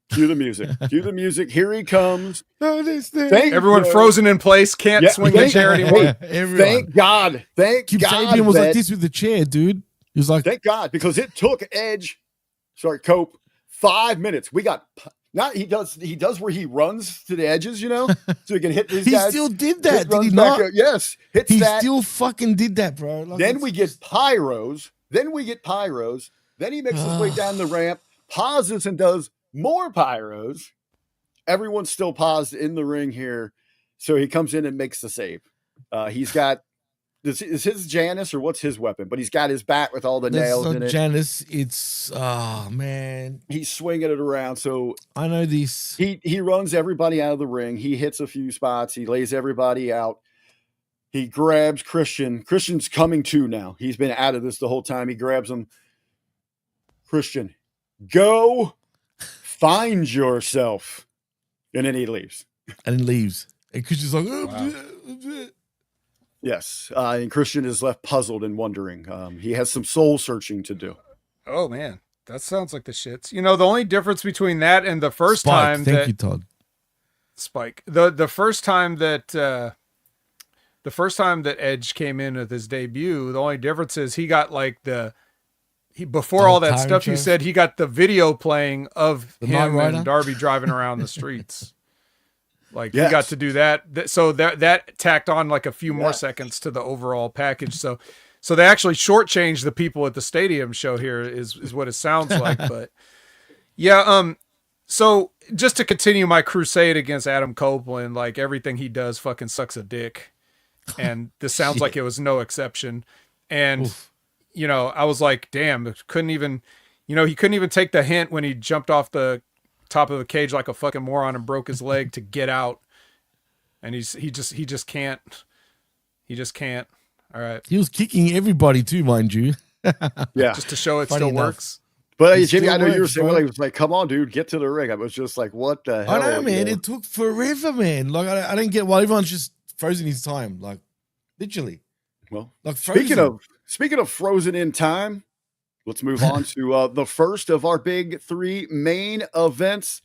Speaker 3: cue the music. Cue the music. Here he comes.
Speaker 2: Everyone frozen in place. Can't swing the chair anymore.
Speaker 3: Thank God. Thank God.
Speaker 1: Sabian was like this with the chair, dude. He was like,
Speaker 3: thank God, because it took Cope 5 minutes. We got. Not he does where he runs to the edges, so he can hit these guys.
Speaker 1: He still did that, did he not?
Speaker 3: Yes,
Speaker 1: he still fucking did that, bro.
Speaker 3: Then we get pyros. Then he makes his way down the ramp, pauses and does more pyros. Everyone's still paused in the ring here. So he comes in and makes the save. He's got, is his Janus or what's his weapon? But he's got his bat with all the nails in it.
Speaker 1: Janus, it's, oh man.
Speaker 3: He's swinging it around. So
Speaker 1: I know this.
Speaker 3: He runs everybody out of the ring. He hits a few spots. He lays everybody out. He grabs Christian. Christian's coming to now. He's been out of this the whole time. He grabs him. Christian, go find yourself. And then he leaves.
Speaker 1: And Christian's like, wow.
Speaker 3: Yes. And Christian is left puzzled and wondering. He has some soul searching to do.
Speaker 2: Oh, man. That sounds like the shits. You know, the only difference between that and the first
Speaker 1: Spike,
Speaker 2: time
Speaker 1: thank you, Todd.
Speaker 2: Spike. The first time that Edge came in with his debut, the only difference is he got like before all that stuff you said, he got the video playing of him and Darby driving around the streets. Like he got to do that. So that tacked on like a few more seconds to the overall package. So they actually shortchanged the people at the stadium show here is what it sounds like. But yeah. So just to continue my crusade against Adam Copeland, like everything he does fucking sucks a dick. And this sounds like it was no exception. And, you know, I was like, damn, he couldn't even take the hint when he jumped off the top of the cage like a fucking moron and broke his leg to get out. And he just can't. He just can't. All right.
Speaker 1: He was kicking everybody too, mind you.
Speaker 3: Yeah.
Speaker 2: Just to show it
Speaker 1: Funny
Speaker 2: still
Speaker 1: enough.
Speaker 2: works.
Speaker 3: But Jimmy, I know you were saying, well, he was like, come on, dude, get to the ring. I was just like, what the hell?
Speaker 1: I know, man. It took forever, man. Like, I didn't get why everyone's just frozen his time. Like, literally.
Speaker 3: Well,
Speaker 1: like
Speaker 3: speaking of frozen in time, let's move on to the first of our big three main events.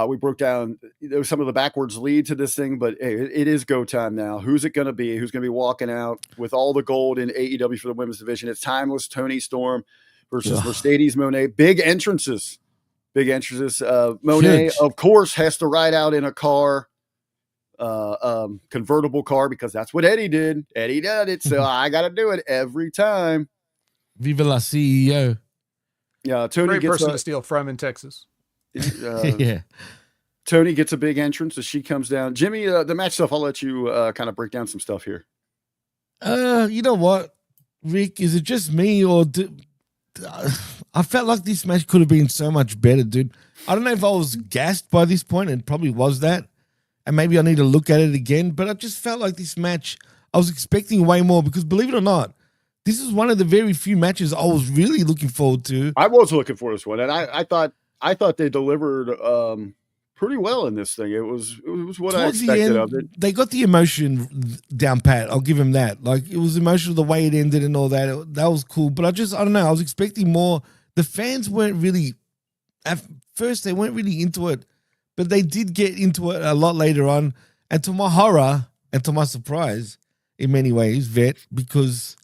Speaker 3: We broke down some of the backwards lead to this thing, but hey, it is go time now. Who's it going to be? Who's going to be walking out with all the gold in AEW for the women's division? It's timeless Toni Storm versus Mercedes Moné. Big entrances. Moné,
Speaker 1: Huge.
Speaker 3: of course, has to ride out in a car, convertible car, because that's what Eddie did. Eddie did it, so I got to do it every time.
Speaker 1: Viva la CEO.
Speaker 3: Yeah, Toni
Speaker 2: Great
Speaker 3: gets
Speaker 2: person to steal from in Texas.
Speaker 1: Yeah.
Speaker 3: Toni gets a big entrance as she comes down. Jimmy, the match stuff, I'll let you kind of break down some stuff here.
Speaker 1: You know what, Rick? Is it just me or I felt like this match could have been so much better, dude. I don't know if I was gassed by this point, and probably was that. And maybe I need to look at it again. But I just felt like this match, I was expecting way more because, believe it or not, this is one of the very few matches I was really looking forward to.
Speaker 3: I was looking for this one, and I thought they delivered pretty well in this thing. It was what I expected of it.
Speaker 1: They got the emotion down pat. I'll give him that. Like, it was emotional the way it ended and all that. That was cool. But I don't know. I was expecting more. The fans weren't really, at first they weren't really into it, but they did get into it a lot later on. And to my horror and to my surprise, in many ways, Vet, because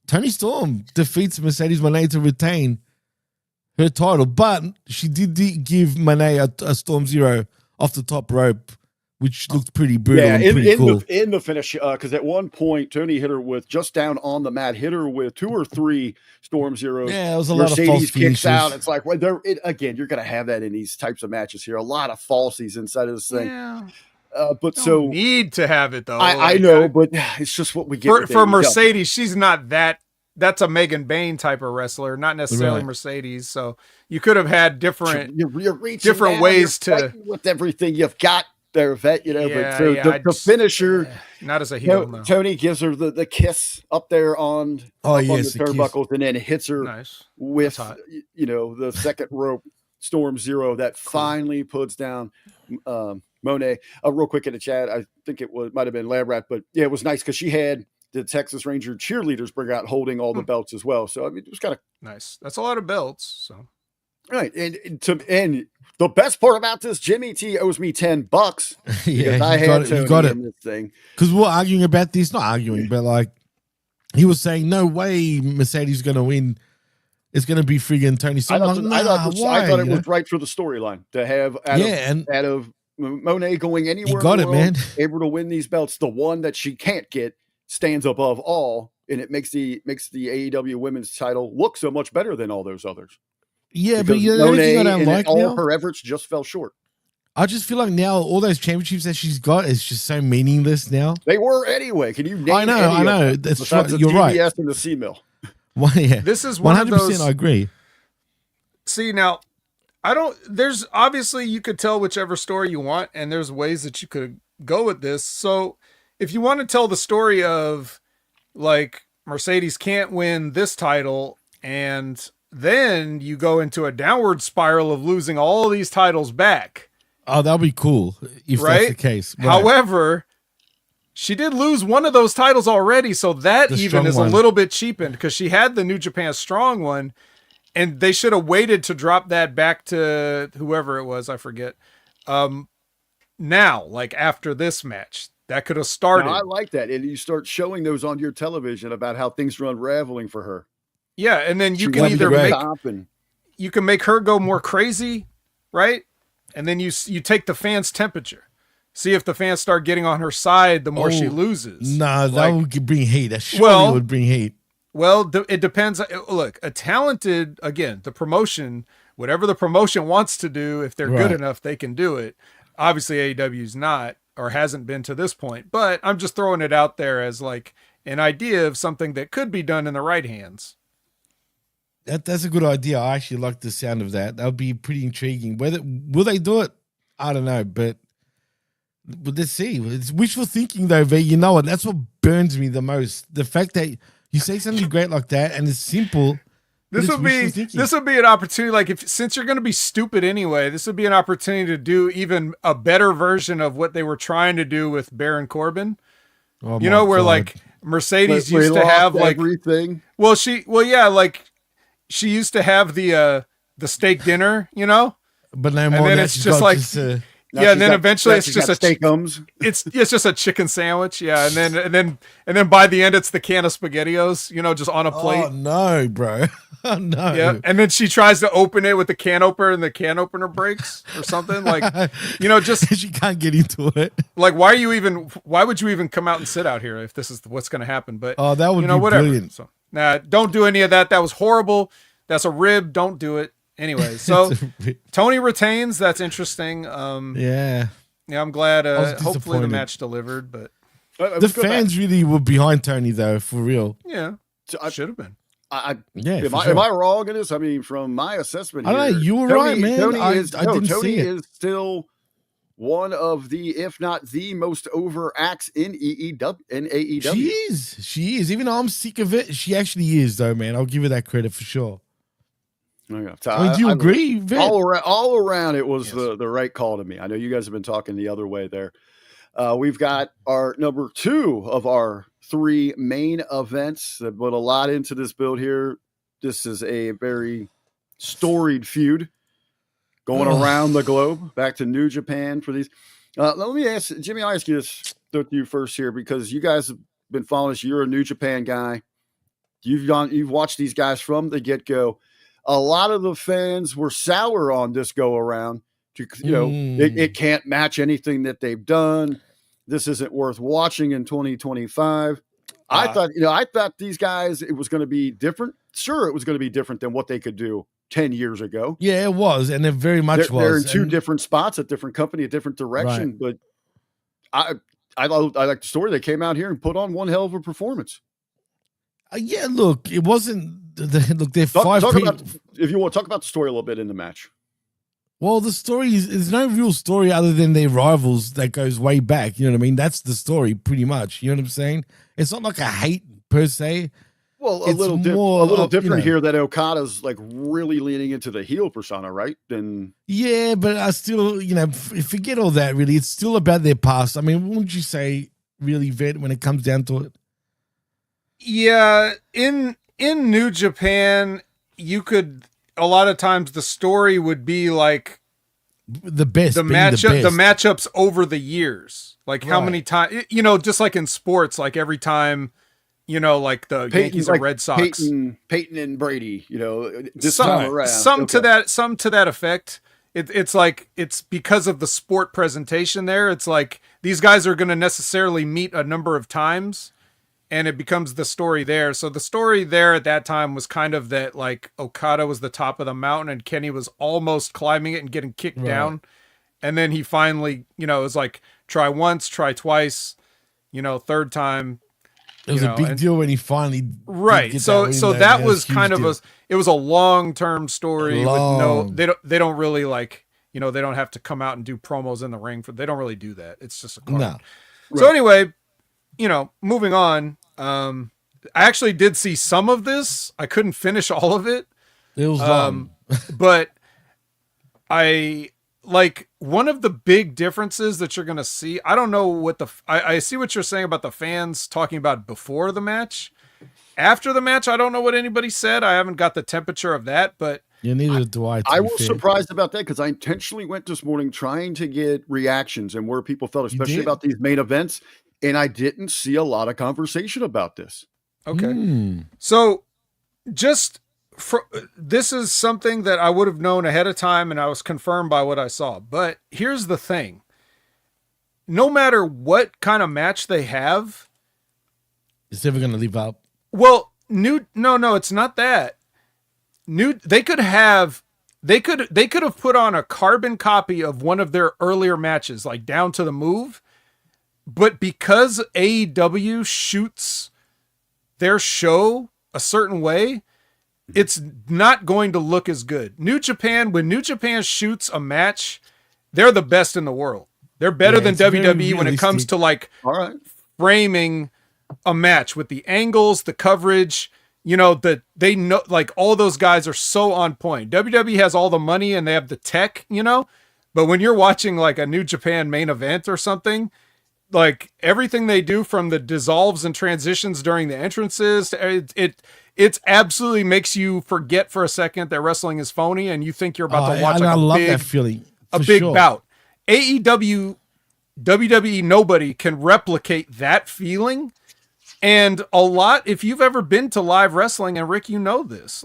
Speaker 1: Toni Storm defeats Mercedes Moné to retain her title, but she did give Moné a Storm Zero off the top rope, which looked pretty brutal and pretty cool.
Speaker 3: In the finish, because at one point, Toni hit her with, just down on the mat, hit her with 2 or 3 Storm Zeros.
Speaker 1: Yeah, it was a lot of false
Speaker 3: Mercedes kicks
Speaker 1: finishes.
Speaker 3: out. It's like, well, again, you're going to have that in these types of matches here. A lot of falsies inside of this thing.
Speaker 2: Yeah.
Speaker 3: But
Speaker 2: Don't need to have it, though.
Speaker 3: I know, but it's just what we get.
Speaker 2: For Mercedes, she's not that. That's a Megan Bain type of wrestler, not necessarily
Speaker 1: Right.
Speaker 2: Mercedes. So you could have had different
Speaker 3: different
Speaker 2: ways to
Speaker 3: with everything you've got there, Vet. You know,
Speaker 2: Yeah,
Speaker 3: but the finisher,
Speaker 2: not as a heel. No.
Speaker 3: Toni gives her the kiss up there on
Speaker 1: Oh,
Speaker 3: the
Speaker 1: yes, the kiss.
Speaker 3: turnbuckles, and then hits her
Speaker 2: Nice.
Speaker 3: with
Speaker 2: That's hot.
Speaker 3: the second rope Storm Zero that finally puts down Moné. Real quick in the chat, I think might have been Lab Rat, but yeah, it was nice because she had the Texas Ranger cheerleaders bring out holding all the belts as well. So I mean, it was kind of
Speaker 2: Nice. That's a lot of belts. So
Speaker 3: right. And the best part about this, Jimmy T owes me $10 because
Speaker 1: Yeah,
Speaker 3: I had Toni
Speaker 1: you got it.
Speaker 3: in this thing.
Speaker 1: Because we're arguing about this, not arguing, but like he was saying, no way Mercedes is going to win. It's going to be friggin' Toni Storm.
Speaker 3: I thought it was right for the storyline to have out of Moné going anywhere.
Speaker 1: You got it, man.
Speaker 3: Able to win these belts. The one that she can't get stands above all and it makes the AEW women's title look so much better than all those others.
Speaker 1: Yeah,
Speaker 3: Because
Speaker 1: but the only thing I don't like
Speaker 3: all
Speaker 1: now,
Speaker 3: her efforts just fell short.
Speaker 1: I just feel like now all those championships that she's got is just so meaningless now.
Speaker 3: They were anyway. Can you name
Speaker 1: I know. That's right. You're right.
Speaker 3: TBS and the C Mill.
Speaker 1: Well, yeah,
Speaker 2: This is one 100%. Of those.
Speaker 1: I agree.
Speaker 2: See, now, there's obviously you could tell whichever story you want, and there's ways that you could go with this. So if you want to tell the story of like Mercedes can't win this title, and then you go into a downward spiral of losing all these titles back.
Speaker 1: Oh, that'll be cool if that's the case. Right.
Speaker 2: However, she did lose one of those titles already, so that even is a little bit cheapened because she had the New Japan Strong one, and they should have waited to drop that back to whoever it was. I forget. Now, like after this match, that could have started.
Speaker 3: Now, I like that, and you start showing those on your television about how things are unraveling for her.
Speaker 2: Yeah, and then you can either make her go more crazy, right? And then you take the fans' temperature. See if the fans start getting on her side the more she loses.
Speaker 1: Nah, that would bring heat. That surely would bring heat.
Speaker 2: Well, it depends. Look, a talented, again, the promotion, whatever the promotion wants to do, if they're good enough, they can do it. Obviously, AEW's not or hasn't been to this point, but I'm just throwing it out there as like an idea of something that could be done in the right hands.
Speaker 1: That's a good idea. I actually like the sound of that. That would be pretty intriguing. Will they do it? I don't know, but let's see. It's wishful thinking though, V. You know it. That's what burns me the most. The fact that you say something great like that and it's simple.
Speaker 2: This would be an opportunity. Like since you're going to be stupid anyway, this would be an opportunity to do even a better version of what they were trying to do with Baron Corbin.
Speaker 1: Oh,
Speaker 2: you know, where God. Like Mercedes used to have like
Speaker 3: everything.
Speaker 2: She used to have the steak dinner, you know,
Speaker 1: but now
Speaker 2: and then it's just like, and then eventually it's just a
Speaker 3: steakums.
Speaker 2: It's just a chicken sandwich, yeah, and then by the end it's the can of SpaghettiOs, you know, just on a plate.
Speaker 1: Oh no, bro! Oh no.
Speaker 2: Yeah, and then she tries to open it with the can opener, and the can opener breaks or something. Like, you know, just
Speaker 1: she can't get into it.
Speaker 2: Like, why would you even come out and sit out here if this is what's going to happen? But
Speaker 1: that would be
Speaker 2: whatever.
Speaker 1: Brilliant.
Speaker 2: So, nah, don't do any of that. That was horrible. That's a rib. Don't do it. Anyway, so Toni retains. That's interesting.
Speaker 1: Yeah,
Speaker 2: I'm glad. Hopefully the match delivered, but
Speaker 1: the fans really were behind Toni though, for real.
Speaker 2: Yeah, I should have been.
Speaker 3: Am I wrong in this? I mean, from my assessment,
Speaker 1: I don't know. You were right, man.
Speaker 3: Toni is still one of the, if not the most over acts in AEW.
Speaker 1: She is. Even though I'm sick of it, she actually is, though, man. I'll give her that credit for sure.
Speaker 3: Okay.
Speaker 1: So do you agree, Vic?
Speaker 3: All around, it was the right call to me. I know you guys have been talking the other way there. We've got our number 2 of our 3 main events that put a lot into this build here. This is a very storied feud going around the globe, back to New Japan for these. Let me ask Jimmy. I'll ask you this to you first here because you guys have been following us. You're a New Japan guy. You've watched these guys from the get-go. A lot of the fans were sour on this go around. It can't match anything that they've done. This isn't worth watching in 2025. I thought these guys, it was going to be different. Sure, it was going to be different than what they could do 10 years ago.
Speaker 1: Yeah, it was, and it very much was.
Speaker 3: They're in 2 different spots, a different company, a different direction. Right. But I like the story. They came out here and put on one hell of a performance.
Speaker 1: Yeah, look, it wasn't. Look, they're five people.
Speaker 3: If you want to talk about the story a little bit in the match.
Speaker 1: Well, the story is, there's no real story other than their rivals that goes way back. You know what I mean? That's the story pretty much. You know what I'm saying? It's not like a hate per se.
Speaker 3: Well, a little different here that Okada's like really leaning into the heel persona, right?
Speaker 1: Yeah, but I still, forget all that really. It's still about their past. I mean, wouldn't you say really, Vet, when it comes down to it?
Speaker 2: Yeah, in New Japan, you could, a lot of times the story would be like
Speaker 1: the best,
Speaker 2: the matchups over the years, like how many times, just like in sports, like every time, like the Yankees or Red Sox,
Speaker 3: Peyton and Brady,
Speaker 2: some to that effect. It's like, it's because of the sport presentation there. It's like these guys are going to necessarily meet a number of times. and it becomes the story there. So the story there at that time was kind of that, like, Okada was the top of the mountain and Kenny was almost climbing it and getting kicked down. And then he finally, it was like, try once, try twice, third time.
Speaker 1: It was a big deal when he finally
Speaker 2: right. So that was kind of it was a long-term story with they don't really like, they don't have to come out and do promos in the ring they don't really do that. It's just a card.
Speaker 1: No.
Speaker 2: So anyway, moving on. I actually did see some of this. I couldn't finish all of it.
Speaker 1: It was long.
Speaker 2: But I like one of the big differences that you're going to see. I don't know what I see what you're saying about the fans talking about before the match. After the match, I don't know what anybody said. I haven't got the temperature of that, but
Speaker 1: neither do I.
Speaker 3: I was surprised about that because I intentionally went this morning trying to get reactions and where people felt, especially about these main events. And I didn't see a lot of conversation about this.
Speaker 2: Okay. So this is something that I would have known ahead of time and I was confirmed by what I saw. But here's the thing. No matter what kind of match they have,
Speaker 1: it's never going to live up.
Speaker 2: Well, no, it's not that. They could have put on a carbon copy of one of their earlier matches, like Down to the Move. But because AEW shoots their show a certain way, it's not going to look as good. When New Japan shoots a match, they're the best in the world. They're better than WWE when it comes to like framing a match with the angles, the coverage, they know, like all those guys are so on point. WWE has all the money and they have the tech, but when you're watching like a New Japan main event or something, like everything they do from the dissolves and transitions during the entrances, it absolutely makes you forget for a second that wrestling is phony and you think you're about to watch a big bout. AEW, WWE, nobody can replicate that feeling. And if you've ever been to live wrestling, and Rick, this,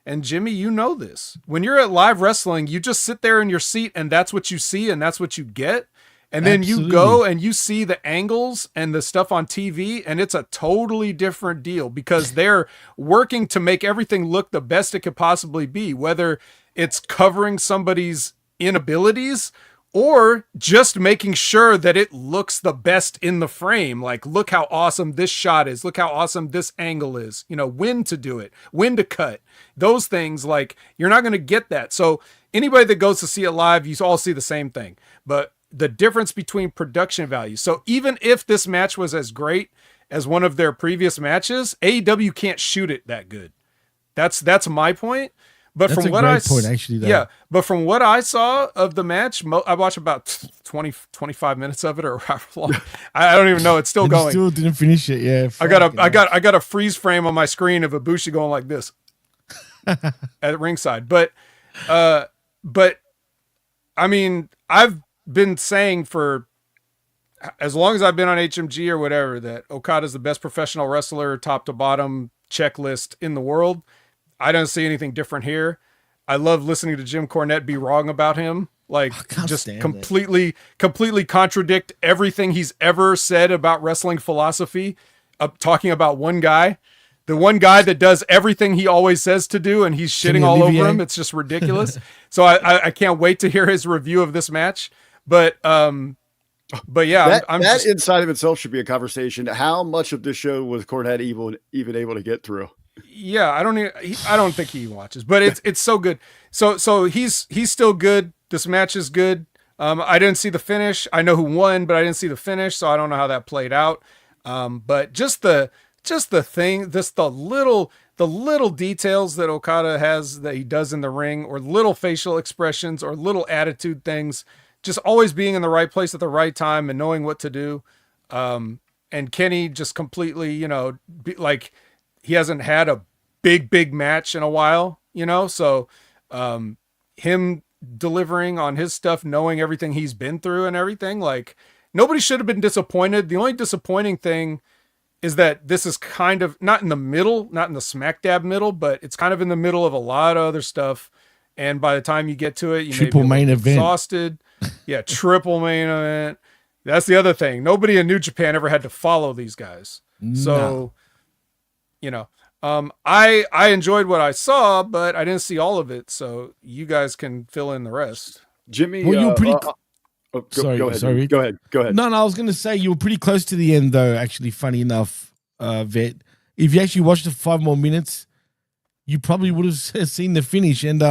Speaker 2: and Jimmy, this, when you're at live wrestling, you just sit there in your seat and that's what you see and that's what you get. And then you go and you see the angles and the stuff on TV, and it's a totally different deal because they're working to make everything look the best it could possibly be, whether it's covering somebody's inabilities or just making sure that it looks the best in the frame. Like, look how awesome this shot is. Look how awesome this angle is. When to do it, when to cut. Those things, like, you're not going to get that. So anybody that goes to see it live, you all see the same thing. But the difference between production value. So even if this match was as great as one of their previous matches, AEW can't shoot it that good. That's my point. But
Speaker 1: that's
Speaker 2: from what but from what I saw of the match, I watched about 25 minutes of it or however long. I don't even know. It's still going.
Speaker 1: Still didn't finish it. Yeah.
Speaker 2: I got a freeze frame on my screen of Ibushi going like this at ringside. But I mean, I've been saying for as long as I've been on HMG or whatever that Okada's the best professional wrestler, top to bottom checklist in the world. I don't see anything different here. I love listening to Jim Cornette be wrong about him. Like, just completely contradict everything he's ever said about wrestling philosophy, talking about one guy, the one guy that does everything he always says to do, and he's shitting all over him. It's just ridiculous. So I can't wait to hear his review of this match. But yeah,
Speaker 3: that inside of itself should be a conversation. How much of this show was Cornette even able to get through?
Speaker 2: Yeah, I don't think he watches, but it's so good. So he's still good. This match is good. I didn't see the finish. I know who won, but I didn't see the finish, so I don't know how that played out. But just the thing, the little details that Okada has that he does in the ring, or little facial expressions, or little attitude things, just always being in the right place at the right time and knowing what to do. And Kenny just completely, like, he hasn't had a big match in a while, so him delivering on his stuff, knowing everything he's been through and everything, like, nobody should have been disappointed. The only disappointing thing is that this is kind of not in the middle, not in the smack dab middle, but it's kind of in the middle of a lot of other stuff. And by the time you get to it, you
Speaker 1: triple
Speaker 2: may be
Speaker 1: main event.
Speaker 2: Exhausted. Yeah, triple main event. That's the other thing. Nobody in New Japan ever had to follow these guys. So, you know, I enjoyed what I saw, but I didn't see all of it. So you guys can fill in the rest.
Speaker 3: Jimmy,
Speaker 1: Well, you were pretty.
Speaker 3: go ahead. Go ahead.
Speaker 1: No, I was going to say you were pretty close to the end, though. Actually, funny enough, Vet. If you actually watched the 5 more minutes, you probably would have seen the finish. And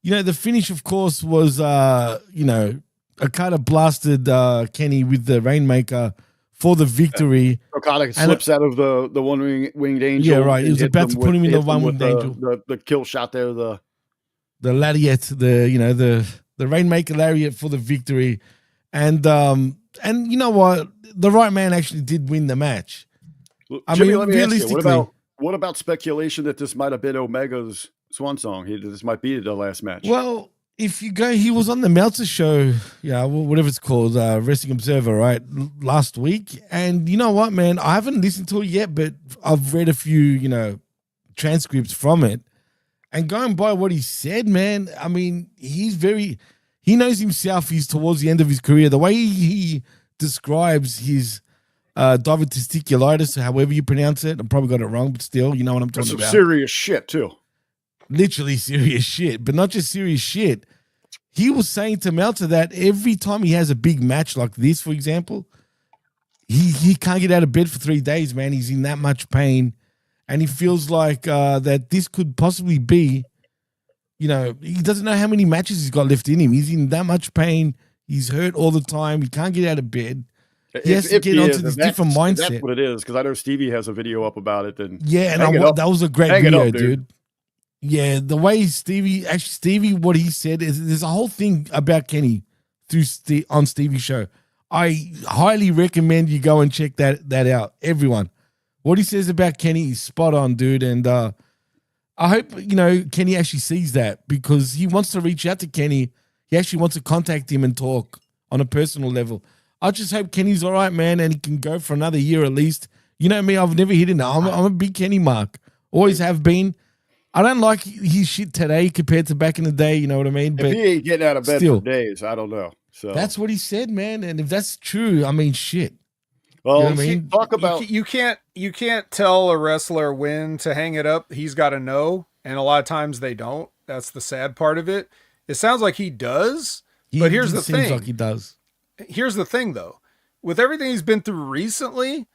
Speaker 1: you know, the finish, of course, was you know, Okada blasted Kenny with the Rainmaker for the victory.
Speaker 3: Okada slips out of the one-winged angel.
Speaker 1: Yeah, right. He was about to put him in the one-winged angel.
Speaker 3: The kill shot there. The
Speaker 1: lariat, the Rainmaker lariat for the victory. And you know what? The right man actually did win the match.
Speaker 3: Jimmy, let me ask you, what about speculation that this might have been Omega's swan song? This might be the last match.
Speaker 1: Well, if you go, he was on the Meltzer show, whatever it's called, Wrestling Observer, right, last week. And you know what, man? I haven't listened to it yet, but I've read a few, transcripts from it. And going by what he said, man, I mean, he knows himself. He's towards the end of his career. The way he describes his diverticulitis, however you pronounce it, I probably got it wrong, but still, you know what I'm talking about.
Speaker 3: Some serious shit, too.
Speaker 1: Literally serious shit, but not just serious shit. He was saying to Meltzer that every time he has a big match like this, for example, he can't get out of bed for 3 days, man. He's in that much pain, and he feels like that this could possibly be, he doesn't know how many matches he's got left in him. He's in that much pain. He's hurt all the time. He can't get out of bed. He has to get onto this different mindset.
Speaker 3: That's what it is, because I know Stevie has a video up about it. And
Speaker 1: that was a great video, dude. Yeah, the way Stevie, what he said is there's a whole thing about Kenny on Stevie's show. I highly recommend you go and check that out, everyone. What he says about Kenny is spot on, dude. And I hope, Kenny actually sees that, because he wants to reach out to Kenny. He actually wants to contact him and talk on a personal level. I just hope Kenny's all right, man, and he can go for another year at least. You know me, I've never hit it. I'm a big Kenny mark. Always have been. I don't like his shit today compared to back in the day, you know what I mean? But
Speaker 3: if he ain't getting out of bed for days, I don't know. So
Speaker 1: that's what he said, man. And if that's true, I mean, shit.
Speaker 3: Well,
Speaker 1: you know what I mean?
Speaker 3: Talk about
Speaker 2: you can't tell a wrestler when to hang it up. He's got to know, and a lot of times they don't. That's the sad part of it. It sounds like he does, but here's the thing.
Speaker 1: Seems like he does.
Speaker 2: Here's the thing, though. With everything he's been through recently,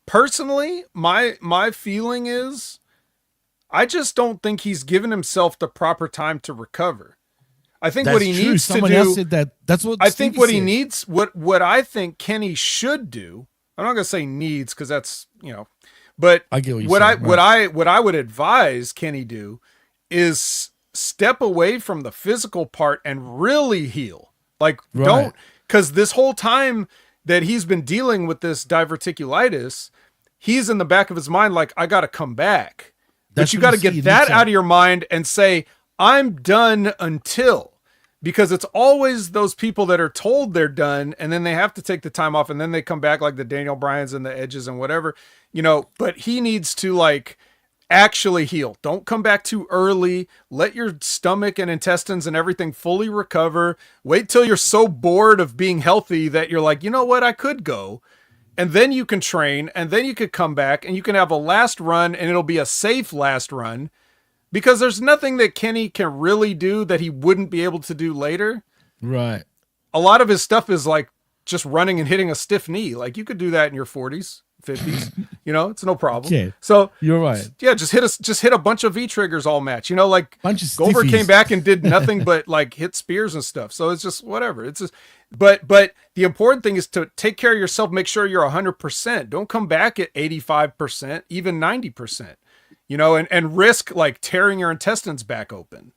Speaker 2: personally, my feeling is, I just don't think he's given himself the proper time to recover. I think what he needs to do.
Speaker 1: Someone else said that. That's what
Speaker 2: I think. What he needs, what I think Kenny should do. I'm not gonna say needs, because that's but
Speaker 1: I get
Speaker 2: what I would advise Kenny do is step away from the physical part and really heal. Like don't, because this whole time that he's been dealing with this diverticulitis, he's in the back of his mind like, I got to come back. But you got to get that out of your mind and say, I'm done until, because it's always those people that are told they're done, and then they have to take the time off, and then they come back, like the Daniel Bryans and the Edges and whatever, but he needs to actually heal. Don't come back too early. Let your stomach and intestines and everything fully recover. Wait till you're so bored of being healthy that you're like, you know what, I could go. And then you can train, and then you could come back, and you can have a last run, and it'll be a safe last run, because there's nothing that Kenny can really do that he wouldn't be able to do later.
Speaker 1: Right.
Speaker 2: A lot of his stuff is like just running and hitting a stiff knee. Like, you could do that in your 40s, 50s. It's no problem.
Speaker 1: Okay.
Speaker 2: So
Speaker 1: you're right.
Speaker 2: Yeah, just hit a bunch of V triggers all match.
Speaker 1: Bunch of
Speaker 2: Goldberg
Speaker 1: stiffies.
Speaker 2: came back and did nothing but hit spears and stuff. So it's just whatever. It's just, but the important thing is to take care of yourself. Make sure you're 100%. Don't come back at 85%, even 90%. And risk tearing your intestines back open.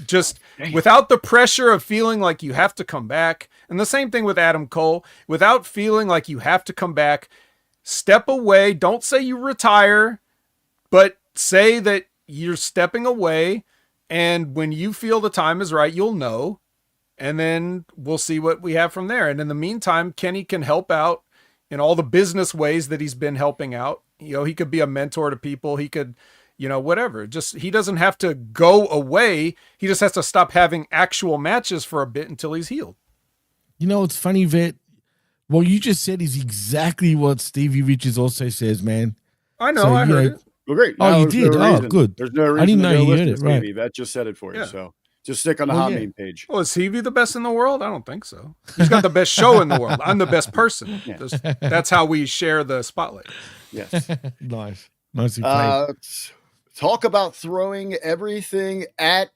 Speaker 2: Just without the pressure of feeling like you have to come back. And the same thing with Adam Cole, without feeling like you have to come back. Step away. Don't say you retire, but say that you're stepping away. And when you feel the time is right, you'll know. And then we'll see what we have from there. And in the meantime, Kenny can help out in all the business ways that he's been helping out. He could be a mentor to people. He could, whatever. Just, he doesn't have to go away. He just has to stop having actual matches for a bit until he's healed.
Speaker 1: It's funny, Vet. What you just said is exactly what Stevie Richards also says, man.
Speaker 2: I know, I heard it.
Speaker 3: Well, great.
Speaker 1: Oh,
Speaker 3: Now
Speaker 1: you
Speaker 3: there's
Speaker 1: did?
Speaker 3: no
Speaker 1: Oh,
Speaker 3: reason.
Speaker 1: good.
Speaker 3: There's no reason
Speaker 1: I didn't know
Speaker 3: to go
Speaker 1: you heard
Speaker 3: listen
Speaker 1: it,
Speaker 3: to
Speaker 1: right.
Speaker 3: Stevie. That just said it for you.
Speaker 2: Yeah.
Speaker 3: So just stick on the Hangman page.
Speaker 2: Well, is Stevie the best in the world? I don't think so. He's got the best show in the world. I'm the best person.
Speaker 3: Yeah.
Speaker 2: That's how we share the spotlight.
Speaker 3: Yes.
Speaker 1: Nice. Nicely played.
Speaker 3: Talk about throwing everything at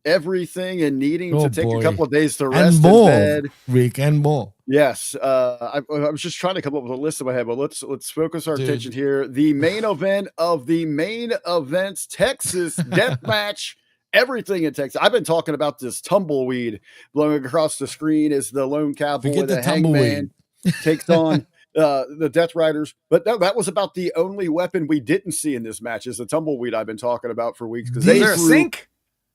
Speaker 3: everything and needing to take a couple of days to rest
Speaker 1: and more,
Speaker 3: in bed.
Speaker 1: Rick, and more.
Speaker 3: Yes. I was just trying to come up with a list in my head, but let's focus our attention here. The main event of the main events, Texas Death Match. Everything in Texas. I've been talking about this tumbleweed blowing across the screen as the lone cowboy,
Speaker 1: Forget
Speaker 3: the
Speaker 1: the tumbleweed.
Speaker 3: Hangman takes on the Death Riders. But that was about the only weapon we didn't see in this match is the tumbleweed I've been talking about for weeks. Because they
Speaker 2: Is there a
Speaker 3: threw
Speaker 2: sink?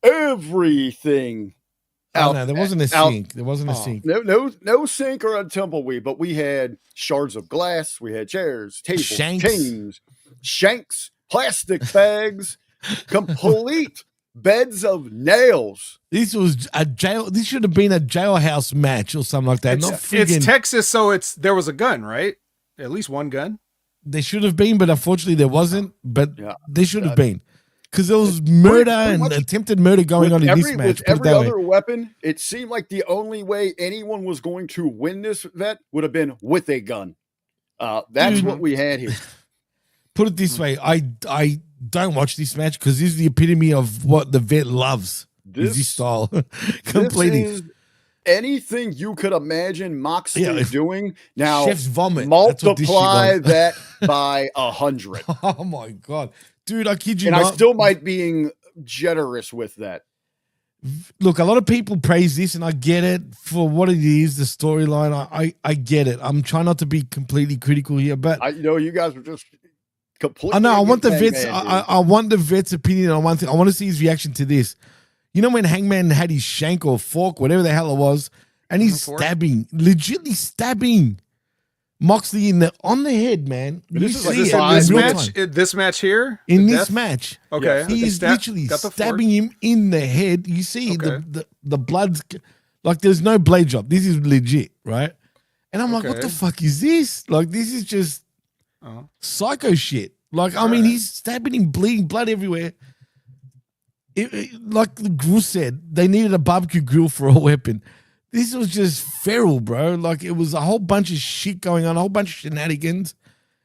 Speaker 3: everything
Speaker 1: Oh, no, there wasn't a sink. There wasn't a sink.
Speaker 3: No sink or a tumbleweed, but we had shards of glass, we had chairs, tables, chains, shanks, plastic bags, complete beds of nails.
Speaker 1: This was a jail. This should have been a jailhouse match or something like that.
Speaker 2: It's Texas, so there was a gun, right? At least one gun.
Speaker 1: There should have been, but unfortunately there wasn't. But there should have been. Because there was
Speaker 3: pretty
Speaker 1: murder
Speaker 3: much
Speaker 1: and attempted murder going on in this match.
Speaker 3: With every other weapon, it seemed like the only way anyone was going to win this vet would have been with a gun. That's what we had here.
Speaker 1: Put it this way, I don't watch this match because this is the epitome of what the vet loves. This style. Completely.
Speaker 3: This is anything you could imagine Moxley doing. Now,
Speaker 1: chef's vomit.
Speaker 3: Multiply that by 100.
Speaker 1: Oh my God. Dude, I kid you
Speaker 3: not.
Speaker 1: not.
Speaker 3: I still might being generous with that.
Speaker 1: Look, a lot of people praise this, and I get it for what it is, the storyline. I get it. I'm trying not to be completely critical here, but
Speaker 3: I know you guys were just completely.
Speaker 1: I know. I want the vets. I want the vet's opinion on one thing. I want to see his reaction to this. You know when Hangman had his shank or fork, whatever the hell it was, and he's stabbing, legitimately stabbing Moxley on the head, man.
Speaker 3: This is like
Speaker 2: this match here?
Speaker 1: In this match.
Speaker 2: Okay.
Speaker 1: He's literally stabbing him in the head. You see the blood's like there's no blade drop. This is legit, right? And I'm like, what the fuck is this? Like, this is just psycho shit. Like, I mean, he's stabbing him, bleeding blood everywhere. Like the grill said, they needed a barbecue grill for a weapon. This was just feral, bro. Like, it was a whole bunch of shit going on, a whole bunch of shenanigans.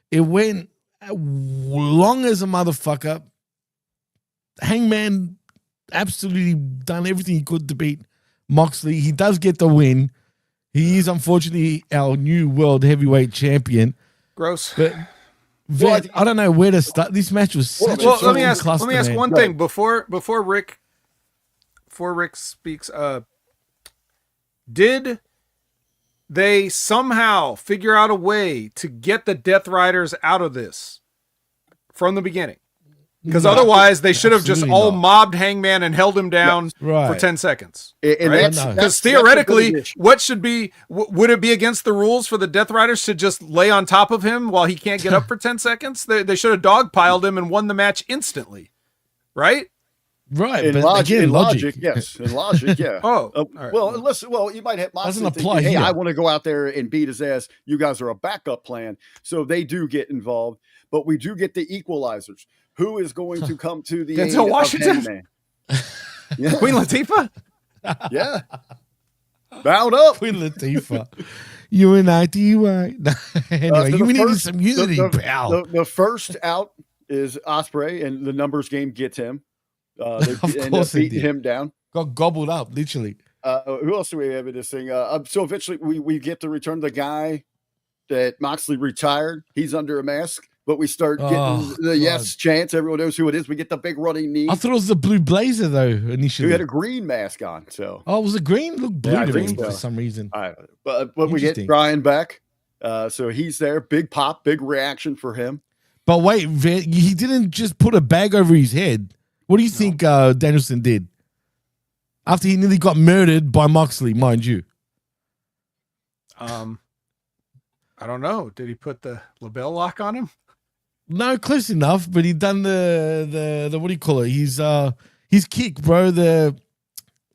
Speaker 1: It went long as a motherfucker. Hangman absolutely done everything he could to beat Moxley. He does get the win. He is, unfortunately, our new world heavyweight champion.
Speaker 2: Gross.
Speaker 1: But I don't know where to start. This match was such a
Speaker 2: let me ask one thing before Rick speaks. Did they somehow figure out a way to get the Death Riders out of this from the beginning? Because otherwise they should have just all mobbed Hangman and held him down for 10 seconds. Because theoretically, what should be, would it be against the rules for the Death Riders to just lay on top of him while he can't get up for 10 seconds? They should have dogpiled him and won the match instantly, right?
Speaker 1: Right,
Speaker 3: in logic, yes. In logic, yeah.
Speaker 2: Right.
Speaker 3: Well, you might have Moxley thinking, hey, I want to go out there and beat his ass. You guys are a backup plan. So they do get involved, but we do get the equalizers. Who is going to come to the
Speaker 2: Denzel Washington?
Speaker 3: Yeah.
Speaker 2: Queen Latifah?
Speaker 3: Yeah. Bound up.
Speaker 1: Queen Latifah. UNITY. Anyway, you needed some unity, pal.
Speaker 3: The first out is Ospreay, and the numbers game gets him. They end up beating him down.
Speaker 1: Got gobbled up, literally.
Speaker 3: Who else do we have in this thing? So eventually we get to return the guy that Moxley retired. He's under a mask, but we start getting the yes chance. Everyone knows who it is. We get the big running knee.
Speaker 1: I thought it was the blue blazer, though, initially.
Speaker 3: He had a green mask on. So
Speaker 1: was it green? Looked blue to me for some reason.
Speaker 3: But we get Brian back. So he's there. Big pop, big reaction for him.
Speaker 1: But wait, he didn't just put a bag over his head. What do you think Danielson did? After he nearly got murdered by Moxley, mind you.
Speaker 2: I don't know. Did he put the label lock on him?
Speaker 1: No, close enough, but he done the what do you call it? His kick, bro. Oh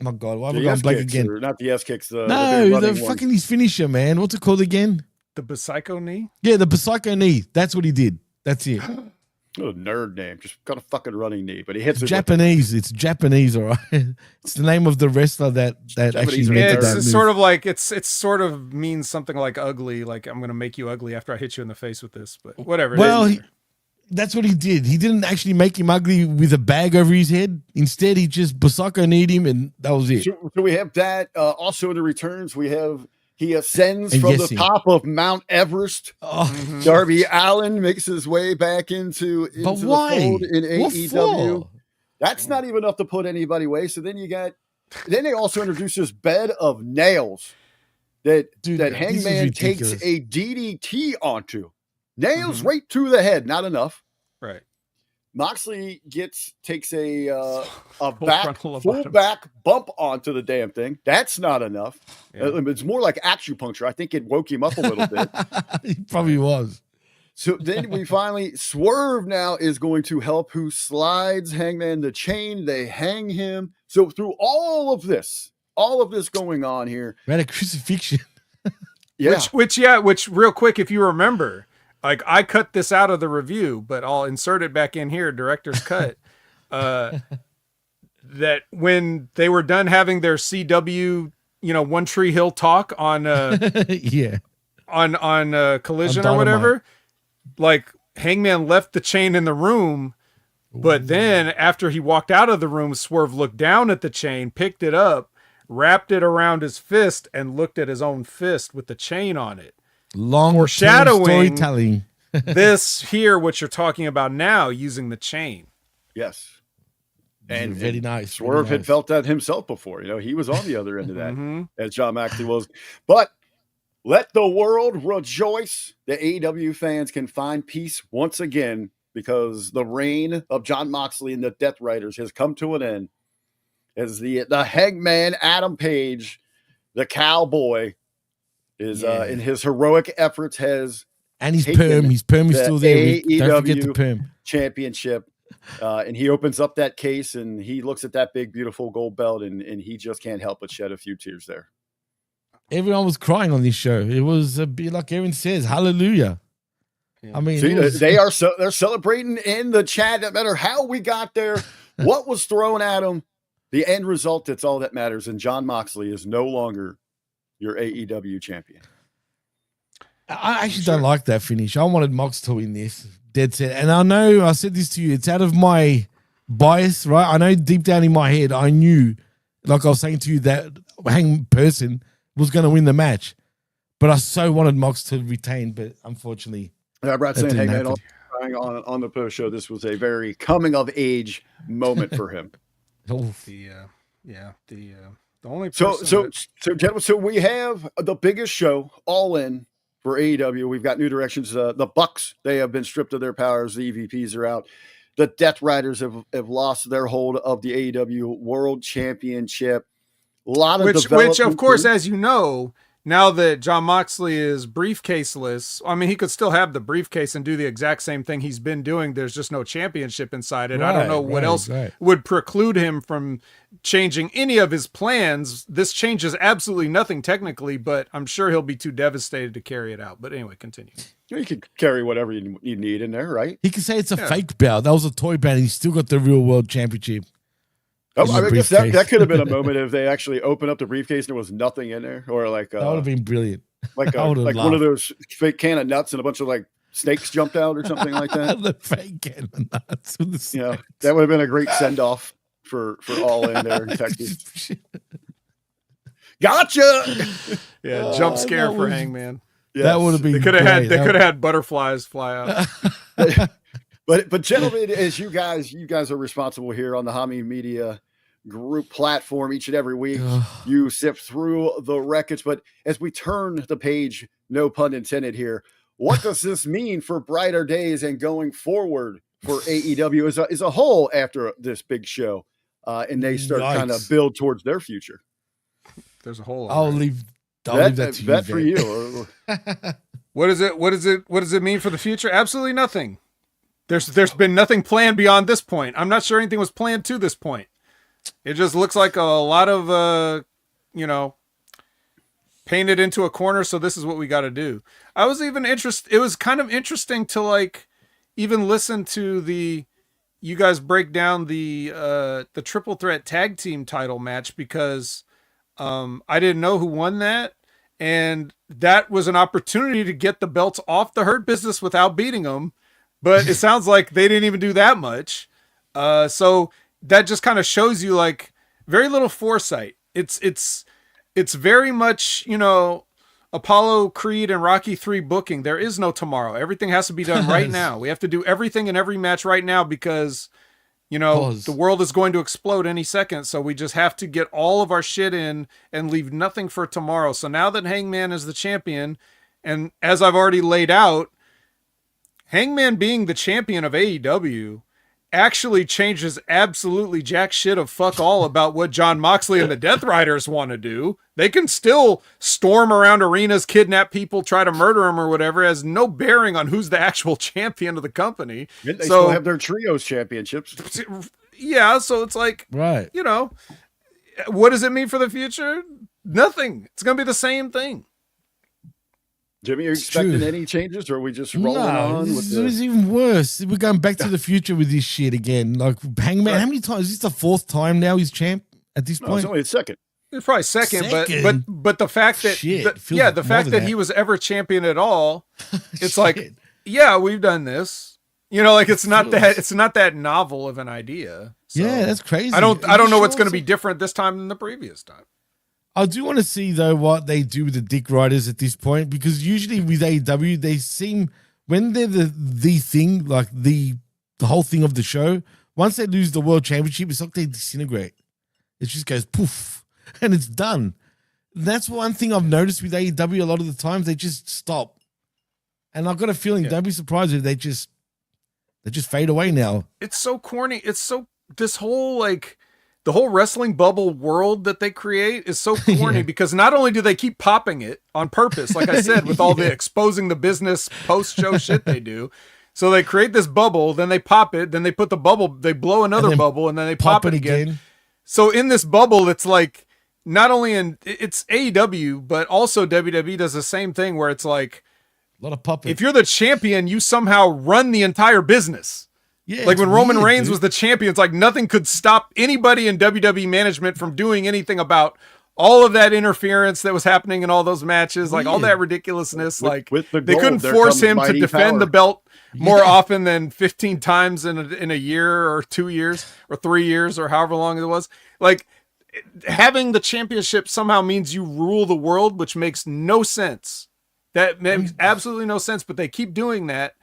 Speaker 1: my God, why am I going blank again?
Speaker 3: Not the S kicks.
Speaker 1: The fucking his finisher, man. What's it called again?
Speaker 2: The Psycho knee?
Speaker 1: Yeah, the Psycho knee. That's what he did. That's it.
Speaker 3: Oh, nerd name. Just got a fucking running knee, but he hits it.
Speaker 1: Japanese. It's Japanese, all right. It's the name of the wrestler that actually invented that
Speaker 2: it's
Speaker 1: move.
Speaker 2: sort of like it's sort of means something like ugly, like I'm gonna make you ugly after I hit you in the face with this, but whatever.
Speaker 1: Well, that's what he did. He didn't actually make him ugly with a bag over his head. Instead, he just Basaka kneed him, and that was it.
Speaker 3: So we have that. Also in the returns, we have he ascends from the top of Mount Everest.
Speaker 1: Oh.
Speaker 3: Darby Allin makes his way back into the fold in AEW. That's not even enough to put anybody away. So then they also introduce this bed of nails that Hangman takes a DDT onto. Nails right to the head, not enough.
Speaker 2: Right.
Speaker 3: Moxley takes a full back bump onto the damn thing. That's not enough. Yeah. It's more like acupuncture. I think it woke him up a little bit.
Speaker 1: He probably was.
Speaker 3: So then we finally Swerve now is going to help, who slides Hangman the chain. They hang him. So through all of this going on here,
Speaker 1: we had a crucifixion.
Speaker 3: Yeah.
Speaker 2: Which real quick, if you remember. Like, I cut this out of the review, but I'll insert it back in here, director's cut. That when they were done having their CW, One Tree Hill talk on on Collision or whatever, like Hangman left the chain in the room, but then after he walked out of the room, Swerve looked down at the chain, picked it up, wrapped it around his fist, and looked at his own fist with the chain on it.
Speaker 1: Long
Speaker 2: foreshadowing
Speaker 1: storytelling.
Speaker 2: This here, what you're talking about now, using the chain.
Speaker 3: Yes. And
Speaker 1: very nice.
Speaker 3: Swerve had felt that himself before. He was on the other end of that, as John Moxley was. But let the world rejoice. The AEW fans can find peace once again, because the reign of John Moxley and the Death Riders has come to an end, as the Hangman Adam Page, the cowboy, is in his heroic efforts
Speaker 1: and his perm is still there. Don't forget the perm
Speaker 3: championship, and he opens up that case and he looks at that big beautiful gold belt, and he just can't help but shed a few tears there.
Speaker 1: Everyone was crying on this show. It was a bit like Aaron says, hallelujah. Yeah. I mean,
Speaker 3: they're celebrating in the chat. No matter how we got there, what was thrown at them, the end result, it's all that matters. And John Moxley is no longer your AEW champion.
Speaker 1: I actually don't like that finish. I wanted Mox to win this. Dead set. And I know I said this to you, it's out of my bias, right? I know deep down in my head, I knew, like I was saying to you, that Hang person was going to win the match. But I so wanted Mox to retain, but unfortunately.
Speaker 3: Yeah, Brad saying, hey, man, on the post show, this was a very coming of age moment for him.
Speaker 2: The only
Speaker 3: person gentlemen, so we have the biggest show, All In, for AEW. We've got new directions. The Bucks, they have been stripped of their powers. The EVPs are out. The Death Riders have lost their hold of the AEW World Championship. A lot of
Speaker 2: which of course, as you know, now that John Moxley is briefcaseless, I mean, he could still have the briefcase and do the exact same thing he's been doing. There's just no championship inside it. I don't know what else would preclude him from changing any of his plans. This changes absolutely nothing technically, but I'm sure he'll be too devastated to carry it out. But anyway, continue.
Speaker 3: You can carry whatever you need in there, right?
Speaker 1: He can say it's a fake belt. That was a toy belt. He's still got the real world championship.
Speaker 3: I guess that could have been a moment if they actually opened up the briefcase and there was nothing in there, or like
Speaker 1: that would have been brilliant.
Speaker 3: Like one of those fake can of nuts and a bunch of like snakes jumped out or something like that.
Speaker 1: The fake can of nuts.
Speaker 3: That would have been a great send off for All In there in Texas. Gotcha.
Speaker 2: Yeah, jump scare for Hangman.
Speaker 1: Yes. That would have been.
Speaker 2: They could have had butterflies fly out.
Speaker 3: But gentlemen, as you guys are responsible here on the Hami Media Group platform each and every week, you sift through the wreckage. But as we turn the page, no pun intended here, what does this mean for brighter days and going forward for AEW as a whole after this big show, and they start kind of build towards their future?
Speaker 2: There's a whole.
Speaker 1: I'll leave that to you.
Speaker 3: That for you.
Speaker 2: What does it mean for the future? Absolutely nothing. There's been nothing planned beyond this point. I'm not sure anything was planned to this point. It just looks like a lot of painted into a corner, so this is what we got to do. I was even interested. It was kind of interesting to like even listen to you guys break down the triple threat tag team title match, because I didn't know who won that. And that was an opportunity to get the belts off the Hurt Business without beating them. But it sounds like they didn't even do that much. So that just kind of shows you like very little foresight. It's very much, Apollo Creed and Rocky 3 booking. There is no tomorrow. Everything has to be done right now. We have to do everything in every match right now because, the world is going to explode any second. So we just have to get all of our shit in and leave nothing for tomorrow. So now that Hangman is the champion, and as I've already laid out, Hangman being the champion of AEW actually changes absolutely jack shit of fuck all about what John Moxley and the Death Riders want to do. They can still storm around arenas, kidnap people, try to murder them or whatever. It has no bearing on who's the actual champion of the company.
Speaker 3: They still have their trios championships.
Speaker 2: Yeah, so it's like,
Speaker 1: right.
Speaker 2: What does it mean for the future? Nothing. It's going to be the same thing.
Speaker 3: Jimmy, are you expecting any changes, or are we just rolling on?
Speaker 1: It was even worse. We're going back to the future with this shit again. Like Hangman, how many times? Is this the fourth time now he's champ at this point?
Speaker 3: It's only the second.
Speaker 2: It's probably second. But the fact that the fact that he was ever champion at all, it's like, yeah, we've done this. It's not that novel of an idea. So
Speaker 1: yeah, that's crazy.
Speaker 2: I don't know what's going to be different this time than the previous time.
Speaker 1: I do want to see, though, what they do with the Dick Riders at this point, because usually with AEW, they seem, when they're the thing, like the whole thing of the show, once they lose the World Championship, it's like they disintegrate. It just goes poof, and it's done. That's one thing I've noticed with AEW a lot of the times, they just stop. And I've got a feeling, don't be surprised if they just fade away now.
Speaker 2: It's so corny. This whole, like, the whole wrestling bubble world that they create is so corny because not only do they keep popping it on purpose, like I said, with all the exposing the business post-show shit they do. So they create this bubble, then they pop it, then they put the bubble, they blow another bubble, and then they pop it again. So in this bubble, it's like, not only it's AEW, but also WWE does the same thing where it's like,
Speaker 1: a lot of popping.
Speaker 2: If you're the champion, you somehow run the entire business. Yeah, like when Roman Reigns was the champion, it's like nothing could stop anybody in WWE management from doing anything about all of that interference that was happening in all those matches, like all that ridiculousness. They couldn't force him to defend the belt more often than 15 times in a year or 2 years or 3 years or however long it was. Like having the championship somehow means you rule the world, which makes no sense. That makes absolutely no sense, but they keep doing that.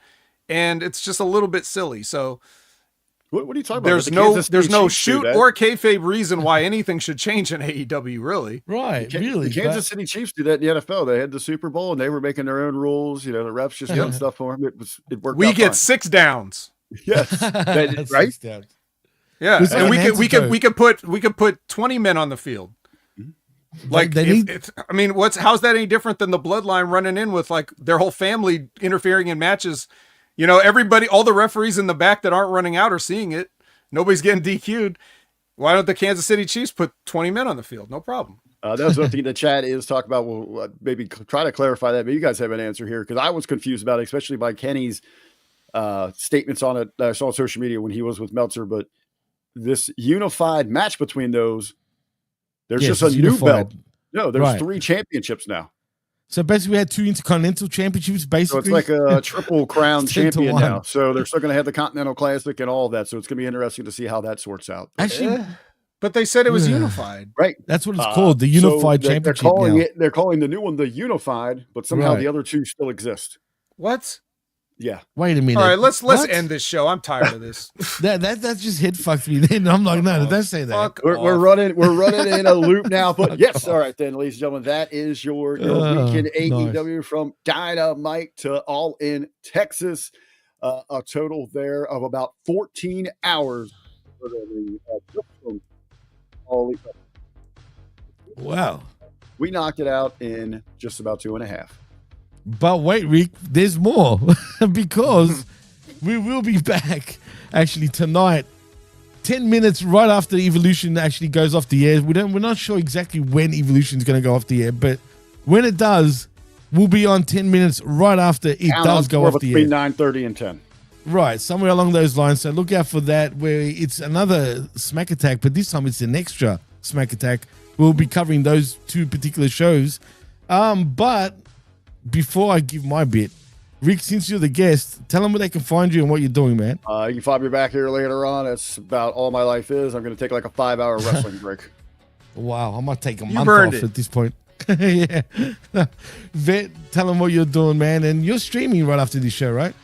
Speaker 2: And it's just a little bit silly. So
Speaker 3: what are you talking about?
Speaker 2: There's no shoot or kayfabe reason why anything should change in AEW, really.
Speaker 1: Right,
Speaker 3: really. The Kansas City Chiefs do that in the NFL. They had the Super Bowl and they were making their own rules. The refs just done stuff for them. It worked.
Speaker 2: We get 6 downs.
Speaker 3: Yes, right.
Speaker 1: 6 downs.
Speaker 2: Yeah, and we could put 20 men on the field. Like, how's that any different than the Bloodline running in with like their whole family interfering in matches? Everybody, all the referees in the back that aren't running out are seeing it. Nobody's getting DQ'd. Why don't the Kansas City Chiefs put 20 men on the field? No problem.
Speaker 3: That was one thing the chat is talk about. We'll maybe try to clarify that. But you guys have an answer here because I was confused about it, especially by Kenny's statements on it. I saw on social media when he was with Meltzer. But this unified match between those, there's just a new belt. No, there's 3 championships now.
Speaker 1: So basically we had 2 Intercontinental Championships, basically.
Speaker 3: So it's like a triple crown champion now. So they're still going to have the Continental Classic and all of that. So it's going to be interesting to see how that sorts out.
Speaker 1: Actually,
Speaker 2: but they said it was unified.
Speaker 3: Right.
Speaker 1: That's what it's called, the Unified Championship.
Speaker 3: They're calling the new one the Unified, but somehow the other 2 still exist.
Speaker 2: What?
Speaker 3: Yeah.
Speaker 1: Wait a minute.
Speaker 2: All right, let's end this show. I'm tired of this.
Speaker 1: that just head fucked me. Then I'm like, no, don't say that.
Speaker 3: We're running in a loop now. But yes, all right then, ladies and gentlemen, that is your weekend AEW from Dynamite to All In Texas. A total there of about 14 hours.
Speaker 1: Wow.
Speaker 3: We knocked it out in just about 2.5.
Speaker 1: But wait, Rick, there's more because we will be back actually tonight, 10 minutes right after Evolution actually goes off the air. We're not sure exactly when Evolution is going to go off the air, but when it does, we'll be on 10 minutes right after it does go off the air.
Speaker 3: Between 9:30 and 10.
Speaker 1: Right, somewhere along those lines. So look out for that, where it's another Smack Attack, but this time it's an extra Smack Attack. We'll be covering those two particular shows. But before I give my bit, Rick, since you're the guest, tell them where they can find you and what you're doing, man.
Speaker 3: You can find me back here later on. That's about all my life is. I'm going to take like a 5-hour wrestling break.
Speaker 1: Wow, I might take a month off at this point. Yeah. Vet, tell them what you're doing, man. And you're streaming right after this show, right?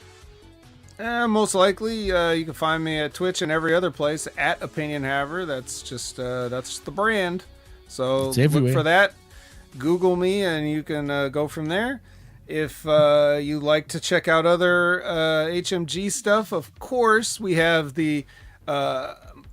Speaker 2: Most likely. You can find me at Twitch and every other place at Opinion Haver. That's just that's the brand. So look for that. Google me and you can go from there. If you like to check out other HMG stuff, of course, we have the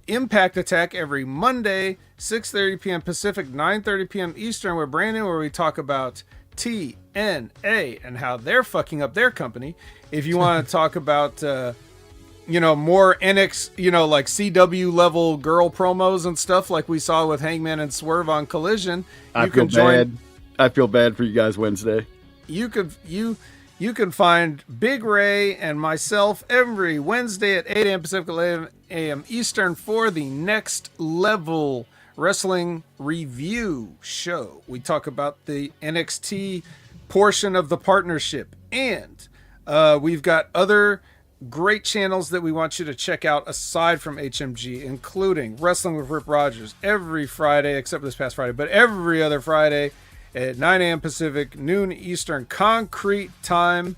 Speaker 2: Impact Attack every Monday, 6:30 p.m. Pacific, 9:30 p.m. Eastern with Brandon, where we talk about TNA and how they're fucking up their company. If you want to talk about, more NX, like CW level girl promos and stuff like we saw with Hangman and Swerve on Collision,
Speaker 3: I feel bad for you guys Wednesday.
Speaker 2: You can find Big Ray and myself every Wednesday at 8 a.m. Pacific, 11 a.m. Eastern for the Next Level Wrestling Review show. We talk about the NXT portion of the partnership, and we've got other great channels that we want you to check out aside from HMG, including Wrestling with Rip Rogers every Friday, except for this past Friday, but every other Friday at 9 a.m. Pacific, noon Eastern, concrete time.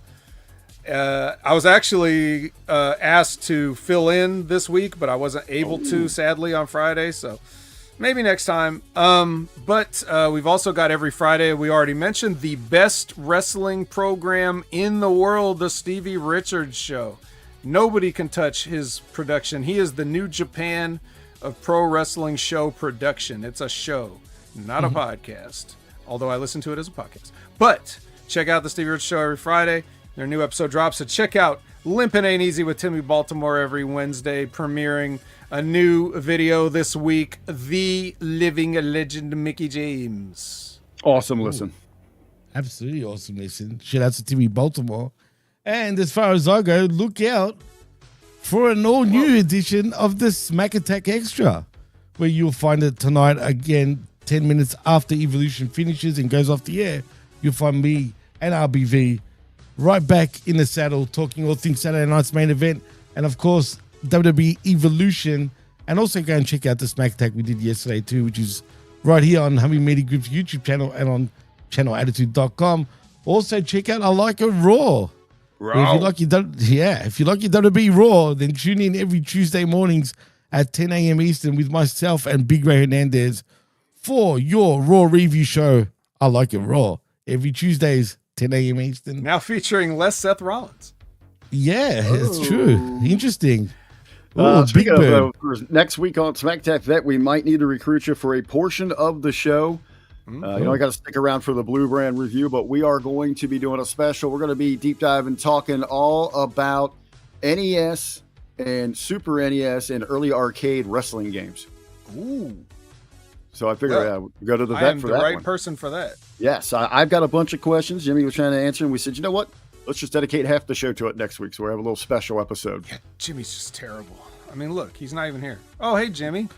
Speaker 2: I was actually asked to fill in this week, but I wasn't able to, sadly, on Friday, so maybe next time. But we've also got every Friday, we already mentioned, the best wrestling program in the world, the Stevie Richards Show. Nobody can touch his production. He is the New Japan of pro wrestling show production. It's a show, not a podcast. Although I listen to it as a podcast. But check out the Stevie Rich Show every Friday. Their new episode drops. So check out Limpin' Ain't Easy with Timmy Baltimore every Wednesday, premiering a new video this week, The Living Legend Mickey James.
Speaker 3: Awesome listen.
Speaker 1: Absolutely awesome listen. Shout out to Timmy Baltimore. And as far as I go, look out for an all-new edition of the Smack Attack Extra, where you'll find it tonight again, 10 minutes after Evolution finishes and goes off the air. You'll find me and RBV right back in the saddle, talking all things Saturday night's main event, and of course WWE Evolution. And also go and check out the Smack Attack we did yesterday too, which is right here on Humming Media Group's YouTube channel and on channelattitude.com. Also check out I Like It Raw. If you like your WWE Raw, then tune in every Tuesday mornings at 10 a.m. Eastern with myself and Big Ray Hernandez for your Raw review show, I Like It Raw, every Tuesdays, 10 a.m. Eastern.
Speaker 2: Now featuring less Seth Rollins.
Speaker 1: Yeah, it's true. Interesting.
Speaker 3: Speaking of next week on Smack Attack Vet, we might need to recruit you for a portion of the show. I got to stick around for the Blue Brand review, but we are going to be doing a special. We're going to be deep diving, talking all about NES and Super NES and early arcade wrestling games.
Speaker 2: Ooh.
Speaker 3: So I figured go to the vet for that. I am the
Speaker 2: right person for that.
Speaker 3: Yes, I've got a bunch of questions. Jimmy was trying to answer, and we said, you know what? Let's just dedicate half the show to it next week, so we'll have a little special episode.
Speaker 2: Yeah, Jimmy's just terrible. I mean, look, he's not even here. Oh, hey, Jimmy.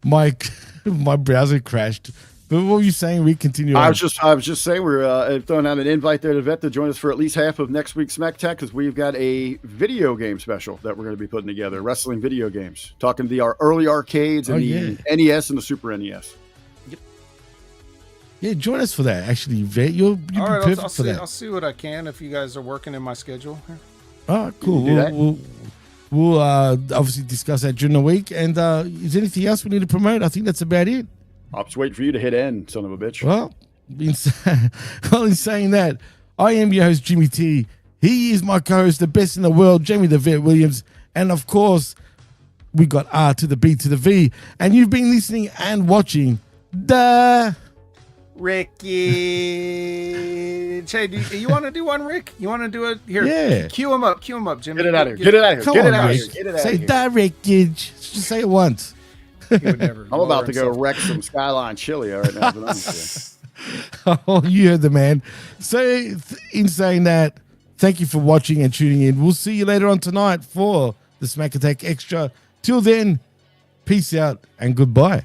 Speaker 1: Mike, my browser crashed. But what were you saying? We continue.
Speaker 3: I was just saying we're throwing out an invite there to Vet to join us for at least half of next week's Smack Attack, because we've got a video game special that we're going to be putting together, wrestling video games, talking to our early arcades and the NES and the Super NES.
Speaker 1: Yeah, join us for that. Actually, Vet, you'll be perfect for that.
Speaker 2: I'll see what I can if you guys are working in my schedule.
Speaker 1: All right, cool. We'll obviously discuss that during the week. And is there anything else we need to promote? I think that's about it.
Speaker 3: I'll just wait for you to hit end, son of a bitch.
Speaker 1: Well, in saying that, I am your host, Jimmy T. He is my co-host, the best in the world, Jamie the Vet Williams. And of course, we got R to the B to the V. And you've been listening and watching the
Speaker 2: Ricky. Hey, you want to do one, Rick? You want to do it? Here,
Speaker 1: yeah.
Speaker 2: Cue him up, Jimmy.
Speaker 3: Get it out of here. Get it out of here.
Speaker 1: Say Wreckage. Just say it once.
Speaker 3: I'm about to go wreck some Skyline chili right now.
Speaker 1: Oh, you heard the man. So, in saying that, thank you for watching and tuning in. We'll see you later on tonight for the Smack Attack Extra. Till then, peace out and goodbye.